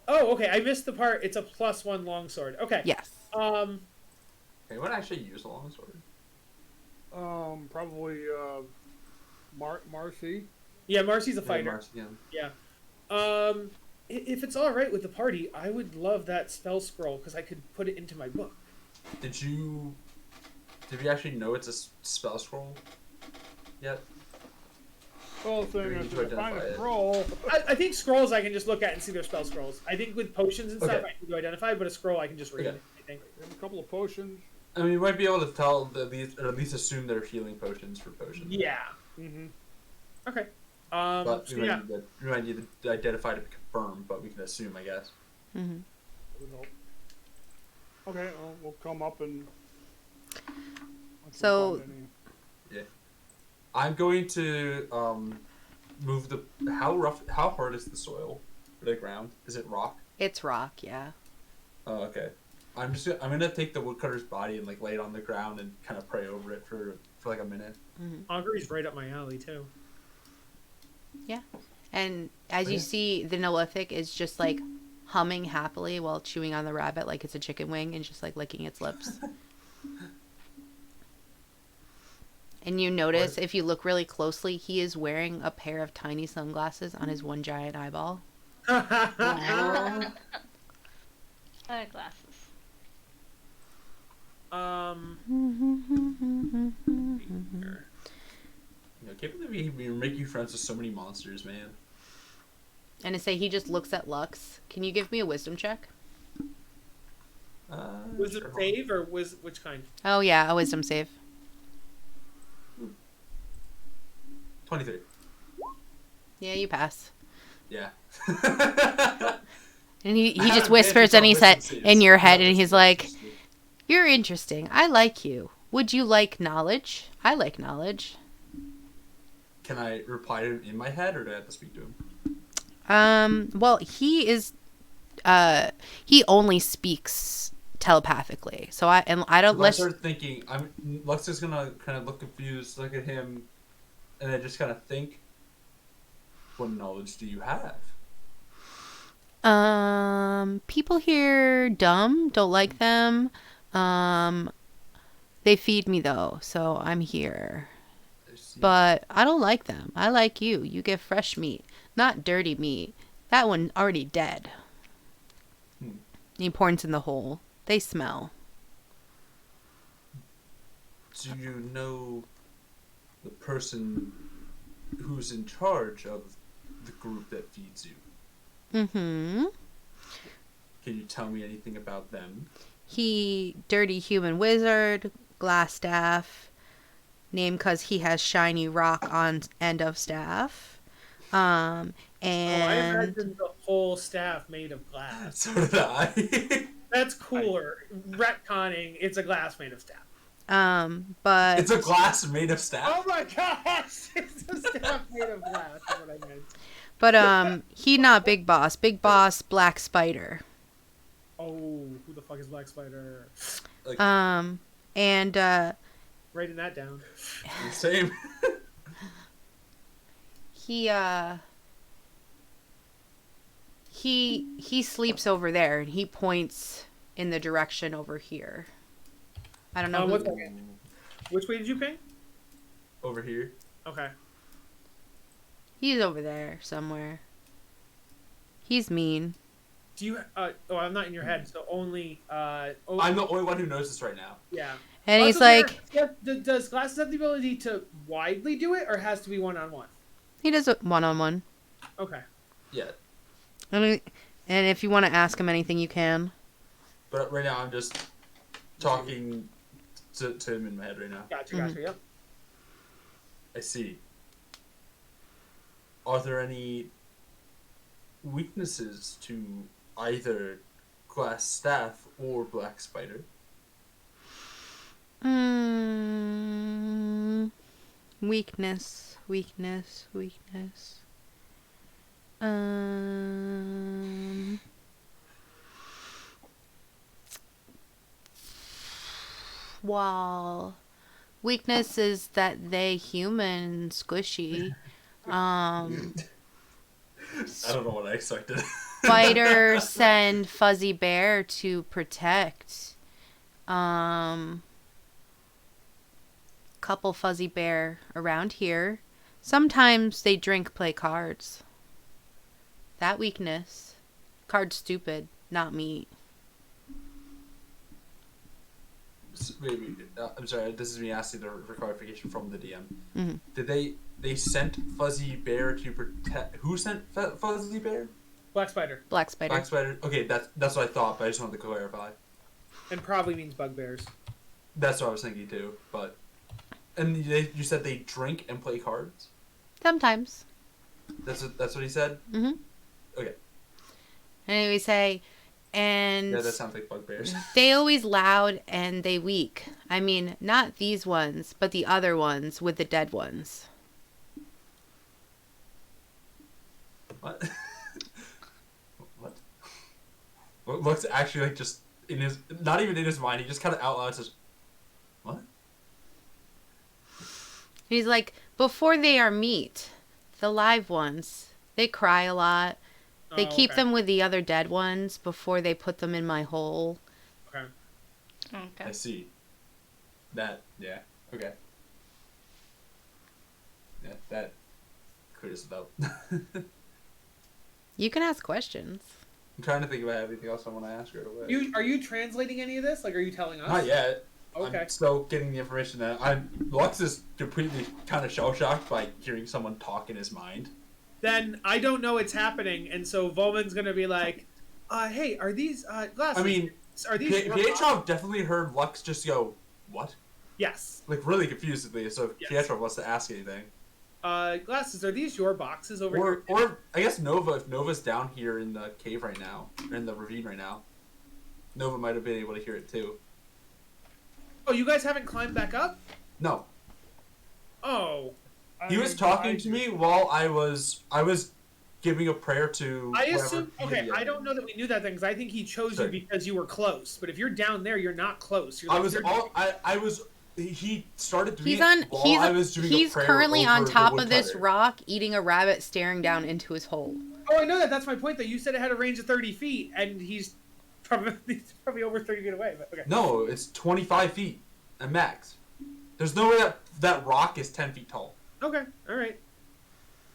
Oh, okay. I missed the part. It's a +1 longsword. Okay. Yes. Anyone actually use a longsword? Probably Marcy. Yeah, Marcy's a fighter. Yeah, Marcy, Yeah. If it's all right with the party, I would love that spell scroll because I could put it into my book. Did you actually know it's a spell scroll yet? Well, thing need is, to if I find identify a it. scroll. I think scrolls I can just look at and see their spell scrolls. I think with potions and stuff Okay. I need to identify, but a scroll I can just read. Okay. I think. There's a couple of potions. I mean, you might be able to tell or at least assume they're healing potions for potions. Yeah. Mm-hmm. Okay. But So we yeah. might need to identify to confirm, but we can assume, I guess. Mm-hmm. Okay, well, we'll come up and. So- I'm going to move the how hard is the soil or the ground? Is it rock? It's rock, yeah. Oh, okay. I'm gonna take the woodcutter's body and like lay it on the ground and kind of pray over it for like a minute. Augury's right up my alley too. And as you see, the Neolithic is just like humming happily while chewing on the rabbit like it's a chicken wing and just like licking its lips. And you notice, if you look really closely, he is wearing a pair of tiny sunglasses on his one giant eyeball. Glasses. Can't believe we make you friends with so many monsters, man. And to say he just looks at Lux. Can you give me a wisdom check? Was it Sure. save or was which kind? Oh yeah, a wisdom save. 23. Yeah, you pass. Yeah. And he just whispers and he said in your head and he's like, "You're interesting. I like you. Would you like knowledge? I like knowledge." Can I reply to him in my head, or do I have to speak to him? Well, he only speaks telepathically. So I don't I start thinking, Lux is gonna kind of look confused, look at him, and then just kind of think, what knowledge do you have? People here dumb, don't like them. They feed me though, so I'm here. But I don't like them. I like you. You give fresh meat, not dirty meat. That one already dead. He points in the hole. They smell. Do you know the person who's in charge of the group that feeds you? Mm-hmm. Can you tell me anything about them? He, dirty human wizard, glass staff, named because he has shiny rock on end of staff. And I imagine the whole staff made of glass. So did I. That's cooler. Retconning, it's a glass made of staff. but It's a glass made of staff. Oh my gosh! It's a staff made of glass. That's what I meant. But he not Big Boss. Big Boss, Black Spider. Oh, who the fuck is Black Spider? And Writing that down. Same. he sleeps over there and he points in the direction over here. I don't know. One second. Which way did you ping? Over here. Okay. He's over there somewhere. He's mean. Do you? I'm not in your head, so only. I'm the only one who knows this right now. Yeah. And he's Also, like, does glasses have the ability to widely do it, or has to be one-on-one? he does it one-on-one. Okay. Yeah. I mean, and if you want to ask him anything, you can. But right now I'm just talking to him in my head right now. Gotcha. Yep. I see. are there any weaknesses to either Glass Staff or Black Spider? Weakness. Well, weakness is that they human squishy. I don't know what I expected. Spider send Fuzzy Bear to protect. Couple Fuzzy Bear around here. Sometimes they drink, play cards. That weakness. Card stupid, not meat. Wait, I'm sorry. This is me asking for clarification from the DM. Mm-hmm. Did they sent Fuzzy Bear to protect? Who sent Fuzzy Bear? Black Spider. Black Spider. Black Spider. Okay, that's what I thought, but I just wanted to clarify. And probably means bugbears. That's what I was thinking too. But and you said they drink and play cards. Sometimes. That's what he said. Mm-hmm. Okay. And we say, and Yeah, that sounds like bugbears. they always loud and they weak. I mean, not these ones, but the other ones with the dead ones. What? What looks actually like just in his, not even in his mind, he just kind of out loud says, what? He's like, before they are meat, the live ones, they cry a lot. They keep them with the other dead ones before they put them in my hole. Okay. I see. That, yeah, okay. Yeah, that clears it up. You can ask questions. I'm trying to think about anything else I want to ask right away. Are you translating any of this? Like, are you telling us? Not yet. Okay. I'm still getting the information that Lux is completely kind of shell-shocked by hearing someone talk in his mind. Then I don't know it's happening, and so Volman's gonna be like, hey, are these glasses? I mean, are these Pietrov definitely heard Lux just go, what? Yes. Like, really confusedly, so if Yes. Pietrov wants to ask anything. Glasses, are these your boxes over Or, here? or I guess Nova, if Nova's down here in the cave right now, or in the ravine right now, Nova might have been able to hear it too. Oh, you guys haven't climbed back up? No. Oh. He was talking to me while I was giving a prayer to. I assume. whoever Okay, he I don't know that we knew that thing because I think he chose Sorry. you because you were close. But if you're down there, you're not close. You're I like, was you're- all. I was. He started doing He's it on. while I was doing He's a prayer currently on over the top of this woodcutter. rock, eating a rabbit, staring down into his hole. Oh, I know that. That's my point. Though you said it had a range of 30 feet, and he's probably over 30 feet away. But okay. No, it's 25 feet at max. There's no way that rock is 10 feet tall. Okay. All right.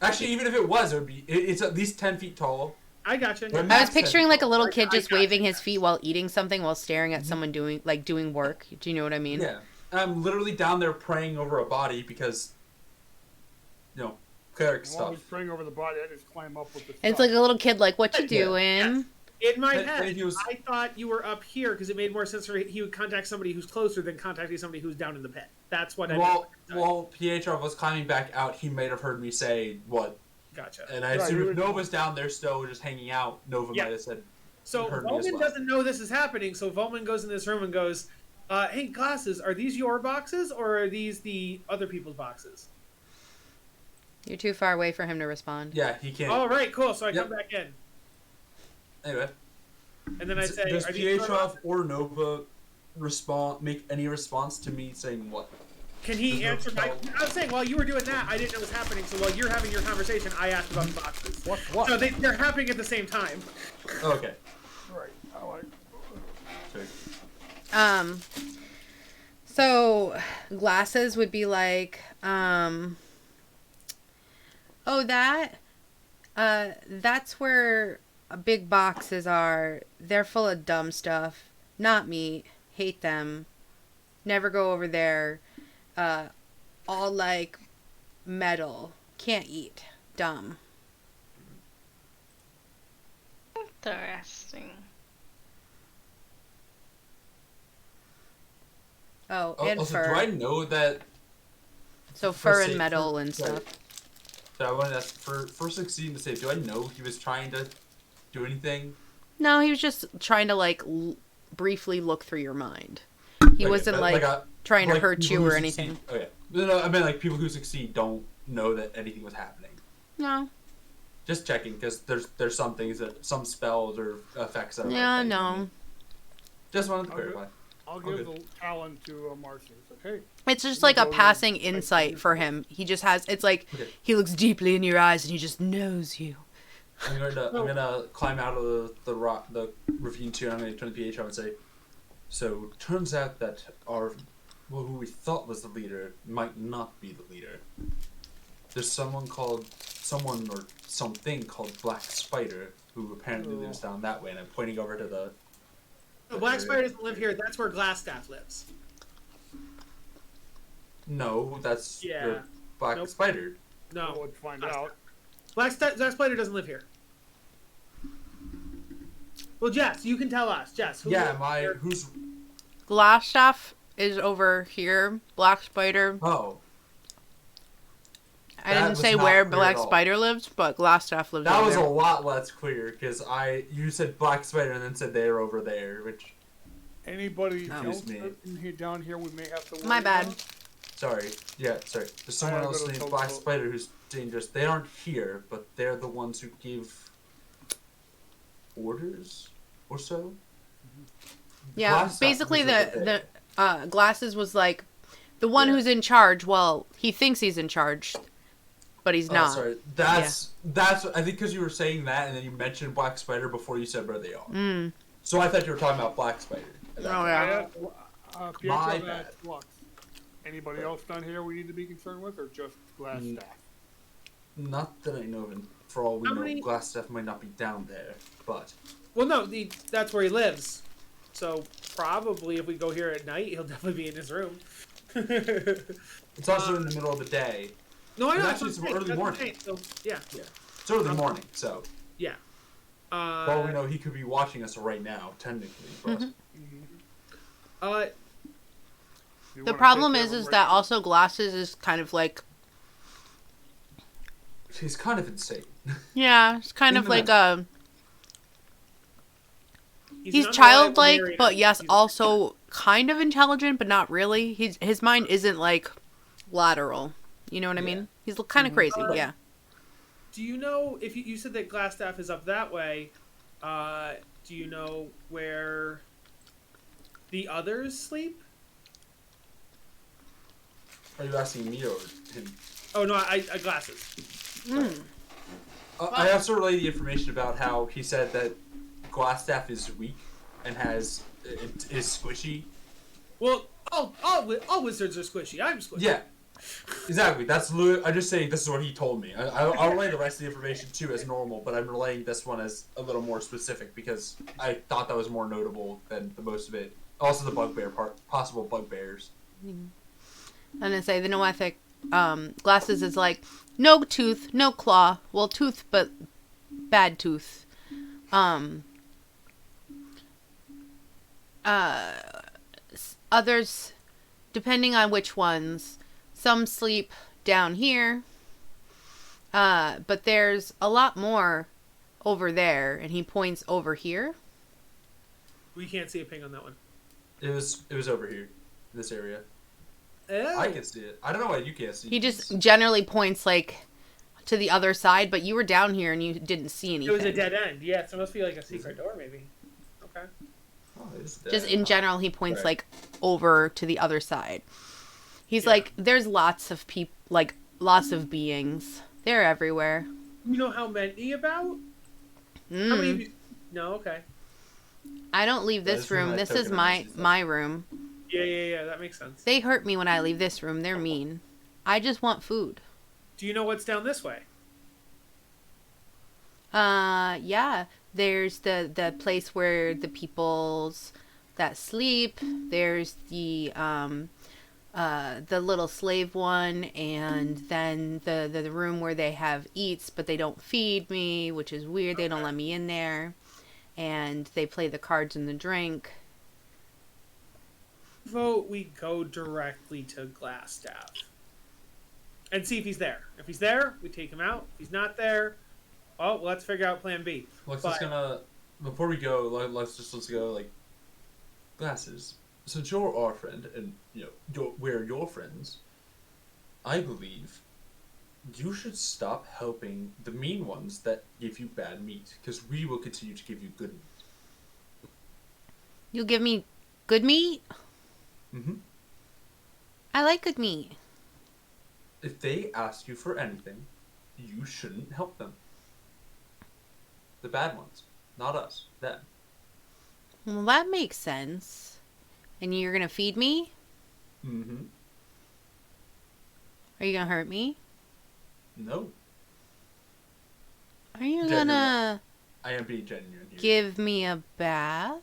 Actually, even if it was, it would be. It's at least 10 feet tall. I gotcha. But I was Max picturing said- like a little kid I just got waving you. his feet while eating something while staring at someone doing work. Do you know what I mean? Yeah, I'm literally down there praying over a body because, cleric While stuff. he's praying over the body, I just climb up with the It's stuff. like a little kid, like, what you Yeah. doing? In my And head, he was- I thought you were up here because it made more sense for he would contact somebody who's closer than contacting somebody who's down in the pit. That's what I While Pietro was climbing back out, he might have heard me say what, Gotcha. and I Right, assume he if was- Nova's down there still just hanging out, Nova Yeah. might have said, So heard me as Volman well. doesn't know this is happening, so Volman goes in this room and goes, hey, glasses, are these your boxes or are these the other people's boxes? You're too far away for him to respond. yeah, he can't. All right, cool. So I Yep. come back in. Anyway, And then I say, does are these your Pietro boxes? or Nova make any response to me saying what? Can he There's no answer my... tell. I was saying, while you were doing that, I didn't know it was happening, so while you're having your conversation, I asked about the boxes. What? So they're happening at the same time. Okay. Right. I like. Sure. So glasses would be like, that's where big boxes are. They're full of dumb stuff. Not meat. Hate them. Never go over there. All like metal. Can't eat. Dumb. Interesting. Oh, and Also, fur. do I know that? So fur say- and metal and sorry. stuff. So I wanted to ask, for succeeding to save, do I know he was trying to do anything? No, he was just trying to like briefly look through your mind. He wasn't like trying to hurt you or anything. Oh yeah, no, I mean like people who succeed don't know that anything was happening. No. Just checking because there's some things that some spells or effects that are. Yeah, like, no. Just wanted to clarify. I'll give the talent to Marcy. Okay. It's just like a passing insight for him. He just has. It's like he looks deeply in your eyes and he just knows you. I'm gonna climb out of the ravine too, and I'm gonna turn the PH on and say, so turns out that who we thought was the leader might not be the leader. There's someone or something called Black Spider who apparently lives down that way, and I'm pointing over to the. No, Black Spider doesn't live here. That's where Glassstaff lives. No, that's the Black Spider. No, Let's find out. Black Spider doesn't live here. Well, Jess, you can tell us. Jess, who's Glassstaff is over here. Black Spider. Oh. I didn't say where Black Spider lives, but Glassstaff lives over there. That was a lot less clear because you said Black Spider and then said they're over there, which. Anybody else down here we may have to worry My bad. about? Sorry. Yeah, sorry. There's someone else named Black Spider who's dangerous. They aren't here, but they're the ones who give orders or so. Yeah, basically the Glasses was like the one who's in charge. Well, he thinks he's in charge, but he's not. Sorry. That's I think because you were saying that and then you mentioned Black Spider before you said where they are. Mm. So I thought you were talking about Black Spider. Oh yeah. My bad. Anybody else down here we need to be concerned with, or just Glassstaff? Not that I know of, and for all we know, Glassstaff might not be down there, but. Well, no, that's where he lives. So probably if we go here at night, he'll definitely be in his room. It's also in the middle of the day. No, I know. Actually, it's early morning. So, yeah. It's early morning, so. Yeah. For all we know, he could be watching us right now, technically. But. The problem is that also Glasses is kind of like. He's kind of insane. Yeah, it's kind of like a. He's childlike, but yes, also kind of intelligent, but not really. His mind isn't like lateral. You know what I mean? He's kind of crazy. Yeah. Do you know if you said that Glassstaff is up that way? Do you know where the others sleep? Are you asking me or him? Oh no, I Glasses. I also relayed the information about how he said that Glassstaff is weak and is squishy. Well, all wizards are squishy. I'm squishy. Yeah, exactly. I'm just saying this is what he told me. I'll relay the rest of the information too as normal, but I'm relaying this one as a little more specific because I thought that was more notable than the most of it. Also, the bugbear part, possible bugbears. I'm gonna say the noethic Glasses is like no tooth, no claw. Well, tooth, but bad tooth. Others, depending on which ones, some sleep down here. But there's a lot more over there, and he points over here. We can't see a ping on that one. It was over here, this area. Oh. I can see it. I don't know why you can't see it. He just generally points like to the other side, but you were down here and you didn't see anything. It was a dead end. Yeah, so it must be like a secret door, maybe. Okay. Oh, it's dead. Just in general, he points like over to the other side. He's like, there's lots of people, like lots of beings. They're everywhere. You know how many about? How many of you? No, okay. I don't leave this room. This is my room. Yeah, that makes sense. They hurt me when I leave this room. They're mean. I just want food. Do you know what's down this way? Yeah. There's the place where the peoples that sleep. There's the little slave one, and then the room where they have eats, but they don't feed me, which is weird. They don't let me in there, and they play the cards and the drink. Vote we go directly to Glassstaff. and see if he's there. If he's there, we take him out. If he's not there, oh, let's figure out plan B. Just gonna, before we go, let's go, like, Glasses. Since you're our friend, and, we're your friends, I believe you should stop helping the mean ones that give you bad meat, because we will continue to give you good meat. You'll give me good meat? Mm-hmm. I like good meat. If they ask you for anything, you shouldn't help them. The bad ones. Not us. Them. Well, that makes sense. And you're gonna feed me? Mm-hmm. Are you gonna hurt me? No. Are you gonna I am being genuine here. give me a bath?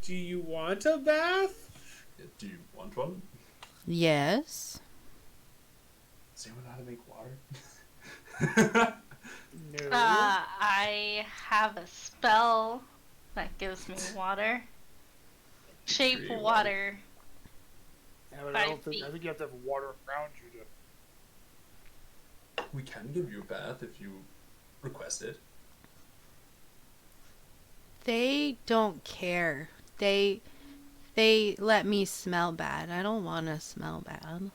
Do you want a bath? Do you want one? Yes. Does anyone know how to make water? No. I have a spell that gives me water. Shape Tree water. Yeah, but I 5 think feet. you have to have water around you to. We can give you a bath if you request it. They don't care. They let me smell bad. I don't want to smell bad.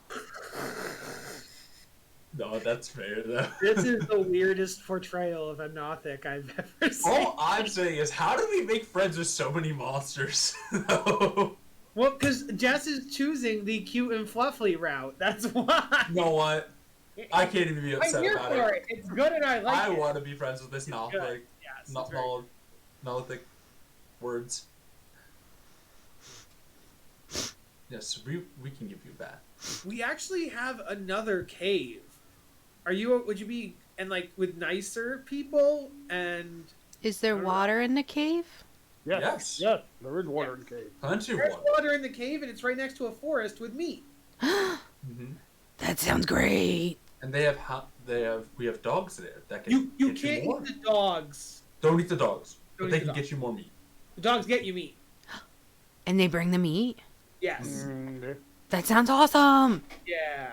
No, that's fair though. This is the weirdest portrayal of a Nothic I've ever seen. All I'm saying is, how do we make friends with so many monsters? No. Well, because Jess is choosing the cute and fluffy route. That's why. You know what? I can't even be I'm upset here about for it. it. It's good and I like I it. want to be friends with this It's good. Nothic. Yes, Not it's very good. Nothic words. Yes, we can give you a bath. We actually have another cave. Would you be with nicer people and Is there I don't know. water in the cave? Yes. Yes, there is water in the cave. Plenty of there's water. water in the cave and it's right next to a forest with meat. Mm-hmm. That sounds great. And we have dogs there that can You get can't you more. eat the dogs. Don't eat the dogs, Don't but they eat the can get you more meat. The dogs get you meat. And they bring the meat? Yes. That sounds awesome. Yeah.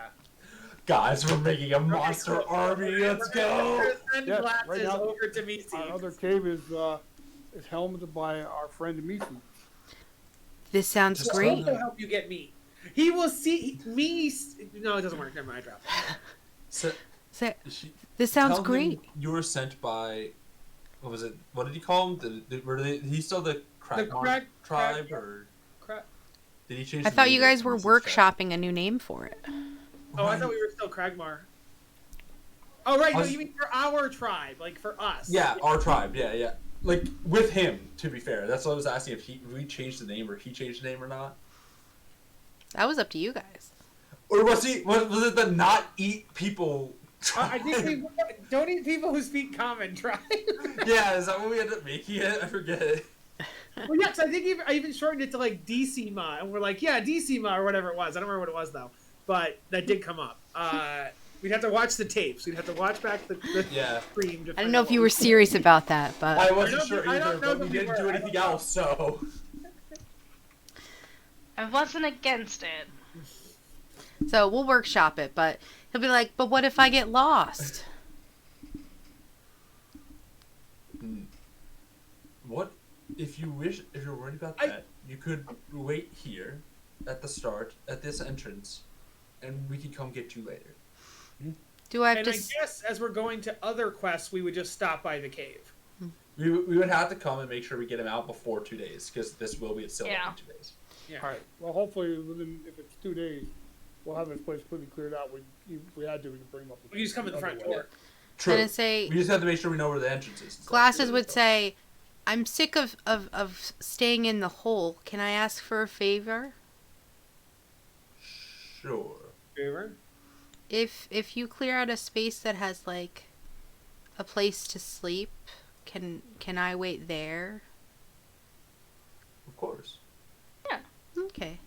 Guys, we're making a monster army. Let's go. Send Yes, Glasses right now, over to me. Our other cave is helmeted by our friend Misi. This sounds Just great. Also help you get meat. He will see me. No, it doesn't work. Never mind. I dropped it. So, So, this sounds tell great. him you were sent by. What was it? What did he call him? He's still the Kragmar tribe, or did he change? I the thought name you to guys were Research Tribe? workshopping a new name for it. Oh, I thought we were still Kragmar. Oh, right. No, Us- you mean for our tribe, like for us. Yeah, our tribe. Yeah. Like with him, to be fair. That's what I was asking if we changed the name or he changed the name or not. That was up to you guys. Or was it the not eat people? I think we don't eat people who speak common tribe. Yeah, is that what we ended up making it? I forget. Well, yeah, 'cause I think I even shortened it to like DCMA, and we're like, yeah, DCMA or whatever it was. I don't remember what it was though, but that did come up. We'd have to watch the tapes. We'd have to watch back the stream. To I don't know if you were serious about that, but I wasn't I sure don't either, know but we that we didn't do were. I anything don't know. else, so. I wasn't against it. so we'll workshop it. But he'll be like, "But what if I get lost?" What if you wish? If you're worried about that, you could wait here, at the start, at this entrance, and we could come get you later. Do I have And to? I guess as we're going to other quests, we would just stop by the cave. We would have to come and make sure we get him out before 2 days, because this will be still Yeah. in 2 days. Yeah. All right. Well, hopefully, if it's 2 days, we'll have this place completely cleared out. If we had to, we could bring him up. We can just come in the front other way. door. True. Gonna say We just have to make sure we know where the entrance is. and stuff. Glasses would say, "I'm sick of staying in the hole. Can I ask for a favor? Sure. Favor? If you clear out a space that has like a place to sleep, can I wait there?" Of course. Okay.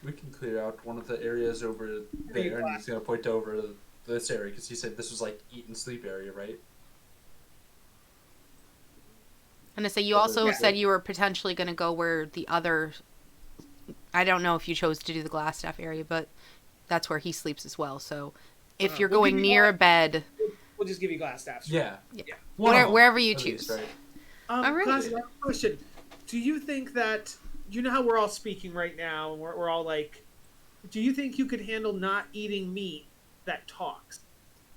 We can clear out one of the areas over there, and he's going to point over this area, because he said this was like eat and sleep area, right? And I say you also said you were potentially going to go where the other. I don't know if you chose to do the glass staff area, but that's where he sleeps as well. So if you're We'll going give you near all- a bed, We'll just give you glass staffs. Yeah. wherever you At choose. least, right? Alright. Class, one question. Do you think that, you know how we're all speaking right now, and we're all like, do you think you could handle not eating meat that talks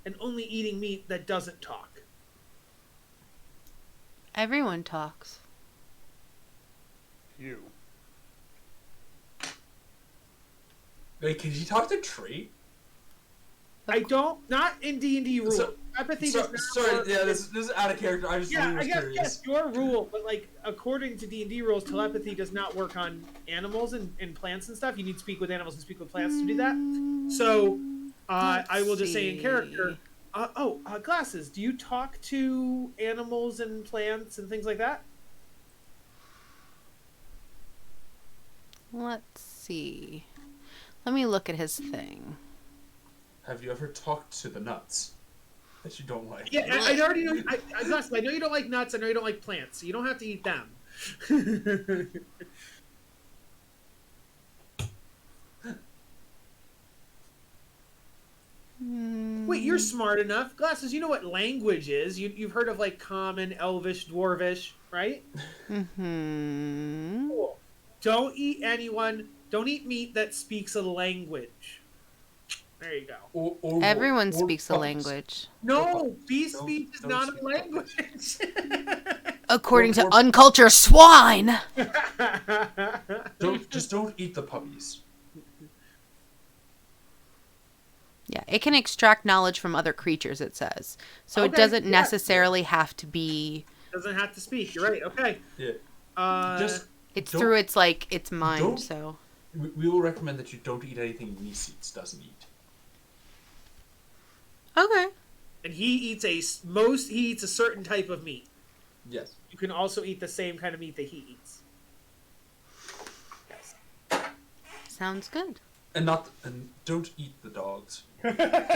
and only eating meat that doesn't talk? Everyone talks. You. Wait, can you talk to Tree? I don't, not in D&D rules. Empathy does not Sorry, work. yeah, this is out of character. I just Yeah, was I guess, curious. yes, your rule, but like according to D&D rules, telepathy does not work on animals and plants and stuff. You need to speak with animals and speak with plants to do that. So I will just say in character. Glasses. Do you talk to animals and plants and things like that? Let's see. Let me look at his thing. Have you ever talked to the nuts that you don't like? Yeah, I already know. Glasses, I know you don't like nuts. I know you don't like plants. So you don't have to eat them. Wait, you're smart enough. Glasses, you know what language is. You've heard of like common, elvish, dwarvish, right? Mm-hmm. Cool. Don't eat meat that speaks a language. There you go. Everyone or speaks a puppies. language. No, beast speech is don't not speak a language. According to uncultured swine. Don't eat the puppies. Yeah, it can extract knowledge from other creatures, it says. So it Okay, doesn't yeah. necessarily have to be... Doesn't have to speak. You're right. Okay. Yeah. It's Don't- through its mind, don't- so... We will recommend that you don't eat anything Meeseeks doesn't eat. Okay. And he eats a certain type of meat. Yes. You can also eat the same kind of meat that he eats. Yes. Sounds good. And don't eat the dogs. They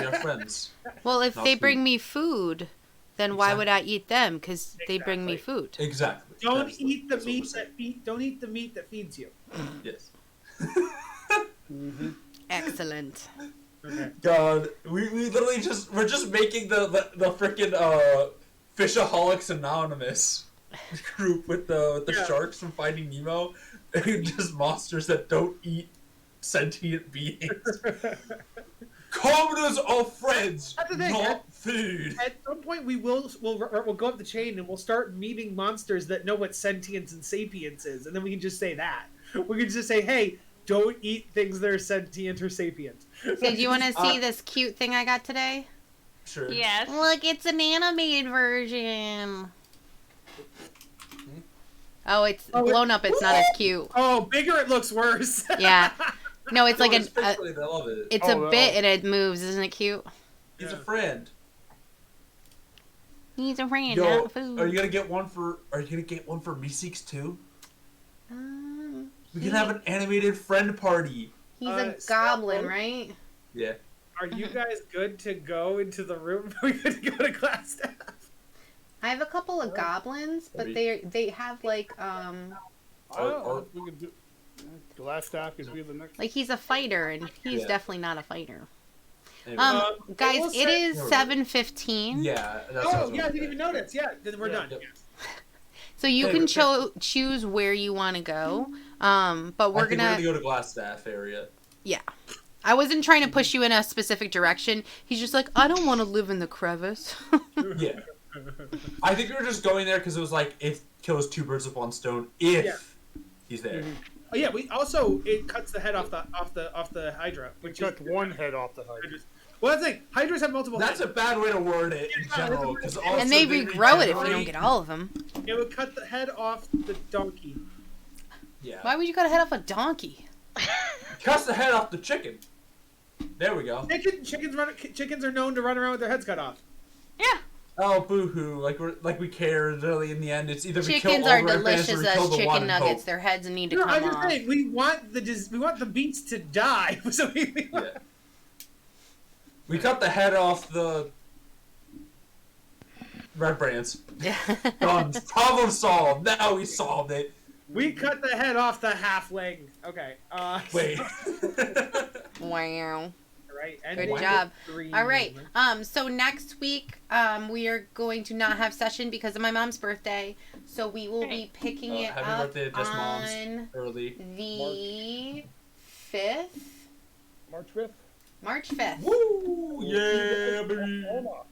are friends. Well, if Not they food. bring me food, then why would I eat them? Because they bring me Exactly. food. Exactly. Don't That's eat the that's what meat we're saying. don't eat the meat that feeds you. Yes. Excellent. Okay. God, we literally we're just making the freaking Fishaholics Anonymous group with the Yeah. sharks from Finding Nemo, and just monsters that don't eat sentient beings. Commoners are friends, That's the thing, not food. At some point, we'll go up the chain and we'll start meeting monsters that know what sentience and sapience is, and then we can just say that. We can just say, "Hey, don't eat things that are sentient or sapient." So do you want to see this cute thing I got today? Sure. Yes. Look, it's an animated version. Oh, it's blown up. It's not as cute. Oh, bigger it looks worse. Yeah. No, it's like No, a especially they love it. it's a bit and it moves. Isn't it cute? He's a friend. He's a friend, Yo, not food. are you gonna get one for Meeseeks too? We can he- have an animated friend party. He's a Scott, goblin, what? right? Yeah. Are you guys good to go into the room? Are we good to go to class staff? I have a couple of goblins, but they have like I don't know if we could do. Glass staff could be the next. like he's a fighter and he's Yeah. definitely not a fighter. Anyway. I Guys, will it say- is 7:15. Yeah. That's what I Oh, was yeah, I gonna didn't even say. notice. Yeah, then we're Yeah, done. yep. Yes. So you Hey, can okay. choose where you want to go. But we're I think gonna. we're gonna go to Glassstaff area. Yeah. I wasn't trying to push you in a specific direction. He's just like, I don't want to live in the crevice. Yeah. I think we were just going there because it was like it kills two birds with one stone if he's there. Oh yeah, it cuts the head off the Hydra, which Cut one head off the height. Hydras. Well, that's the thing. Hydras have multiple That's heads. a bad way to word it in Yeah, general. it's- Because And they regrow it if you don't get all of them. It would cut the head off the donkey. Yeah. Why would you cut a head off a donkey? Cuts the head off the chicken. There we go. Chickens are known to run around with their heads cut off. Yeah. Oh, boo-hoo. Like we care really in the end. It's either we kill Chickens all are the red bands or delicious we kill as the one chicken and nuggets. hope. Their heads need to No, come I'm just off. saying we want the beasts to die. So Yeah. We cut the head off the red brands. Done. Problem solved. Now we solved it. we cut the head off the halfling. Okay. Wait. Wow. right. And Good they job. get 3 All right. movement. So next week, we are going to not have session because of my mom's birthday. So we will be picking it happy up birthday to Just Moms on early. the 5th. March 5th. March 5th. Woo! Yeah, baby. Oklahoma.